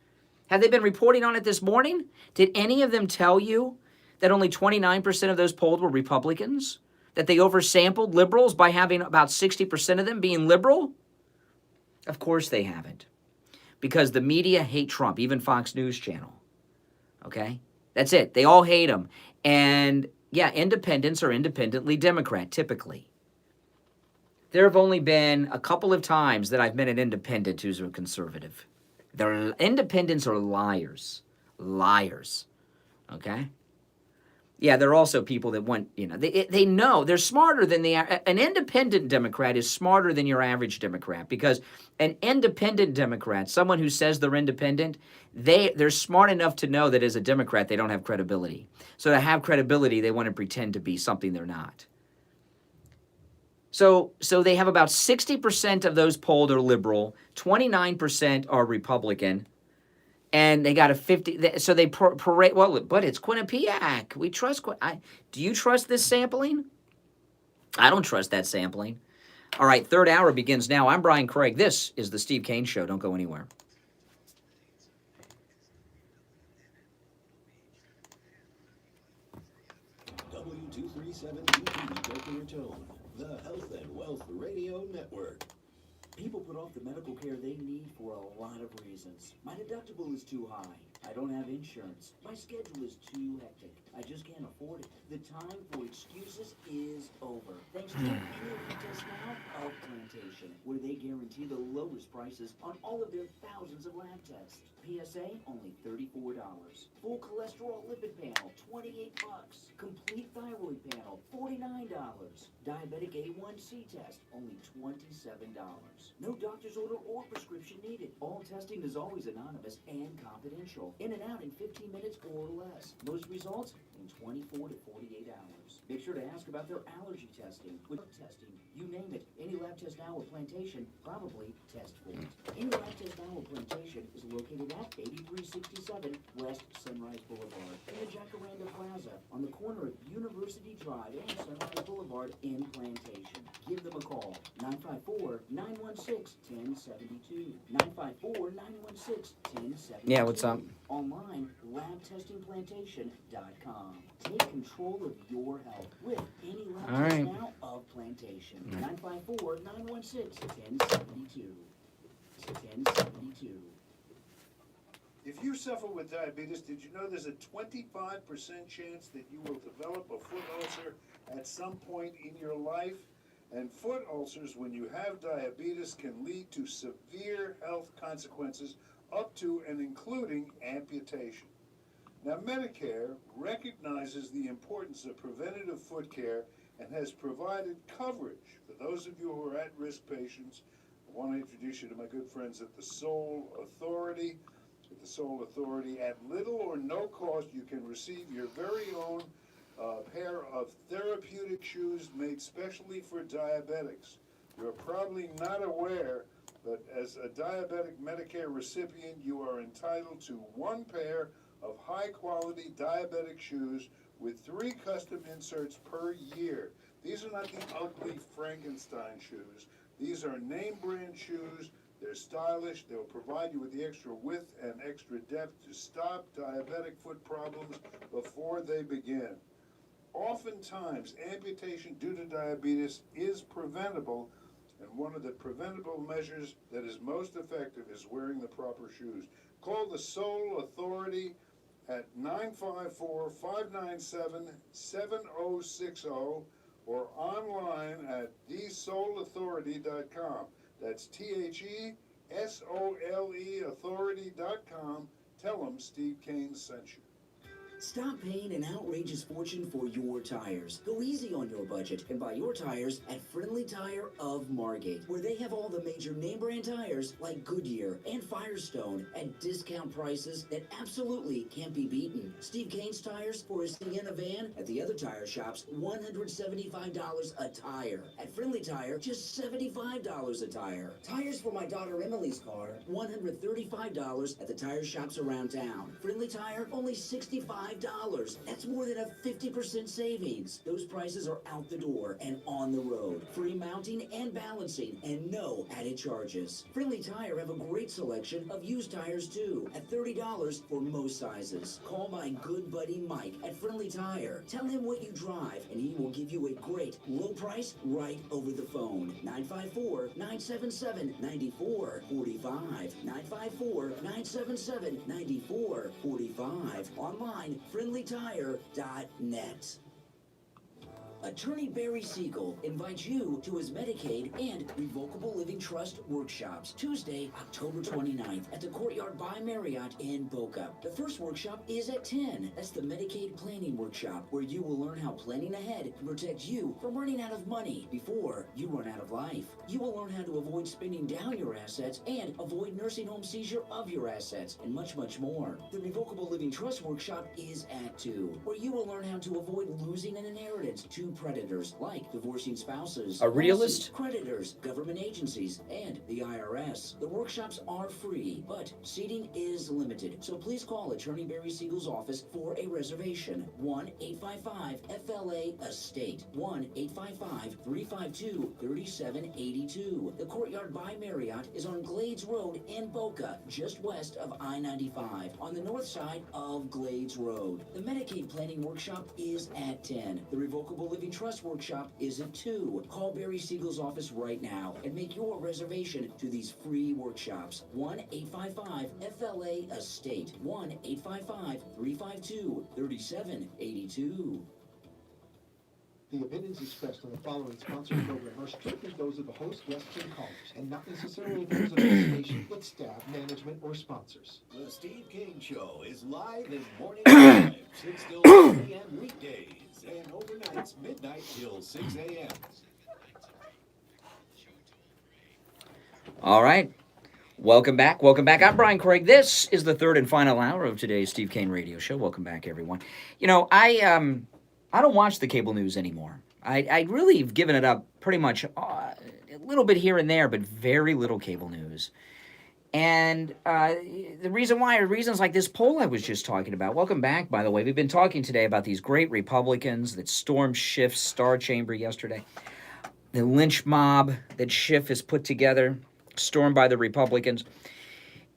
B: Have they been reporting on it this morning? Did any of them tell you that only 29% of those polled were Republicans? That they oversampled liberals by having about 60% of them being liberal? Of course they haven't. Because the media hate Trump, even Fox News Channel. Okay? That's it. They all hate him. And yeah, independents are independently Democrat, typically. There have only been a couple of times that I've met an independent who's a conservative. Independents are liars. Liars. Okay? Yeah, there are also people that want, they know, they're smarter than an independent Democrat is smarter than your average Democrat, because an independent Democrat, someone who says they're independent, they're smart enough to know that as a Democrat, they don't have credibility. So to have credibility, they want to pretend to be something they're not. So they have about 60% of those polled are liberal, 29% are Republican, and they got a 50. So they parade. Well, but it's Quinnipiac. We trust. Do you trust this sampling? I don't trust that sampling. All right, third hour begins now. I'm Brian Craig. This is the Steve Kane Show. Don't go anywhere.
D: W237 Boca Raton, the Health and Wealth Radio Network.
E: People put off the medical care they need for a lot of reasons. My deductible is too high. I don't have insurance. My schedule is too hectic. I just can't afford it. The time for excuses is over. Thanks to AOC Test Now of Plantation, where they guarantee the lowest prices on all of their thousands of lab tests. PSA, only $34. Full cholesterol lipid panel, $28. Complete thyroid panel, $49. Diabetic A1C test, only $27. No doctor's order or prescription needed. All testing is always anonymous and confidential. In and out in 15 minutes or less. Most results in 24 to 48 hours. Make sure to ask about their allergy testing, with testing, you name it. Any lab test now with Plantation, probably test for it. Any lab test now with Plantation is located at 8367 West Sunrise Boulevard in the Jacaranda Plaza on the corner of University Drive and Sunrise Boulevard in Plantation. Give them a call, 954-916-1072. 954-916-1072.
B: Yeah, what's up?
E: Online, labtestingplantation.com. Take control of your health with any lab test now of Plantation. 954-916-1072. 1072.
A: If you suffer with diabetes, did you know there's a 25% chance that you will develop a foot ulcer at some point in your life? And foot ulcers, when you have diabetes, can lead to severe health consequences up to and including amputation. Now, Medicare recognizes the importance of preventative foot care and has provided coverage for those of you who are at-risk patients. I want to introduce you to my good friends at the Soul Authority. At the Soul Authority, at little or no cost, you can receive your very own pair of therapeutic shoes made specially for diabetics. You're probably not aware, but as a diabetic Medicare recipient, you are entitled to one pair of high-quality diabetic shoes with 3 custom inserts per year. These are not the ugly Frankenstein shoes. These are name-brand shoes. They're stylish. They'll provide you with the extra width and extra depth to stop diabetic foot problems before they begin. Oftentimes, amputation due to diabetes is preventable, and one of the preventable measures that is most effective is wearing the proper shoes. Call the Soul Authority at 954-597-7060 or online at thesoulauthority.com. That's THESOLE authority.com. Tell them Steve Kane sent you.
E: Stop paying an outrageous fortune for your tires. Go easy on your budget and buy your tires at Friendly Tire of Margate, where they have all the major name brand tires like Goodyear and Firestone at discount prices that absolutely can't be beaten. Steve Kane's tires for his Sienna van at the other tire shops, $175 a tire. At Friendly Tire, just $75 a tire. Tires for my daughter Emily's car, $135 at the tire shops around town. Friendly Tire, only $65. That's more than a 50% savings. Those prices are out the door and on the road. Free mounting and balancing and no added charges. Friendly Tire have a great selection of used tires too at $30 for most sizes. Call my good buddy Mike at Friendly Tire. Tell him what you drive and he will give you a great low price right over the phone. 954-977-9445. 954-977-9445. Online, friendlytire.net. Attorney Barry Siegel invites you to his Medicaid and Revocable Living Trust workshops Tuesday, October 29th at the Courtyard by Marriott in Boca. The first workshop is at 10. That's the Medicaid Planning Workshop, where you will learn how planning ahead can protect you from running out of money before you run out of life. You will learn how to avoid spending down your assets and avoid nursing home seizure of your assets, and much, much more. The Revocable Living Trust Workshop is at 2, where you will learn how to avoid losing an inheritance to predators like divorcing spouses,
B: A realist?
E: creditors, government agencies, and the IRS. The workshops are free, but seating is limited, so please call Attorney Barry Siegel's office for a reservation. 1-855-FLA-ESTATE. 1-855-352-3782. The Courtyard by Marriott is on Glades Road in Boca, just west of I-95, on the north side of Glades Road. The Medicaid Planning Workshop is at 10. The Revocable Living Trust Workshop is at 2. Call Barry Siegel's office right now and make your reservation to these free workshops. 1-855-FLA-ESTATE. 1-855-352-3782.
C: The opinions expressed on the following sponsored program are strictly those of the host, guests, and callers, and not necessarily those of the station, its staff, management, or sponsors.
D: The Steve King Show is live and morning drive, 6 till 9 a.m. weekdays, and overnights midnight till 6 a.m.
B: All right. Welcome back. Welcome back. I'm Brian Craig. This is the third and final hour of today's Steve Kane Radio Show. Welcome back, everyone. You know, I don't watch the cable news anymore. I really have given it up pretty much a little bit here and there, but very little cable news. And the reason why are reasons like this poll I was just talking about. Welcome back, by the way. We've been talking today about these great Republicans that stormed Schiff's Star Chamber yesterday. The lynch mob that Schiff has put together, stormed by the Republicans.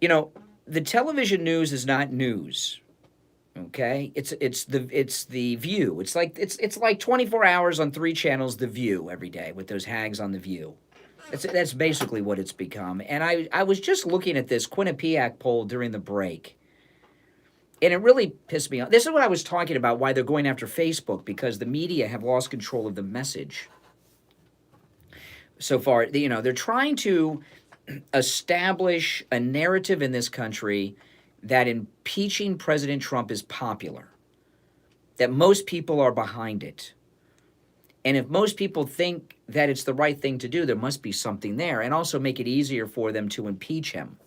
B: You know, the television news is not news. Okay, it's the View. It's like 24 hours on 3 channels, The View every day with those hags on The View. That's basically what it's become. And I was just looking at this Quinnipiac poll during the break, and it really pissed me off. This is what I was talking about, why they're going after Facebook, because the media have lost control of the message. So far, you know, they're trying to establish a narrative in this country that impeaching President Trump is popular, that most people are behind it. And if most people think that it's the right thing to do, there must be something there, and also make it easier for them to impeach him,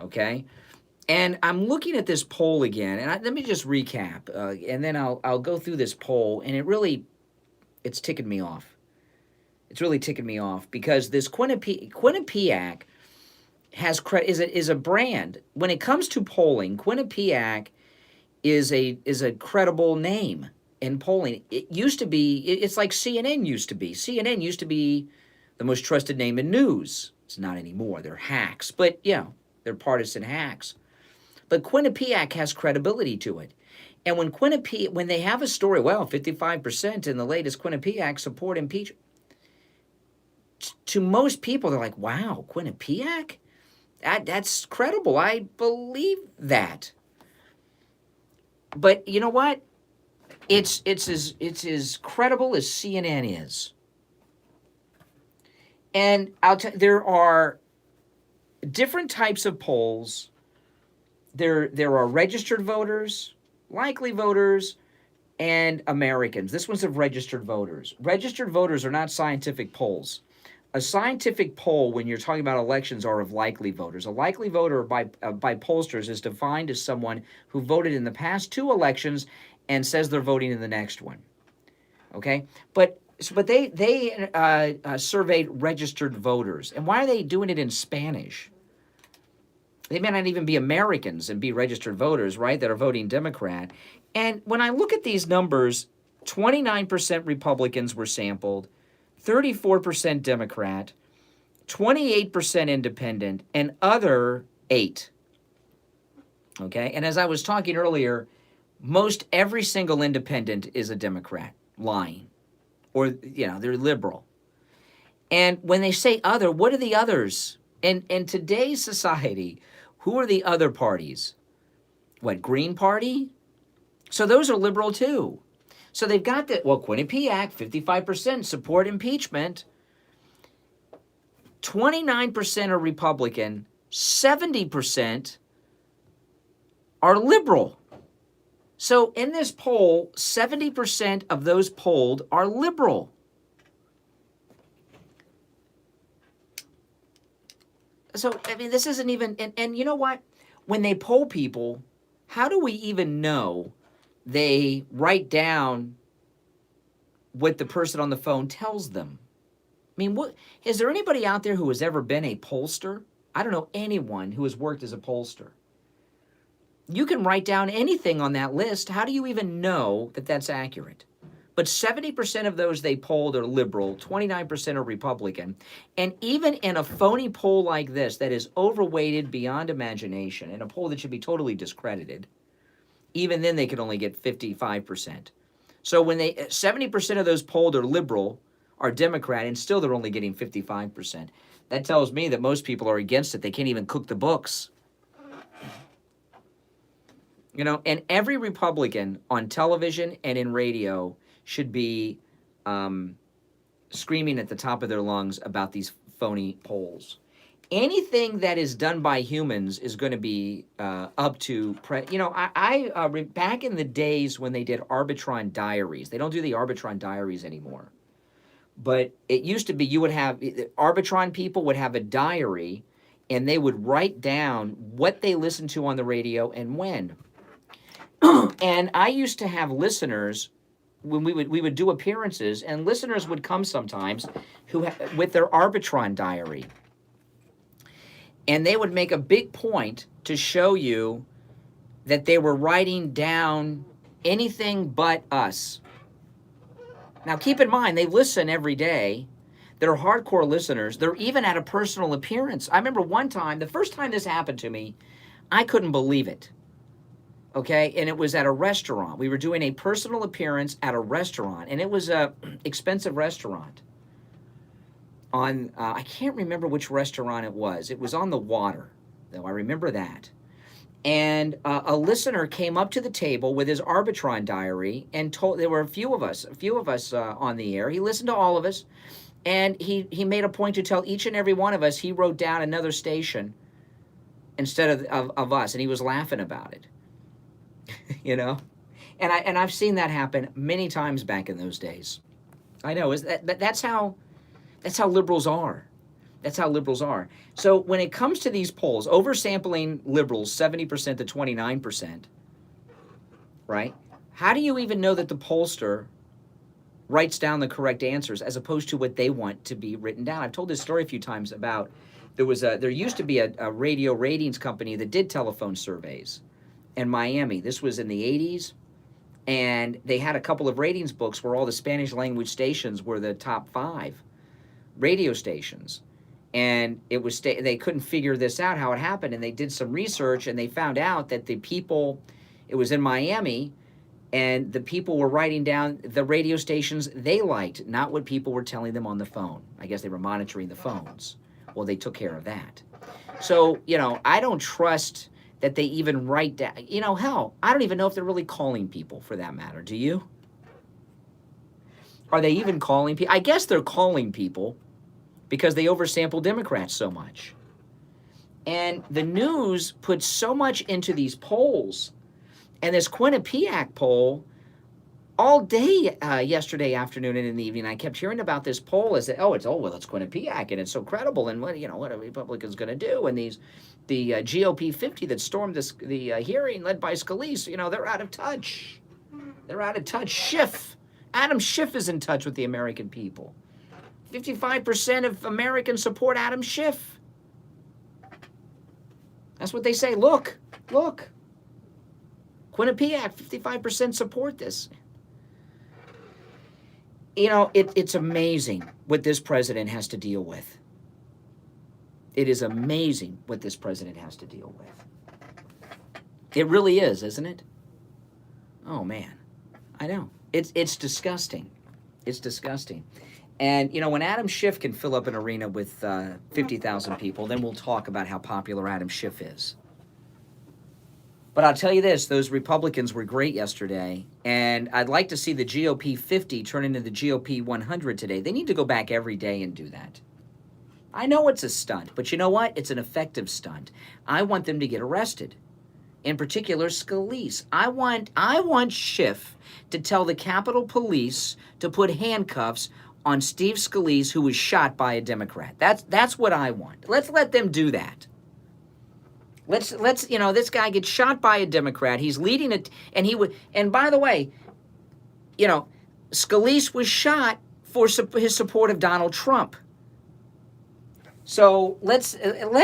B: okay? And I'm looking at this poll again, and let me just recap, and then I'll go through this poll, and it's ticking me off. It's really ticking me off, because this Quinnipiac is a brand. When it comes to polling, Quinnipiac is a credible name in polling. It used to be, it's like CNN used to be. CNN used to be the most trusted name in news. It's not anymore. They're hacks, but yeah, they're partisan hacks. But Quinnipiac has credibility to it. And when they have a story, well, 55% in the latest Quinnipiac support impeachment. To most people, they're like, wow, Quinnipiac? That's credible. I believe that. But you know what? It's as credible as CNN is. And there are different types of polls. There are registered voters, likely voters, and Americans. This one's of registered voters. Registered voters are not scientific polls. A scientific poll, when you're talking about elections, are of likely voters. A likely voter by pollsters is defined as someone who voted in the past 2 elections and says they're voting in the next one. Okay? But they surveyed registered voters. And why are they doing it in Spanish? They may not even be Americans and be registered voters, right, that are voting Democrat. And when I look at these numbers, 29% Republicans were sampled, 34% Democrat, 28% independent, and other 8. Okay? And as I was talking earlier, most every single independent is a Democrat, lying. Or, you know, they're liberal. And when they say other, what are the others? In today's society, who are the other parties? What, Green Party? So those are liberal too. So they've got that, well, Quinnipiac, 55% support impeachment. 29% are Republican, 70% are liberal. So in this poll, 70% of those polled are liberal. So, I mean, this isn't even, and you know what? When they poll people, how do we even know they write down what the person on the phone tells them? I mean, what is there anybody out there who has ever been a pollster? I don't know anyone who has worked as a pollster. You can write down anything on that list. How do you even know that that's accurate? But 70% of those they polled are liberal, 29% are Republican. And even in a phony poll like this that is overweighted beyond imagination, in a poll that should be totally discredited, even then they could only get 55%. So when 70% of those polled are liberal, are Democrat, and still they're only getting 55%. That tells me that most people are against it. They can't even cook the books. You know, and every Republican on television and in radio should be screaming at the top of their lungs about these phony polls. Anything that is done by humans is going to be up to, back in the days when they did Arbitron diaries, they don't do the Arbitron diaries anymore. But it used to be you would have, Arbitron people would have a diary and they would write down what they listened to on the radio and when. And I used to have listeners when we would do appearances, and listeners would come sometimes with their Arbitron diary. And they would make a big point to show you that they were writing down anything but us. Now, keep in mind, they listen every day. They're hardcore listeners. They're even at a personal appearance. I remember one time, the first time this happened to me, I couldn't believe it. Okay, and it was at a restaurant. We were doing a personal appearance at a restaurant, and it was a expensive restaurant. On, I can't remember which restaurant it was. It was on the water, though. I remember that. And a listener came up to the table with his Arbitron diary and told, there were a few of us on the air. He listened to all of us, and he made a point to tell each and every one of us he wrote down another station instead of us, and he was laughing about it. You know, and I've seen that happen many times back in those days. I know that's how liberals are. That's how liberals are. So when it comes to these polls, oversampling liberals 70% to 29%, right? How do you even know that the pollster writes down the correct answers as opposed to what they want to be written down? I've told this story a few times about there used to be a radio ratings company that did telephone surveys in Miami. This was in the 80s, and they had a couple of ratings books where all the Spanish language stations were the top 5 radio stations, and it was they couldn't figure this out how it happened, and they did some research and they found out that the people, it was in Miami, and the people were writing down the radio stations they liked, not what people were telling them on the phone. I guess they were monitoring the phones. Well, they took care of that. So, you know, I don't trust that they even write down, you know, hell, I don't even know if they're really calling people for that matter. Do you? Are they even calling people? I guess they're calling people because they oversample Democrats so much. And the news puts so much into these polls, And this Quinnipiac poll, all day yesterday afternoon and in the evening, I kept hearing about this poll as, it's Quinnipiac, and it's so credible, and what are Republicans going to do? And the GOP 50 that stormed the hearing led by Scalise, they're out of touch. They're out of touch. Schiff, Adam Schiff is in touch with the American people. 55% of Americans support Adam Schiff. That's what they say. Look. Quinnipiac, 55% support this. It's amazing what this president has to deal with. It is amazing what this president has to deal with. It really is, isn't it? Oh, man. I know. It's disgusting. It's disgusting. And, when Adam Schiff can fill up an arena with 50,000 people, then we'll talk about how popular Adam Schiff is. But I'll tell you this, those Republicans were great yesterday, and I'd like to see the GOP 50 turn into the GOP 100 today. They need to go back every day and do that. I know it's a stunt, but you know what? It's an effective stunt. I want them to get arrested. In particular, Scalise. I want Schiff to tell the Capitol Police to put handcuffs on Steve Scalise, who was shot by a Democrat. That's what I want. Let's let them do that. Let's this guy gets shot by a Democrat. He's leading it, and by the way, Scalise was shot for his support of Donald Trump. So let's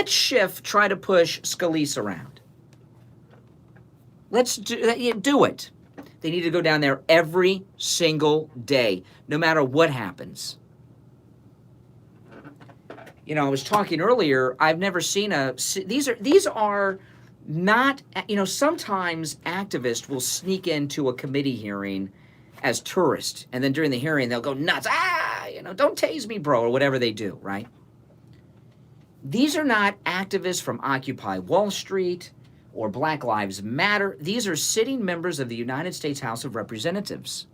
B: Schiff try to push Scalise around. Let's do it. They need to go down there every single day, no matter what happens. I was talking earlier, I've never seen these are not, sometimes activists will sneak into a committee hearing as tourists, and then during the hearing, they'll go nuts. Don't tase me, bro, or whatever they do, right? These are not activists from Occupy Wall Street or Black Lives Matter. These are sitting members of the United States House of Representatives.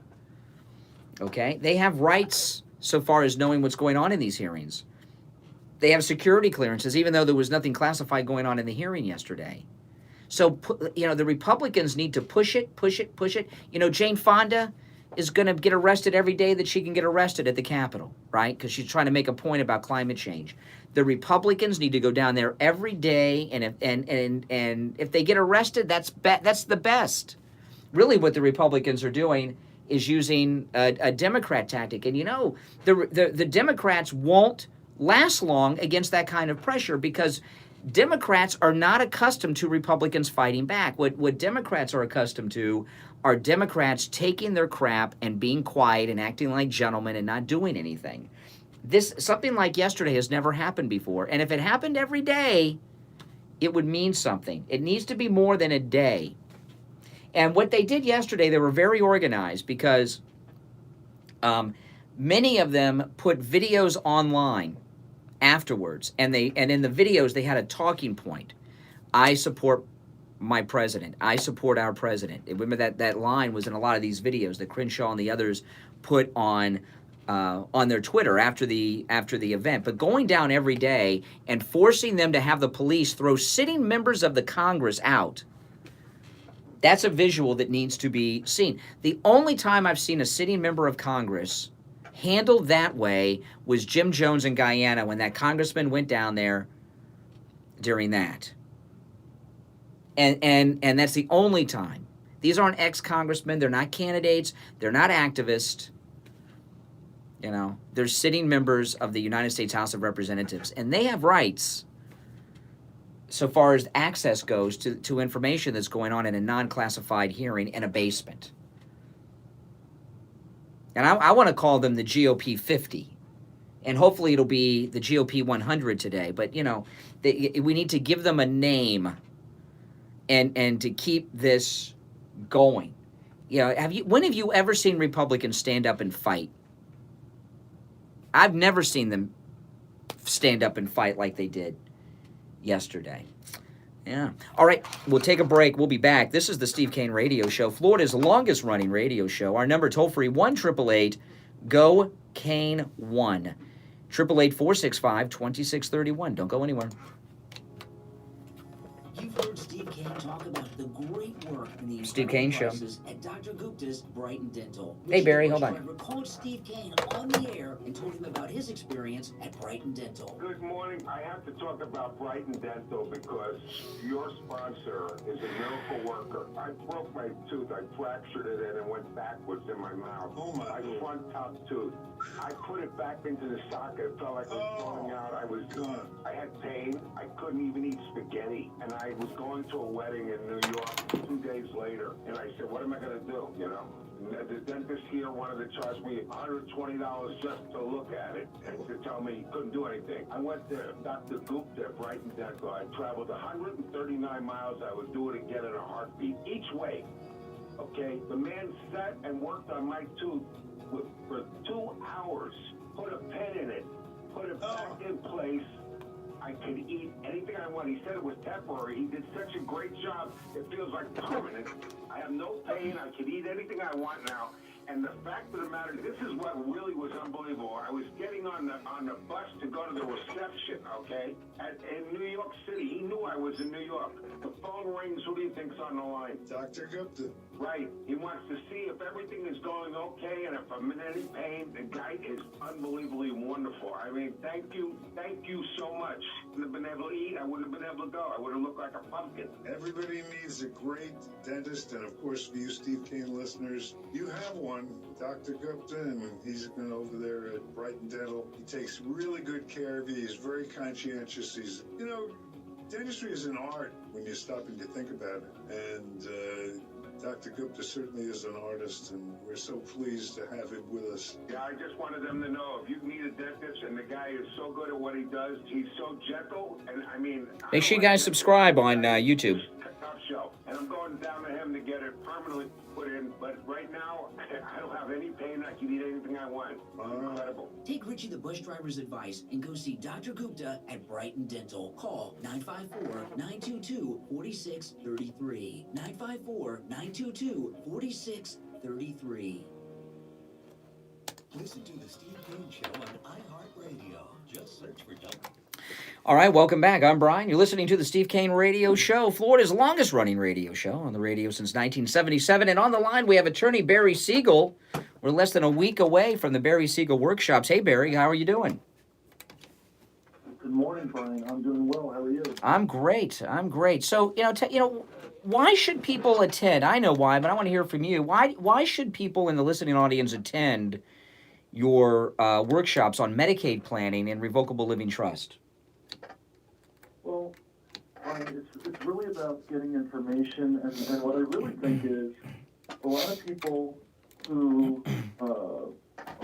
B: Okay? They have rights so far as knowing what's going on in these hearings. They have security clearances, even though there was nothing classified going on in the hearing yesterday. So, the Republicans need to push it. Jane Fonda is going to get arrested every day that she can get arrested at the Capitol, right? Because she's trying to make a point about climate change. The Republicans need to go down there every day, and if they get arrested, that's the best. Really, what the Republicans are doing is using a Democrat tactic, and the Democrats won't last long against that kind of pressure because Democrats are not accustomed to Republicans fighting back. What Democrats are accustomed to are Democrats taking their crap and being quiet and acting like gentlemen and not doing anything. Something like yesterday has never happened before. And if it happened every day, it would mean something. It needs to be more than a day. And what they did yesterday, they were very organized because many of them put videos online afterwards. And in the videos, they had a talking point. I support my president. I support our president. Remember that line was in a lot of these videos that Crenshaw and the others put on their Twitter after the event. But going down every day and forcing them to have the police throw sitting members of the Congress out, that's a visual that needs to be seen. The only time I've seen a sitting member of Congress handled that way was Jim Jones in Guyana when that congressman went down there during that. And that's the only time. These aren't ex-congressmen. They're not candidates. They're not activists. They're sitting members of the United States House of Representatives. And they have rights so far as access goes to information that's going on in a non-classified hearing in a basement. And I want to call them the GOP 50. And hopefully it'll be the GOP 100 today. But, we need to give them a name and to keep this going. When have you ever seen Republicans stand up and fight? I've never seen them stand up and fight like they did yesterday. Yeah. All right, we'll take a break. We'll be back. This is the Steve Kane Radio Show, Florida's longest-running radio show. Our number, toll-free, 1-888-GO-KANE-1. 888-465-2631. Don't go anywhere.
E: You've heard Steve Kane talk about the great work in the
B: Steve
E: incredible
B: Kane Show.
E: prices at Dr. Gupta's Brighton Dental.
B: Hey, Barry,
E: Bus
B: hold on.
E: driver called Steve Kane on the air and told him about his experience at Brighton Dental.
F: Good morning. I have to talk about Brighton Dental because your sponsor is a miracle worker. I broke my tooth. I fractured it and it went backwards in my mouth.
A: Oh, my God.
F: front top tooth. I put it back into the socket. It felt like it was falling out. I had pain. I couldn't even eat spaghetti. And I was going to a wedding in New York 2 days later. And I said, what am I going to do, you know? And the dentist here wanted to charge me $120 just to look at it and to tell me he couldn't do anything. I went to Dr. Gupta at Brighton Dental. I traveled 139 miles. I would do it again in a heartbeat, each way. Okay, the man sat and worked on my tooth for 2 hours, put a pen in it, put it back in place. I could eat anything I want. He said it was temporary. He did such a great job. It feels like permanent. I have no pain. I can eat anything I want now. And the fact of the matter, this is what really was unbelievable. I was getting on the bus to go to the reception, okay, in New York City. He knew I was in New York. The phone rings. Who do you think's on the line?
A: Dr. Gupta.
F: Right. He wants to see if everything is going okay and if I'm in any pain. The guy is unbelievably wonderful. I mean, thank you so much. I wouldn't have been able to eat. I wouldn't have been able to go. I would have looked like a pumpkin.
A: Everybody needs a great dentist, and of course, for you Steve Kane listeners, you have one, Dr. Gupta, and he's been over there at Brighton Dental. He takes really good care of you. He's very conscientious. He's, you know, dentistry is an art when you stop and you think about it. And Dr. Gupta certainly is an artist, and we're so pleased to have him with us.
F: Yeah, I just wanted them to know if you need a dentist, and the guy is so good at what he does. He's so gentle, and I mean...
B: Make sure you guys subscribe on YouTube.
F: Top shelf, and I'm going down to him to get it permanently put in, but right now, I don't have any pain. I can eat anything I want. Incredible.
E: Take Richie the bus driver's advice and go see Dr. Gupta at Brighton Dental. Call 954-922-4633. 954-922-4633.
D: Listen to the Steve Kane Show on iHeartRadio. Just search for Doug.
B: All right, welcome back. I'm Brian. You're listening to the Steve Kane Radio Show, Florida's longest-running radio show, on the radio since 1977. And on the line, we have attorney Barry Siegel. We're less than a week away from the Barry Siegel workshops. Hey, Barry, how are you doing?
M: Good morning, Brian. I'm doing well. How are you?
B: I'm great. So, why should people attend? I know why, but I want to hear from you. Why should people in the listening audience attend your workshops on Medicaid planning and revocable living trust?
M: Well, it's really about getting information, and what I really think is a lot of people who are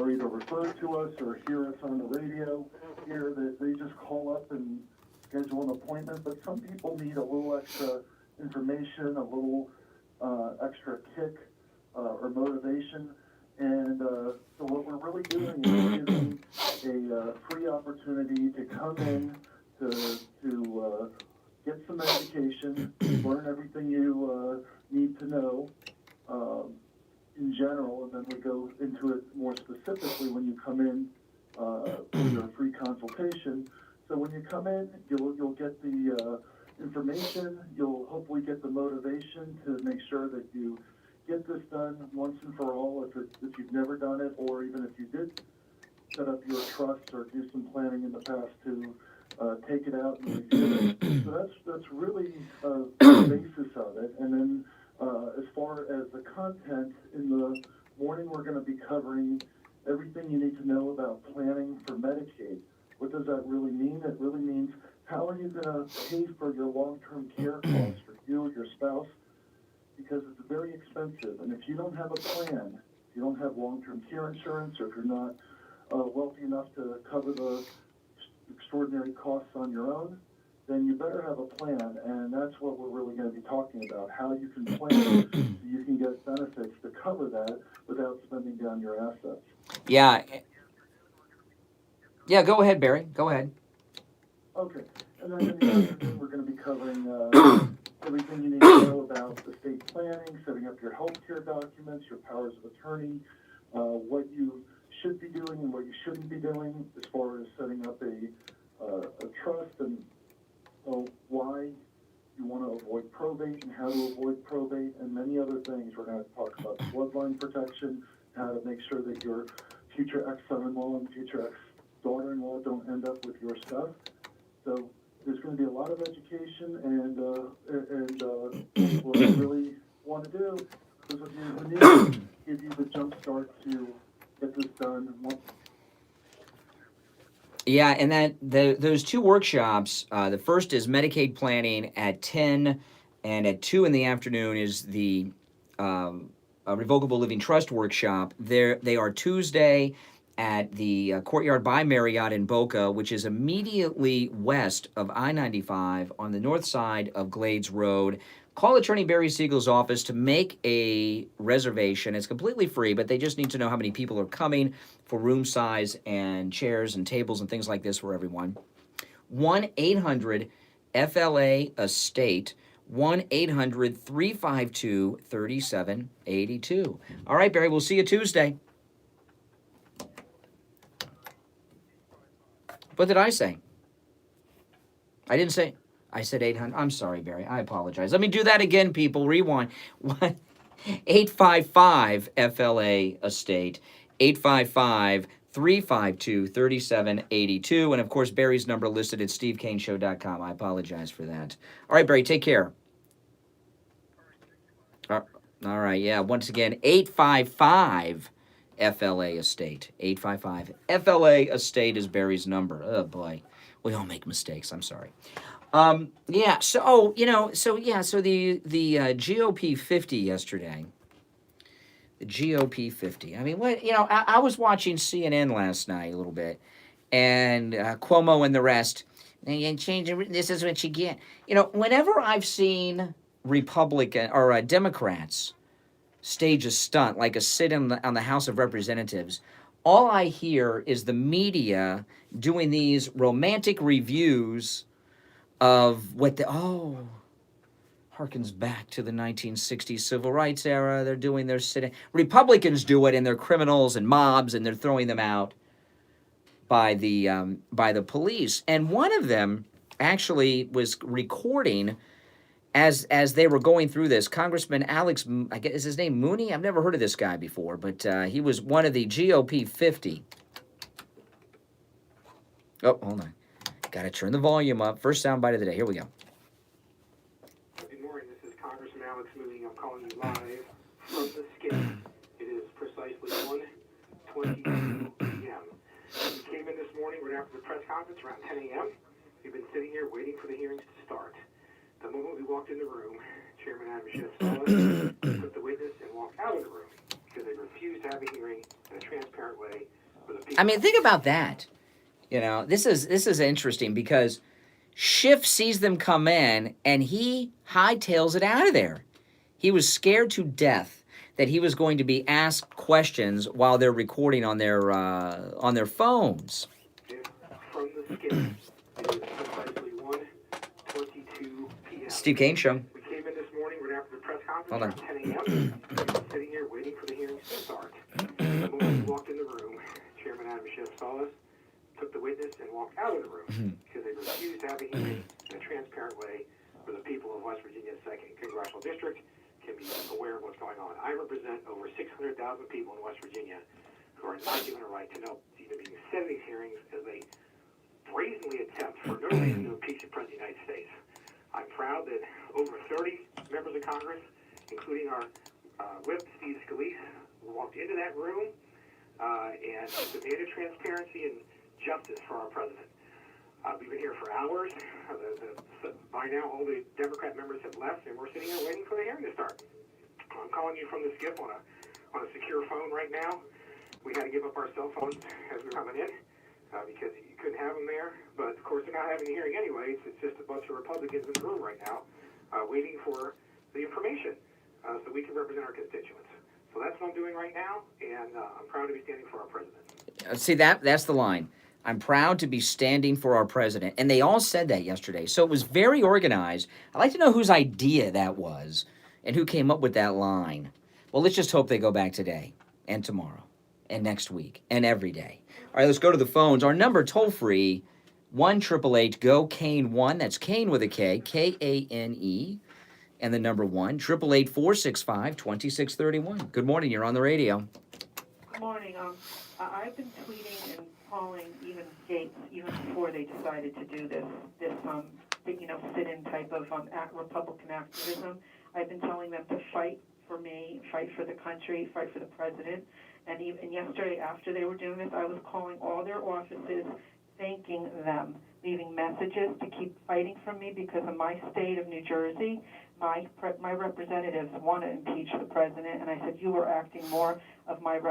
M: either referred to us or hear us on the radio here, that they just call up and schedule an appointment, but some people need a little extra information, a little extra kick or motivation, and so what we're really doing is giving a free opportunity to come in to get some education, learn everything you need to know in general, and then we go into it more specifically when you come in for your free consultation. So when you come in, you'll get the information, you'll hopefully get the motivation to make sure that you get this done once and for all if you've never done it, or even if you did set up your trust or do some planning in the past to take it out and review it. So that's really the basis of it. And then as far as the content, in the morning we're going to be covering everything you need to know about planning for Medicaid. What does that really mean? It really means how are you going to pay for your long-term care costs for you or your spouse? Because it's very expensive. And if you don't have a plan, if you don't have long-term care insurance, or if you're not wealthy enough to cover the extraordinary costs on your own, then you better have a plan, and that's what we're really going to be talking about, how you can plan so you can get benefits to cover that without spending down your assets.
B: Yeah, go ahead, Barry. Go ahead.
M: Okay, and then in the afternoon, we're going to be covering everything you need to know about estate planning, setting up your health care documents, your powers of attorney, what you should be doing and what you shouldn't be doing as far as setting up a trust, and why you want to avoid probate and how to avoid probate and many other things. We're going to talk about bloodline protection, how to make sure that your future ex-son-in-law and future ex-daughter-in-law don't end up with your stuff. So there's going to be a lot of education, and what I really want to do is with you, give you the jump start to get this done.
B: Yeah, and those two workshops, the first is Medicaid planning at 10, and at 2 in the afternoon is the Revocable Living Trust workshop. They are Tuesday at the Courtyard by Marriott in Boca, which is immediately west of I-95 on the north side of Glades Road. Call Attorney Barry Siegel's office to make a reservation. It's completely free, but they just need to know how many people are coming for room size and chairs and tables and things like this for everyone. 1-800-FLA-ESTATE, 1-800-352-3782. All right, Barry, we'll see you Tuesday. What did I say? I didn't say... I said 800. I'm sorry, Barry. I apologize. Let me do that again, people. Rewind. 855-FLA-ESTATE. 855-352-3782. And, of course, Barry's number listed at stevekaneshow.com. I apologize for that. All right, Barry, take care. All right, yeah. Once again, 855-FLA-ESTATE. 855-FLA-ESTATE is Barry's number. Oh, boy. We all make mistakes. I'm sorry. So the GOP 50 yesterday, the GOP 50. I mean, I was watching CNN last night a little bit, and Cuomo and the rest, this is what you get. Whenever I've seen Republican or Democrats stage a stunt, like a sit on the House of Representatives, all I hear is the media doing these romantic reviews of what harkens back to the 1960s civil rights era. They're doing their sitting. Republicans do it, and they're criminals and mobs, and they're throwing them out by the police. And one of them actually was recording as they were going through this. Congressman Alex, I guess is his name Mooney? I've never heard of this guy before, but he was one of the GOP 50. Oh, hold on. Got to turn the volume up. First soundbite of the day. Here we go.
N: Good morning. This is Congressman Alex Mooney. I'm calling you live from the Schiff. It is precisely 1:22 p.m. We came in this morning right after the press conference around 10 a.m. We've been sitting here waiting for the hearings to start. The moment we walked in the room, Chairman Adam Schiff saw us, took the witness, and walked out of the room because they refused to have a hearing in a transparent way for the people.
B: I mean, think about that. This is interesting because Schiff sees them come in and he hightails it out of there. He was scared to death that he was going to be asked questions while they're recording on their phones.
N: From the Schiff, it is precisely 1:22 p.m.
B: Steve Kane Show.
N: We came in this morning right after the press conference
B: Hold on.
N: around 10 a.m. We've been sitting here waiting for the hearings to start. The moment we walked in the room, Chairman Adam Schiff saw us, took the witness, and walked out of the room because they refused to have a hearing in a transparent way where the people of West Virginia's 2nd Congressional District can be aware of what's going on. I represent over 600,000 people in West Virginia who are not given a right to know even being said in these hearings as they brazenly attempt for no reason to impeach the President of the United States. I'm proud that over 30 members of Congress, including our Whip, Steve Scalise, walked into that room and demanded transparency and justice for our president. We've been here for hours. By now, all the Democrat members have left, and we're sitting here waiting for the hearing to start. I'm calling you from the Schiff on a secure phone right now. We had to give up our cell phones as we were coming in because you couldn't have them there. But, of course, they're not having a hearing anyways. It's just a bunch of Republicans in the room right now waiting for the information so we can represent our constituents. So that's what I'm doing right now, and I'm proud to be standing for our president.
B: See, that's the line. I'm proud to be standing for our president. And they all said that yesterday. So it was very organized. I'd like to know whose idea that was and who came up with that line. Well, let's just hope they go back today and tomorrow and next week and every day. All right, let's go to the phones. Our number toll-free 1-888-GO-KANE-1. That's Kane with a K, Kane, and the number 1. 888-465-2631. Good morning. You're on the radio.
O: Good morning. I've been tweeting and calling even Gates even before they decided to do this sit-in type of Republican activism. I've been telling them to fight for me, fight for the country, fight for the president. And even yesterday, after they were doing this, I was calling all their offices, thanking them, leaving messages to keep fighting for me because in my state of New Jersey, my representatives want to impeach the president, and I said you were acting more of my to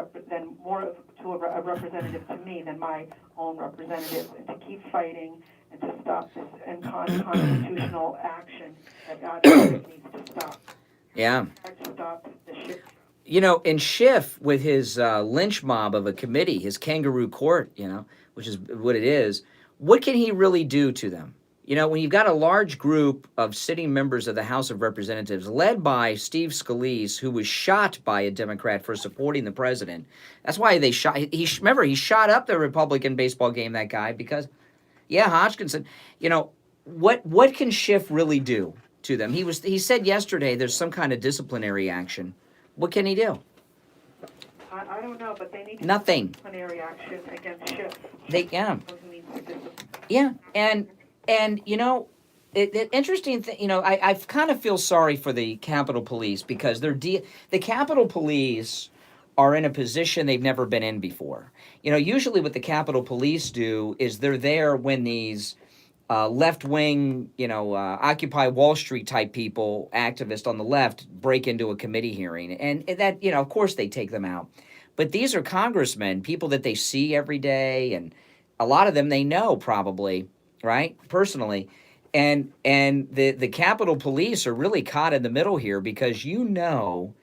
O: a representative to me than my own representatives, and to keep fighting and to stop this unconstitutional action that God needs to stop.
B: Yeah.
O: To stop the shit.
B: You know, in Schiff, with his lynch mob of a committee, his kangaroo court, which is what it is, what can he really do to them? You know, when you've got a large group of sitting members of the House of Representatives led by Steve Scalise, who was shot by a Democrat for supporting the president. That's why they shot. He shot up the Republican baseball game, that guy, because, Hodgkinson. You know, what can Schiff really do to them? He said yesterday there's some kind of disciplinary action. What can he do?
O: I don't know, but they need
B: nothing.
O: Disciplinary action against Schiff.
B: And the interesting thing, I kind of feel sorry for the Capitol Police because the Capitol Police are in a position they've never been in before. Usually what the Capitol Police do is they're there when these left-wing, Occupy Wall Street type people, activists on the left, break into a committee hearing. And that, of course they take them out. But these are congressmen, people that they see every day, and a lot of them they know probably, right, personally. And the Capitol Police are really caught in the middle here because the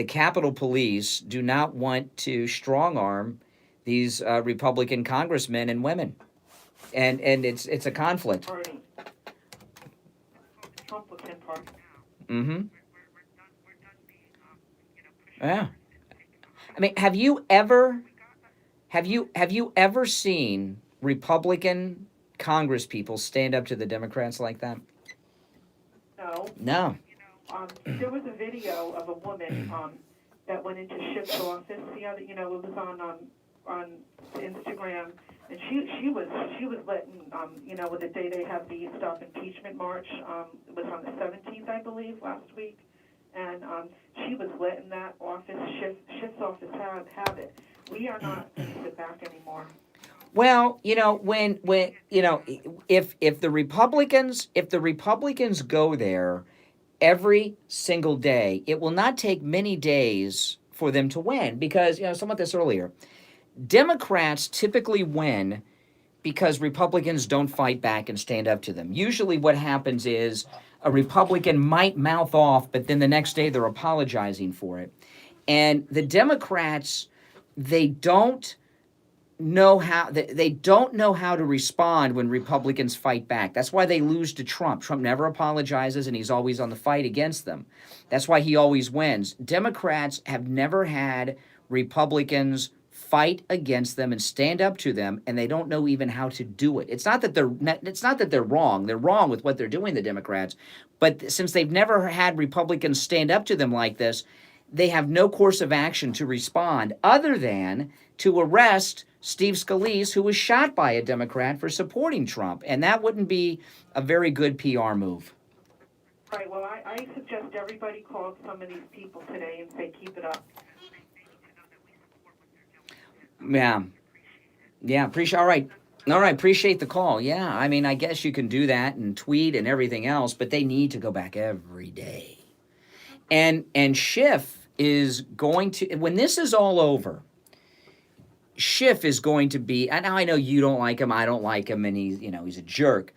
B: Capitol Police do not want to strong-arm these Republican congressmen and women. And it's a conflict.
O: Republican Party.
B: Mm-hmm. Yeah. I mean, have you ever seen Republican Congress people stand up to the Democrats like that?
O: No.
B: No.
O: There was a video of a woman that went into Schiff's office. It was on Instagram, and she was letting with the day they have the Stop Impeachment March. It was on the 17th, I believe, last week, and she was letting that office, Schiff's office, have it. We are not going to sit back anymore.
B: Well, when if the Republicans go there every single day, it will not take many days for them to win because, someone said this earlier, Democrats typically win because Republicans don't fight back and stand up to them. Usually what happens is a Republican might mouth off, but then the next day they're apologizing for it. And the Democrats, they don't know how to respond when Republicans fight back. That's why they lose to Trump. Trump never apologizes, and he's always on the fight against them. That's why he always wins. Democrats have never had Republicans fight against them and stand up to them, and they don't know even how to do it. It's not that they're wrong. They're wrong with what they're doing, the Democrats. But since they've never had Republicans stand up to them like this, they have no course of action to respond other than to arrest Steve Scalise, who was shot by a Democrat for supporting Trump. And that wouldn't be a very good PR move.
O: Right. Well, I suggest everybody call some of these people today and say, keep it up.
B: Yeah. Appreciate. All right. Appreciate the call. Yeah. I mean, I guess you can do that and tweet and everything else, but they need to go back every day. And Schiff is going to, when this is all over, Schiff is going to be, and I know you don't like him, I don't like him, and he's a jerk,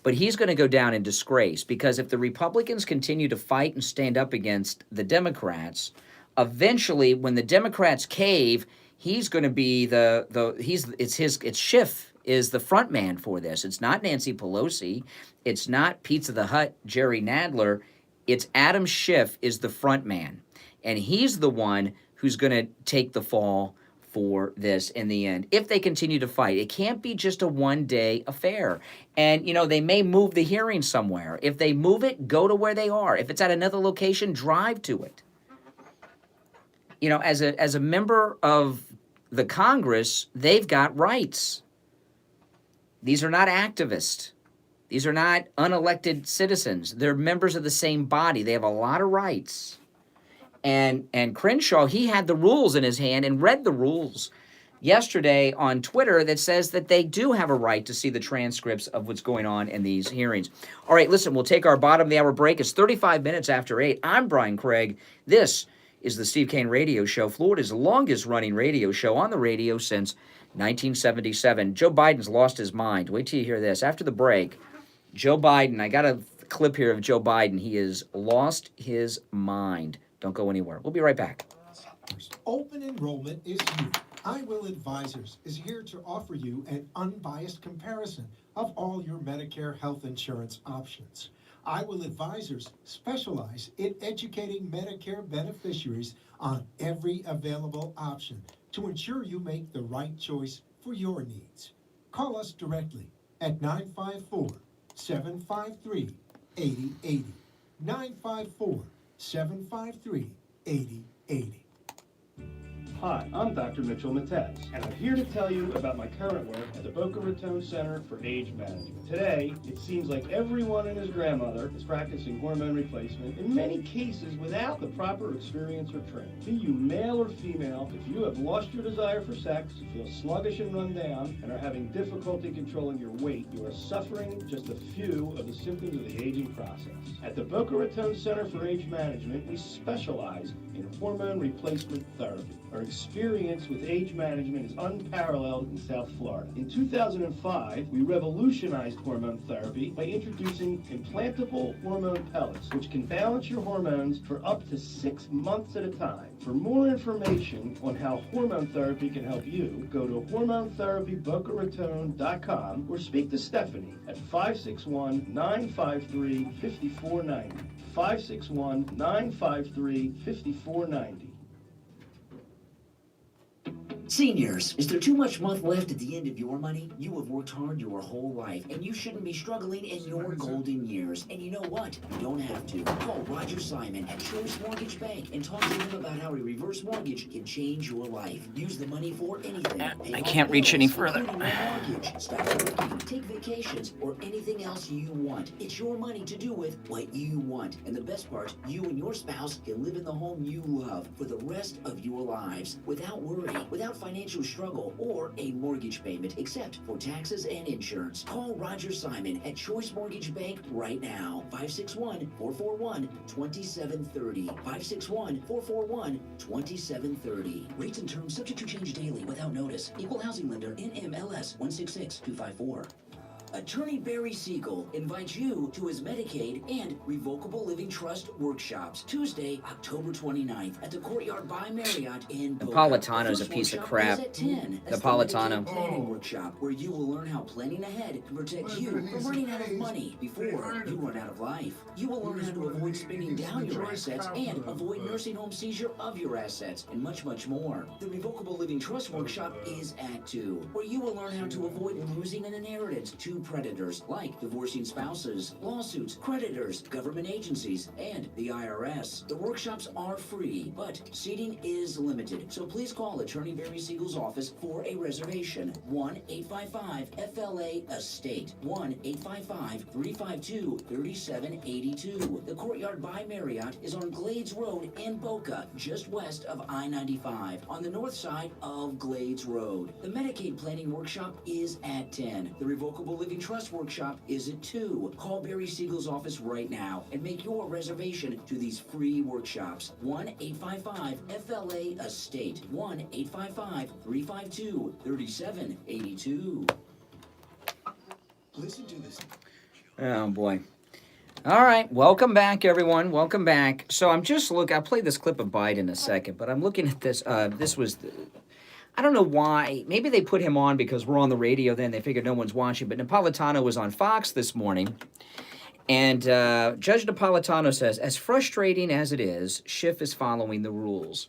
B: but he's going to go down in disgrace because if the Republicans continue to fight and stand up against the Democrats, eventually when the Democrats cave, he's going to be it's Schiff is the front man for this. It's not Nancy Pelosi. It's not Pizza the Hut, Jerry Nadler. It's Adam Schiff is the front man. And he's the one who's going to take the fall for this in the end, if they continue to fight. It can't be just a one-day affair. And, you know, they may move the hearing somewhere. If they move it, go to where they are. If it's at another location, drive to it. You know, as a member of the Congress, they've got rights. These are not activists. These are not unelected citizens. They're members of the same body. They have a lot of rights. And Crenshaw, he had the rules in his hand and read the rules yesterday on Twitter that says that they do have a right to see the transcripts of what's going on in these hearings. All right, listen, we'll take our bottom of the hour break. It's 35 minutes after 8. I'm Brian Craig. This is the Steve Kane Radio Show, Florida's longest-running radio show on the radio since 1977. Joe Biden's lost his mind. Wait till you hear this. After the break, Joe Biden, I got a clip here of Joe Biden. He has lost his mind. Don't go anywhere. We'll be right back.
C: Open enrollment is here. I Will Advisors is here to offer you an unbiased comparison of all your Medicare health insurance options. I Will Advisors specialize in educating Medicare beneficiaries on every available option to ensure you make the right choice for your needs. Call us directly at 954-753-8080. 954-753-8080.
P: Hi, I'm Dr. Mitchell Matez, and I'm here to tell you about my current work at the Boca Raton Center for Age Management. Today, it seems like everyone and his grandmother is practicing hormone replacement, in many cases without the proper experience or training. Be you male or female, if you have lost your desire for sex, you feel sluggish and run down, and are having difficulty controlling your weight, you are suffering just a few of the symptoms of the aging process. At the Boca Raton Center for Age Management, we specialize in hormone replacement therapy. Our experience with age management is unparalleled in South Florida. In 2005, we revolutionized hormone therapy by introducing implantable hormone pellets, which can balance your hormones for up to 6 months at a time. For more information on how hormone therapy can help you, go to hormonetherapybocaraton.com or speak to Stephanie at 561-953-5490. 561-953-5490.
E: Seniors, is there too much month left at the end of your money? You have worked hard your whole life, and you shouldn't be struggling in your golden years. And you know what? You don't have to. Call Roger Simon at Choice Mortgage Bank and talk to him about how a reverse mortgage can change your life. Use the money for anything.
B: I can't reach any further.
E: Mortgage, stop working, take vacations, or anything else you want. It's your money to do with what you want. And the best part, you and your spouse can live in the home you love for the rest of your lives without worry, without financial struggle, or a mortgage payment, except for taxes and insurance. Call Roger Simon at Choice Mortgage Bank right now. 561-441-2730. 561-441-2730. Rates and terms subject to change daily without notice. Equal housing lender, NMLS 166254. Attorney Barry Siegel invites you to his Medicaid and Revocable Living Trust workshops Tuesday, October 29th at the Courtyard by Marriott in Boca.
B: Napolitano's a piece of crap. Napolitano.
E: Planning workshop where you will learn how planning ahead can protect you from running out of money before you run out of life. You will learn how to avoid spending down your assets and avoid nursing home seizure of your assets and much, much more. The Revocable Living Trust workshop is at 2, where you will learn how to avoid losing an inheritance to predators like divorcing spouses, lawsuits, creditors, government agencies, and the IRS. The workshops are free, but seating is limited, so please call Attorney Barry Siegel's office for a reservation. 1-855-FLA-ESTATE. 1-855-352-3782. The Courtyard by Marriott is on Glades Road in Boca, just west of I-95, on the north side of Glades Road. The Medicaid Planning Workshop is at 10. The Revocable Living Trust Workshop is at 2. Call Barry Siegel's office right now and make your reservation to these free workshops. 1-855-FLA-ESTATE. 1-855-352-3782. Listen to this.
B: Oh, boy. All right. Welcome back, everyone. Welcome back. So I'm just looking. I'll play this clip of Biden in a second, but I'm looking at this. This was... I don't know why. Maybe they put him on because we're on the radio then. They figured no one's watching. But Napolitano was on Fox this morning. And Judge Napolitano says, as frustrating as it is, Schiff is following the rules.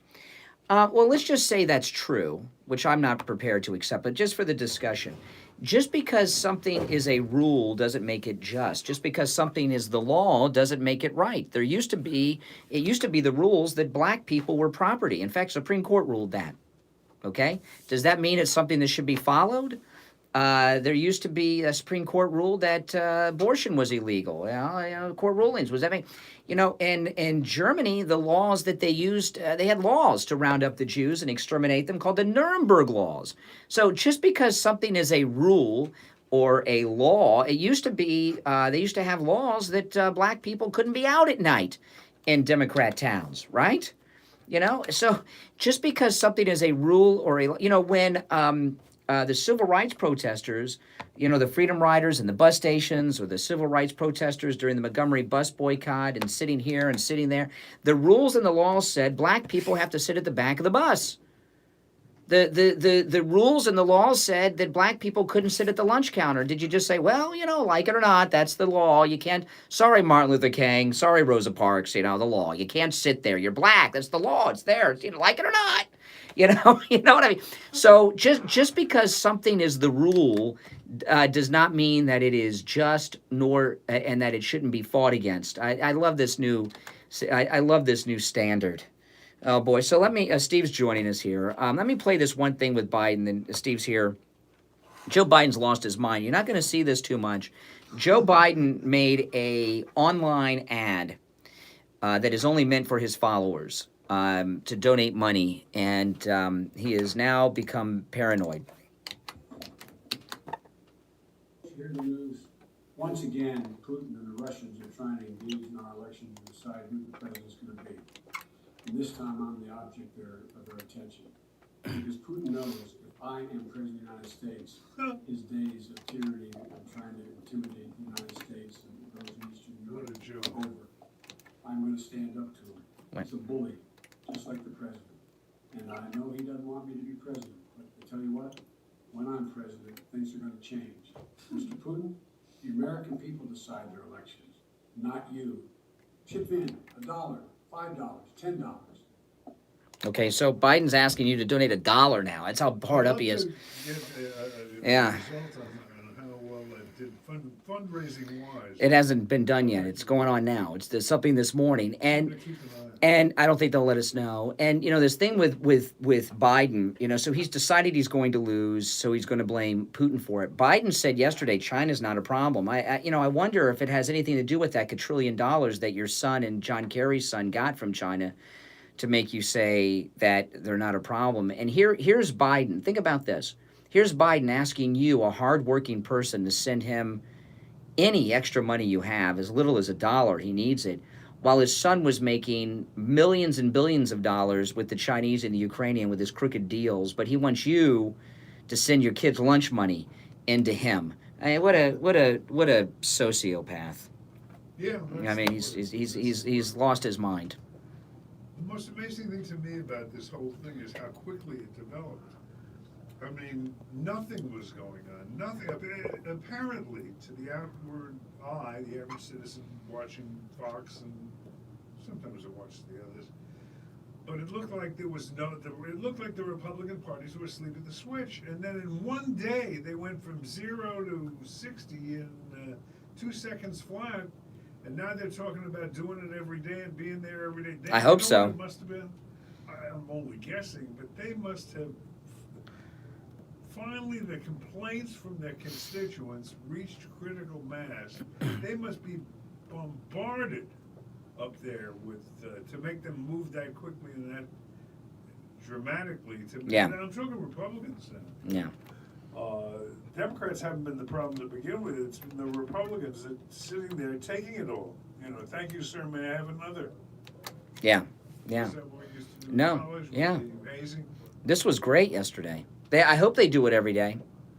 B: Well, let's just say that's true, which I'm not prepared to accept, but just for the discussion. Just because something is a rule doesn't make it just. Just because something is the law doesn't make it right. It used to be the rules that black people were property. In fact, Supreme Court ruled that. Okay? Does that mean it's something that should be followed? There used to be a Supreme Court rule that abortion was illegal. Court rulings. Was that mean? In Germany, the laws that they used, they had laws to round up the Jews and exterminate them called the Nuremberg laws. So just because something is a rule or a law, it used to be, they used to have laws that black people couldn't be out at night in Democrat towns, right? So just because something is a rule or when the civil rights protesters, the freedom riders in the bus stations, or the civil rights protesters during the Montgomery bus boycott and sitting here and sitting there, the rules and the laws said black people have to sit at the back of the bus. The rules and the laws said that black people couldn't sit at the lunch counter. Did you just say, well, like it or not, that's the law. You can't, sorry, Martin Luther King, sorry, Rosa Parks, the law. You can't sit there. You're black. That's the law. It's there. Like it or not. You know what I mean? So just because something is the rule does not mean that it is just, nor and that it shouldn't be fought against. I love this new, I love this new standard. Oh boy! So let me. Steve's joining us here. Let me play this one thing with Biden. And Steve's here. Joe Biden's lost his mind. You're not going to see this too much. Joe Biden made a online ad that is only meant for his followers. To donate money, and he has now become paranoid.
Q: Here the news. Once again, Putin and the Russians are trying to engage in our election to decide who the president's going to be. And this time I'm the object of their attention. Because Putin knows if I am president of the United States, his days of tyranny and trying to intimidate the United States and those in Eastern Europe are over. I'm going to stand up to him. He's a bully, just like the president. And I know he doesn't want me to be president, but I tell you what, when I'm president, things are going to change. Mr. Putin, the American people decide their elections, not you. Chip in $1, $5, $10.
B: Okay, so Biden's asking you to donate $1 now. That's how hard up he is. Yeah.
A: Fundraising-wise.
B: It hasn't been done yet. It's going on now. There's something this morning, and I don't think they'll let us know. And this thing with Biden, so he's decided he's going to lose, so he's going to blame Putin for it. Biden said yesterday China's not a problem. I wonder if it has anything to do with that $1 trillion that your son and John Kerry's son got from China to make you say that they're not a problem. And here's Biden. Think about this. Here's Biden asking you, a hardworking person, to send him any extra money you have, as little as $1. He needs it. While his son was making millions and billions of dollars with the Chinese and the Ukrainian with his crooked deals, but he wants you to send your kids' lunch money into him. I mean, what a sociopath.
A: Yeah.
B: I mean, he's lost his mind.
A: The most amazing thing to me about this whole thing is how quickly it developed. I mean, nothing was going on. Nothing. Apparently, to the outward eye, the average citizen watching Fox, and sometimes I watch the others, but it looked like there was it looked like the Republican parties were asleep at the switch. And then in one day, they went from 0 to 60 in 2 seconds flat. And now they're talking about doing it every day and being there every day.
B: I hope so.
A: It must have been. I'm only guessing, but they must have. Finally, the complaints from their constituents reached critical mass. They must be bombarded up there with to make them move that quickly and that dramatically.
B: Yeah.
A: And I'm talking Republicans now.
B: Yeah.
A: Democrats haven't been the problem to begin with. It's been the Republicans that sitting there taking it all. Thank you, sir. May I have another?
B: Yeah. Yeah.
A: Is that what we used to do in
B: No.
A: college?
B: Yeah.
A: Amazing.
B: This was great yesterday. I hope they do it every day.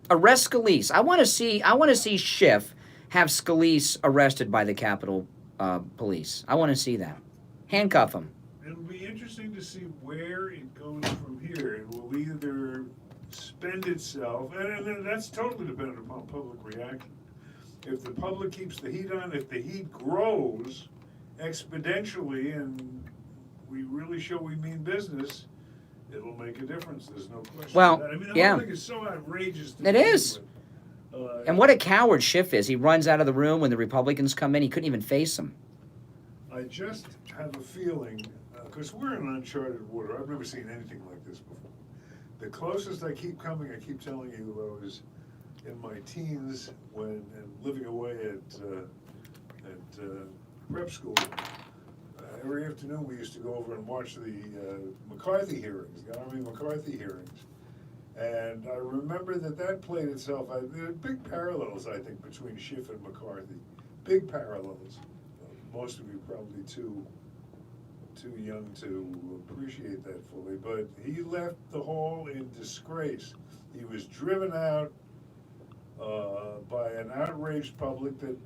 B: Arrest Scalise. I want to see Schiff have Scalise arrested by the Capitol Police. I want to see that. Handcuff him.
A: It'll be interesting to see where it goes from here. It will either spend itself, and that's totally dependent upon public reaction. If the public keeps the heat on, if the heat grows exponentially, and we really show we mean business, it'll make a difference. There's no question.
B: Well,
A: I mean, the
B: yeah.
A: whole thing is so outrageous.
B: It is. And what a coward Schiff is. He runs out of the room when the Republicans come in. He couldn't even face them.
A: I just have a feeling, because we're in uncharted water. I've never seen anything like this before. The closest I keep coming, I keep telling you, I was in my teens and living away at prep school. Every afternoon we used to go over and watch the McCarthy hearings, the Army McCarthy hearings. And I remember that played itself. There are big parallels, I think, between Schiff and McCarthy. Big parallels. Most of you probably too young to appreciate that fully. But he left the hall in disgrace. He was driven out by an outraged public that,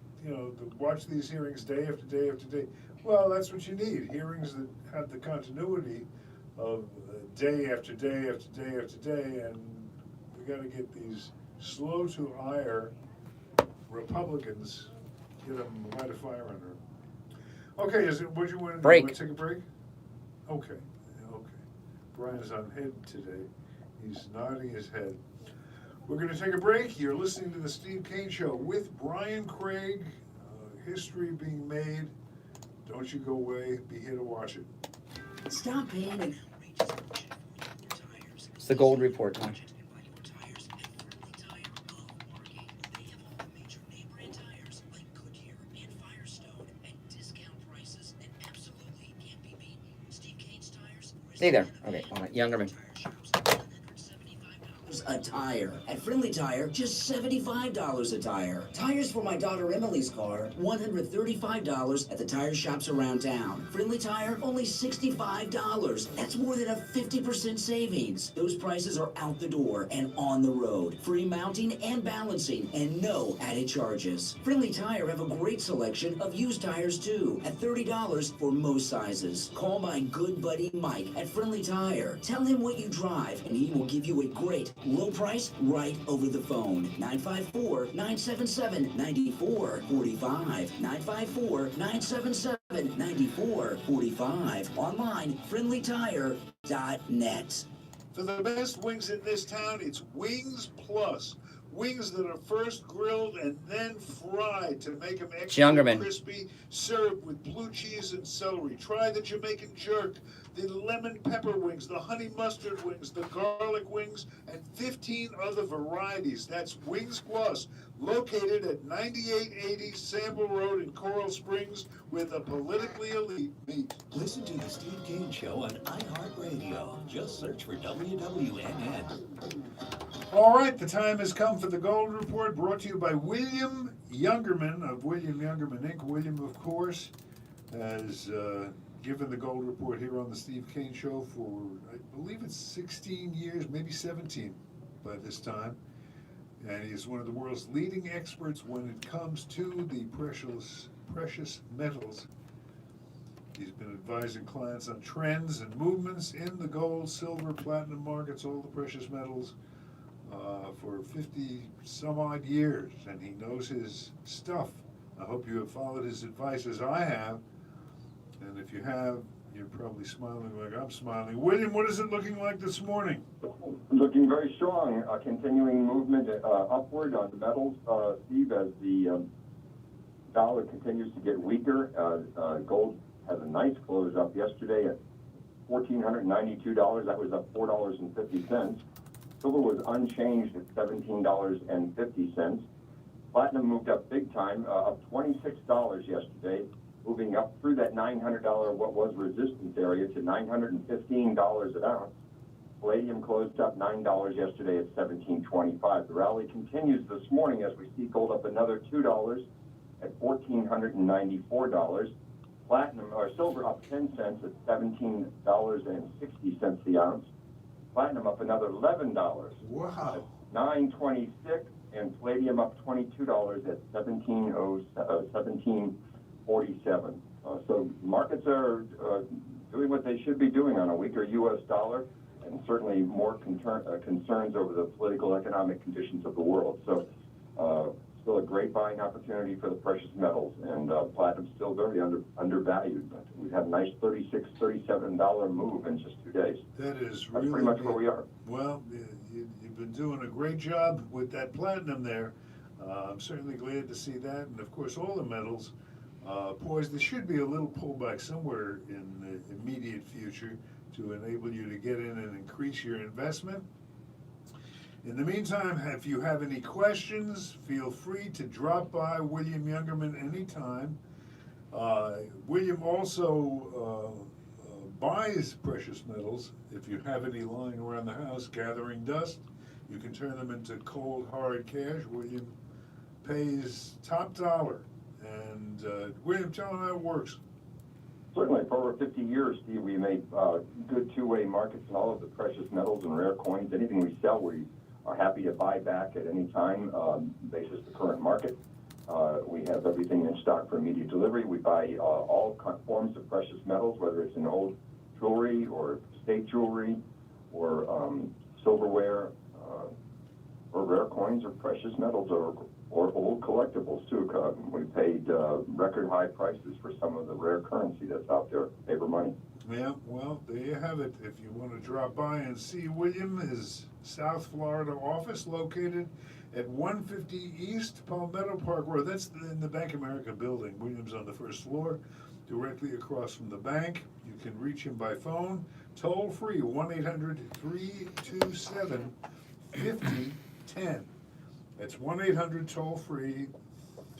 A: watch these hearings day after day after day. Well, that's what you need, hearings that have the continuity of day after day after day after day, and we got to get these slow to ire Republicans, get them light a fire under them. Okay, what you want to do?
B: Break.
A: You want to take a break? Okay. Brian's on head today. He's nodding his head. We're going to take a break. You're listening to the Steve Kane Show with Brian Craig. History being made. Don't you go away. Be here to watch it.
E: Stop paying an outrageous fortune for your tires.
B: It's the Gold Report time. Hey there. Okay, all right. Youngerman.
E: A tire. At Friendly Tire, just $75 a tire. Tires for my daughter Emily's car, $135 at the tire shops around town. Friendly Tire, only $65. That's more than a 50% savings. Those prices are out the door and on the road. Free mounting and balancing and no added charges. Friendly Tire have a great selection of used tires too, at $30 for most sizes. Call my good buddy Mike at Friendly Tire. Tell him what you drive and he will give you a great low price right over the phone. 954-977-9445. 954-977-9445. Online, friendlytire.net.
A: For the best wings in this town, it's Wings Plus. Wings that are first grilled and then fried to make them extra crispy, served with blue cheese and celery. Try the Jamaican jerk, the lemon pepper wings, the honey mustard wings, the garlic wings, and 15 other varieties. That's Wings Plus, located at 9880 Sample Road in Coral Springs with a politically elite meat.
D: Listen to the Steve Kane Show on iHeartRadio. Just search for WWNN.
A: All right, the time has come for the Gold Report, brought to you by William Youngerman of William Youngerman Inc. William, of course, has given the Gold Report here on the Steve Kane Show for, I believe it's 16 years, maybe 17 by this time. And he is one of the world's leading experts when it comes to the precious metals. He's been advising clients on trends and movements in the gold, silver, platinum markets, all the precious metals, for 50 some odd years, and he knows his stuff. I hope you have followed his advice as I have, and if you have, you're probably smiling like I'm smiling. William, what is it looking like this morning?
R: Looking very strong, continuing movement upward on the metals, Steve, as the dollar continues to get weaker. Gold has a nice close up yesterday at $1,492. That was up $4.50. Silver was unchanged at $17.50. Platinum moved up big time, up $26 yesterday, moving up through that $900 what was resistance area to $915 an ounce. Palladium closed up $9 yesterday at $17.25. The rally continues this morning as we see gold up another $2 at $1,494. Platinum or silver up 10 cents at $17.60 the ounce. Platinum up another $11.
A: Wow.
R: At $9.26, and palladium up $22 at $17.47. So markets are doing what they should be doing on a weaker U.S. dollar, and certainly more concerns over the political economic conditions of the world. So still a great buying opportunity for the precious metals, and platinum's still very undervalued. But we've had a nice $36, $37 move in just 2 days.
A: That is
R: That's
A: really
R: pretty much where we are.
A: Well, you've been doing a great job with that platinum there. I'm certainly glad to see that, and of course all the metals poised. There should be a little pullback somewhere in the immediate future to enable you to get in and increase your investment. In the meantime, if you have any questions, feel free to drop by William Youngerman anytime. William also buys precious metals. If you have any lying around the house gathering dust, you can turn them into cold, hard cash. William pays top dollar. And William, tell them how it works.
R: Certainly, for over 50 years, Steve, we made good two-way markets in all of the precious metals and rare coins. Anything we sell, we are happy to buy back at any time, basis the current market. We have everything in stock for immediate delivery. We buy all forms of precious metals, whether it's in old jewelry or state jewelry or silverware or rare coins or precious metals or old collectibles too. We paid record high prices for some of the rare currency that's out there, paper money.
A: Yeah, well, there you have it. If you want to drop by and see William, his South Florida office located at 150 East Palmetto Park Road. That's in the Bank of America building. William's on the first floor, directly across from the bank. You can reach him by phone, toll free, 1-800-327-5010. That's 1-800 toll free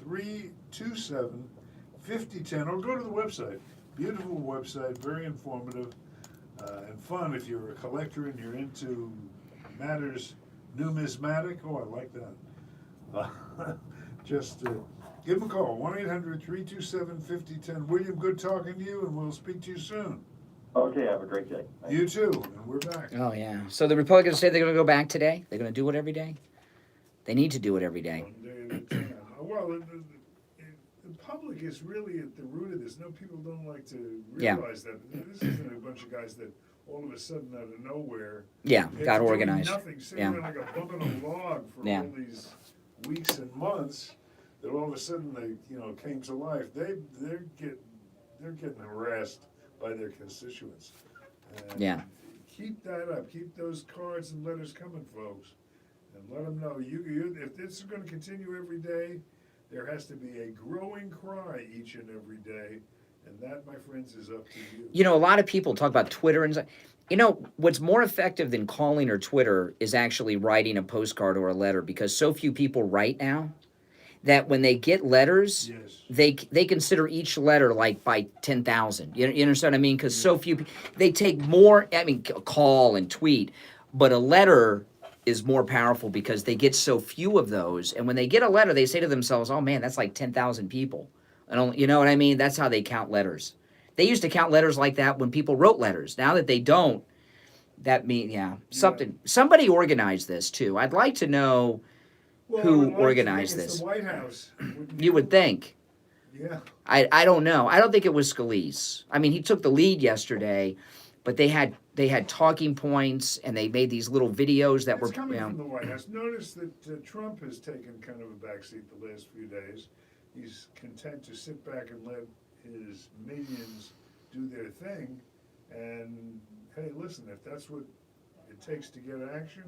A: 327-5010, or go to the website. Beautiful website, very informative and fun if you're a collector and you're into matters numismatic. Oh, I like that. Just give them a call, 1-800-327-5010. William, good talking to you, and we'll speak to you soon.
R: Okay, have a great day.
A: You too, and we're back.
B: Oh, yeah. So the Republicans say they're going to go back today? They're going to do it every day? They need to do it every day.
A: Well, the public is really at the root of this. No, people don't like to realize that. This isn't a bunch of guys that all of a sudden out of nowhere
B: got organized.
A: Nothing, sitting around like a bump in a log for all these weeks and months. That all of a sudden they came to life. They're getting harassed by their constituents. And keep that up. Keep those cards and letters coming, folks. And let them know if this is going to continue every day, there has to be a growing cry each and every day, and that, my friends, is up to you.
B: You know, a lot of people talk about Twitter and what's more effective than calling or Twitter is actually writing a postcard or a letter, because so few people write now that when they get letters, they consider each letter like by 10,000. You understand what I mean? Because so few they take more. I mean, call and tweet, but a letter is more powerful because they get so few of those. And when they get a letter, they say to themselves, oh man, that's like 10,000 people. And you know what I mean? That's how they count letters. They used to count letters like that when people wrote letters. Now that they don't, that means, somebody organized this too. I'd like to know who organized this.
A: The White House.
B: You would think.
A: Yeah.
B: I don't know. I don't think it was Scalise. I mean, he took the lead yesterday, but they had talking points, and they made these little videos that were
A: coming from the White House. Notice that Trump has taken kind of a backseat the last few days. He's content to sit back and let his minions do their thing. And hey, listen, if that's what it takes to get action,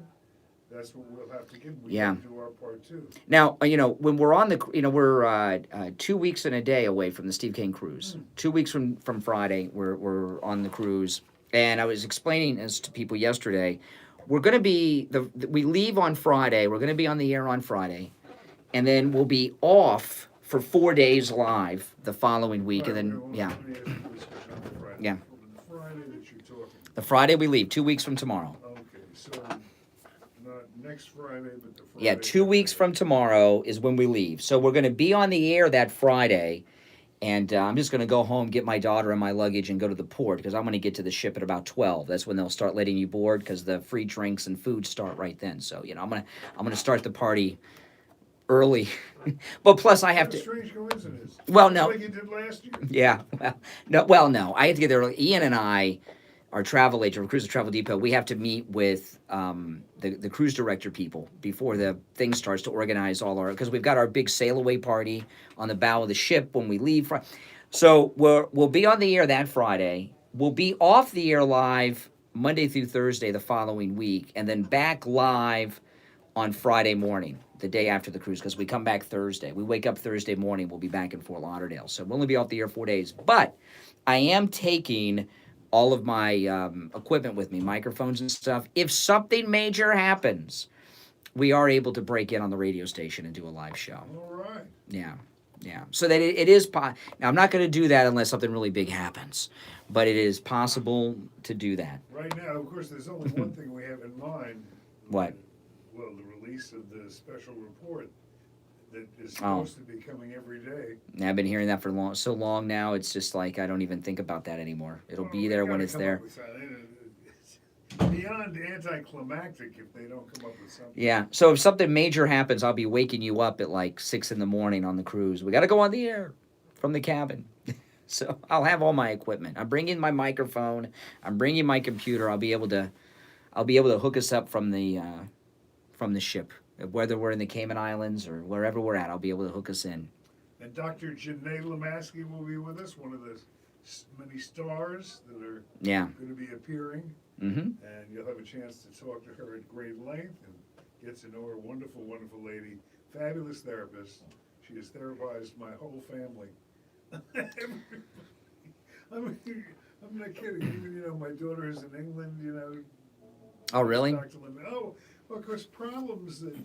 A: that's what we'll have to give. We have to do our part too.
B: Now, when we're on the, we're 2 weeks and a day away from the Steve Kane cruise. 2 weeks from Friday, we're on the cruise. And I was explaining this to people yesterday. We're going to be, we leave on Friday. We're going to be on the air on Friday. And then we'll be off for 4 days live the following week. And then,
A: The Friday that you're talking.
B: The Friday we leave, 2 weeks from tomorrow.
A: Okay, so not next Friday, but the Friday.
B: 2 weeks from tomorrow is when we leave. So we're going to be on the air that Friday. And I'm just going to go home, get my daughter and my luggage, and go to the port, because I'm going to get to the ship at about 12. That's when they'll start letting you board, because the free drinks and food start right then. So I'm going to start the party early. But plus I have to.
A: Strange coincidence.
B: Well, no.
A: Like you did last year.
B: Yeah. No. I had to get there early. Ian and I, our travel agent, our Cruise and Travel Depot, we have to meet with the cruise director people before the thing starts to organize all our, because we've got our big sail away party on the bow of the ship when we leave. So we'll be on the air that Friday. We'll be off the air live Monday through Thursday the following week, and then back live on Friday morning, the day after the cruise, because we come back Thursday. We wake up Thursday morning, we'll be back in Fort Lauderdale. So we'll only be off the air 4 days. But I am taking all of my equipment with me, microphones and stuff. If something major happens, we are able to break in on the radio station and do a live show.
A: All right.
B: Yeah. So that it is now, I'm not going to do that unless something really big happens, but it is possible to do that.
A: Right now, of course, there's only one thing we have in mind.
B: What?
A: Well, the release of the special report that is supposed to be coming every day.
B: I've been hearing that for so long now. It's just like I don't even think about that anymore. It'll be there when it's there.
A: Beyond anticlimactic if they don't come up with something.
B: Yeah. So if something major happens, I'll be waking you up at like 6 a.m. on the cruise. We got to go on the air from the cabin. So I'll have all my equipment. I'm bringing my microphone. I'm bringing my computer. I'll be able to hook us up from the ship. Whether we're in the Cayman Islands or wherever we're at, I'll be able to hook us in.
A: And Dr. Janae Lemaski will be with us, one of the many stars that are going to be appearing.
B: Mm-hmm.
A: And you'll have a chance to talk to her at great length and get to know her. Wonderful, wonderful lady. Fabulous therapist. She has therapized my whole family. I'm not kidding. Even, my daughter is in England,
B: Oh, really?
A: Oh, well, of course, problems that,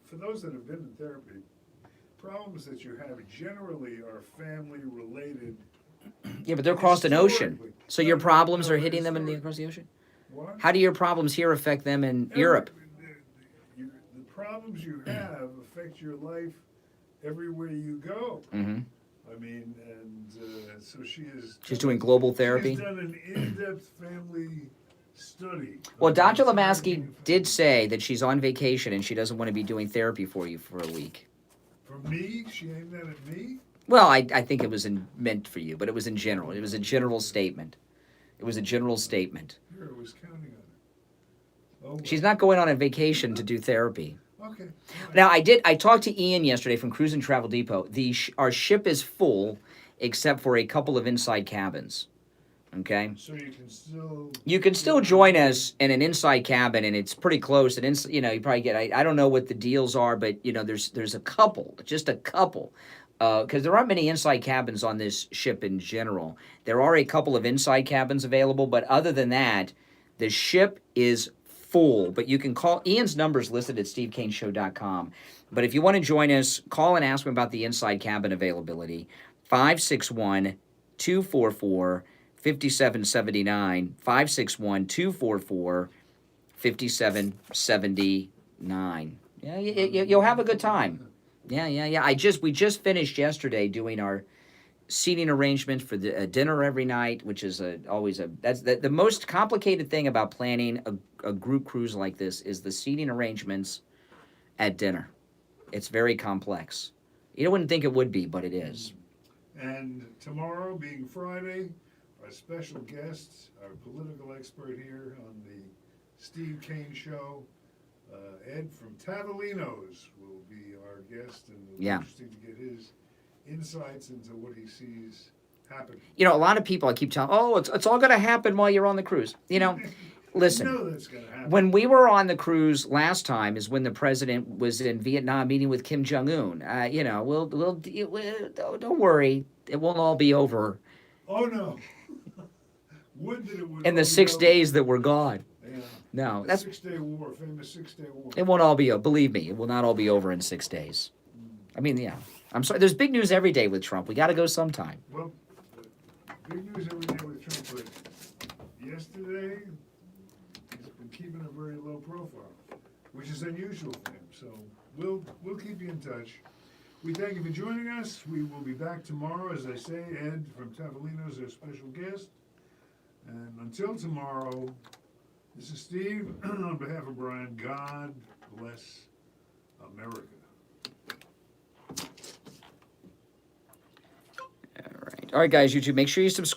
A: for those that have been in therapy, problems that you have generally are family-related.
B: Yeah, but they're across an ocean. So your problems are hitting them across the ocean?
A: What?
B: How do your problems here affect them in Europe?
A: The problems you have affect your life everywhere you go.
B: Mm-hmm.
A: I mean, and so
B: she's doing global therapy?
A: She's done an in-depth family study.
B: Well, Dr. Lemaski did say that she's on vacation and she doesn't want to be doing therapy for you for a week.
A: For me? She aimed that at me?
B: Well, I think it was meant for you, but it was in general. It was a general statement. It was a general statement.
A: Here, I was counting on it. Oh,
B: She's not going on a vacation to do therapy.
A: Okay.
B: Now, I talked to Ian yesterday from Cruise and Travel Depot. Our ship is full except for a couple of inside cabins. Okay?
A: So
B: you can still join us in an inside cabin, and it's pretty close. And you probably get, I don't know what the deals are, but there's a couple, just a couple. Because there aren't many inside cabins on this ship in general. There are a couple of inside cabins available, but other than that, the ship is full. But you can call, Ian's number is listed at stevekaneshow.com. But if you want to join us, call and ask him about the inside cabin availability. 561-244-5779. 561-244-5779. Yeah, you'll have a good time. Yeah. We just finished yesterday doing our seating arrangement for the dinner every night, which is that's the most complicated thing about planning a group cruise like this is the seating arrangements at dinner. It's very complex. You wouldn't think it would be, but it is.
A: And tomorrow, being Friday, our special guest, our political expert here on the Steve Kane Show, Ed from Tavolino's will be our guest, and it'll be interesting to get his insights into what he sees happening.
B: A lot of people I keep telling, it's all going to happen while you're on the cruise. Listen,
A: You know that's going to happen.
B: when we were on the cruise last time is when the president was in Vietnam meeting with Kim Jong-un. Don't worry, it won't all be over.
A: Oh, no. Would that it would
B: In the
A: all
B: 6
A: be
B: days that we're gone.
A: Yeah.
B: No,
A: The
B: that's
A: 6-day war, famous 6-day war.
B: it won't all be over. Believe me, it will not all be over in 6 days. I mean, yeah. I'm sorry. There's big news every day with Trump. We got to go sometime.
A: Well, big news every day with Trump, but yesterday he's been keeping a very low profile, which is unusual for him. So we'll keep you in touch. We thank you for joining us. We will be back tomorrow, as I say. Ed from Tavolino's our special guest. And until tomorrow, this is Steve on behalf of Brian. God bless America.
B: All right, guys, YouTube, make sure you subscribe.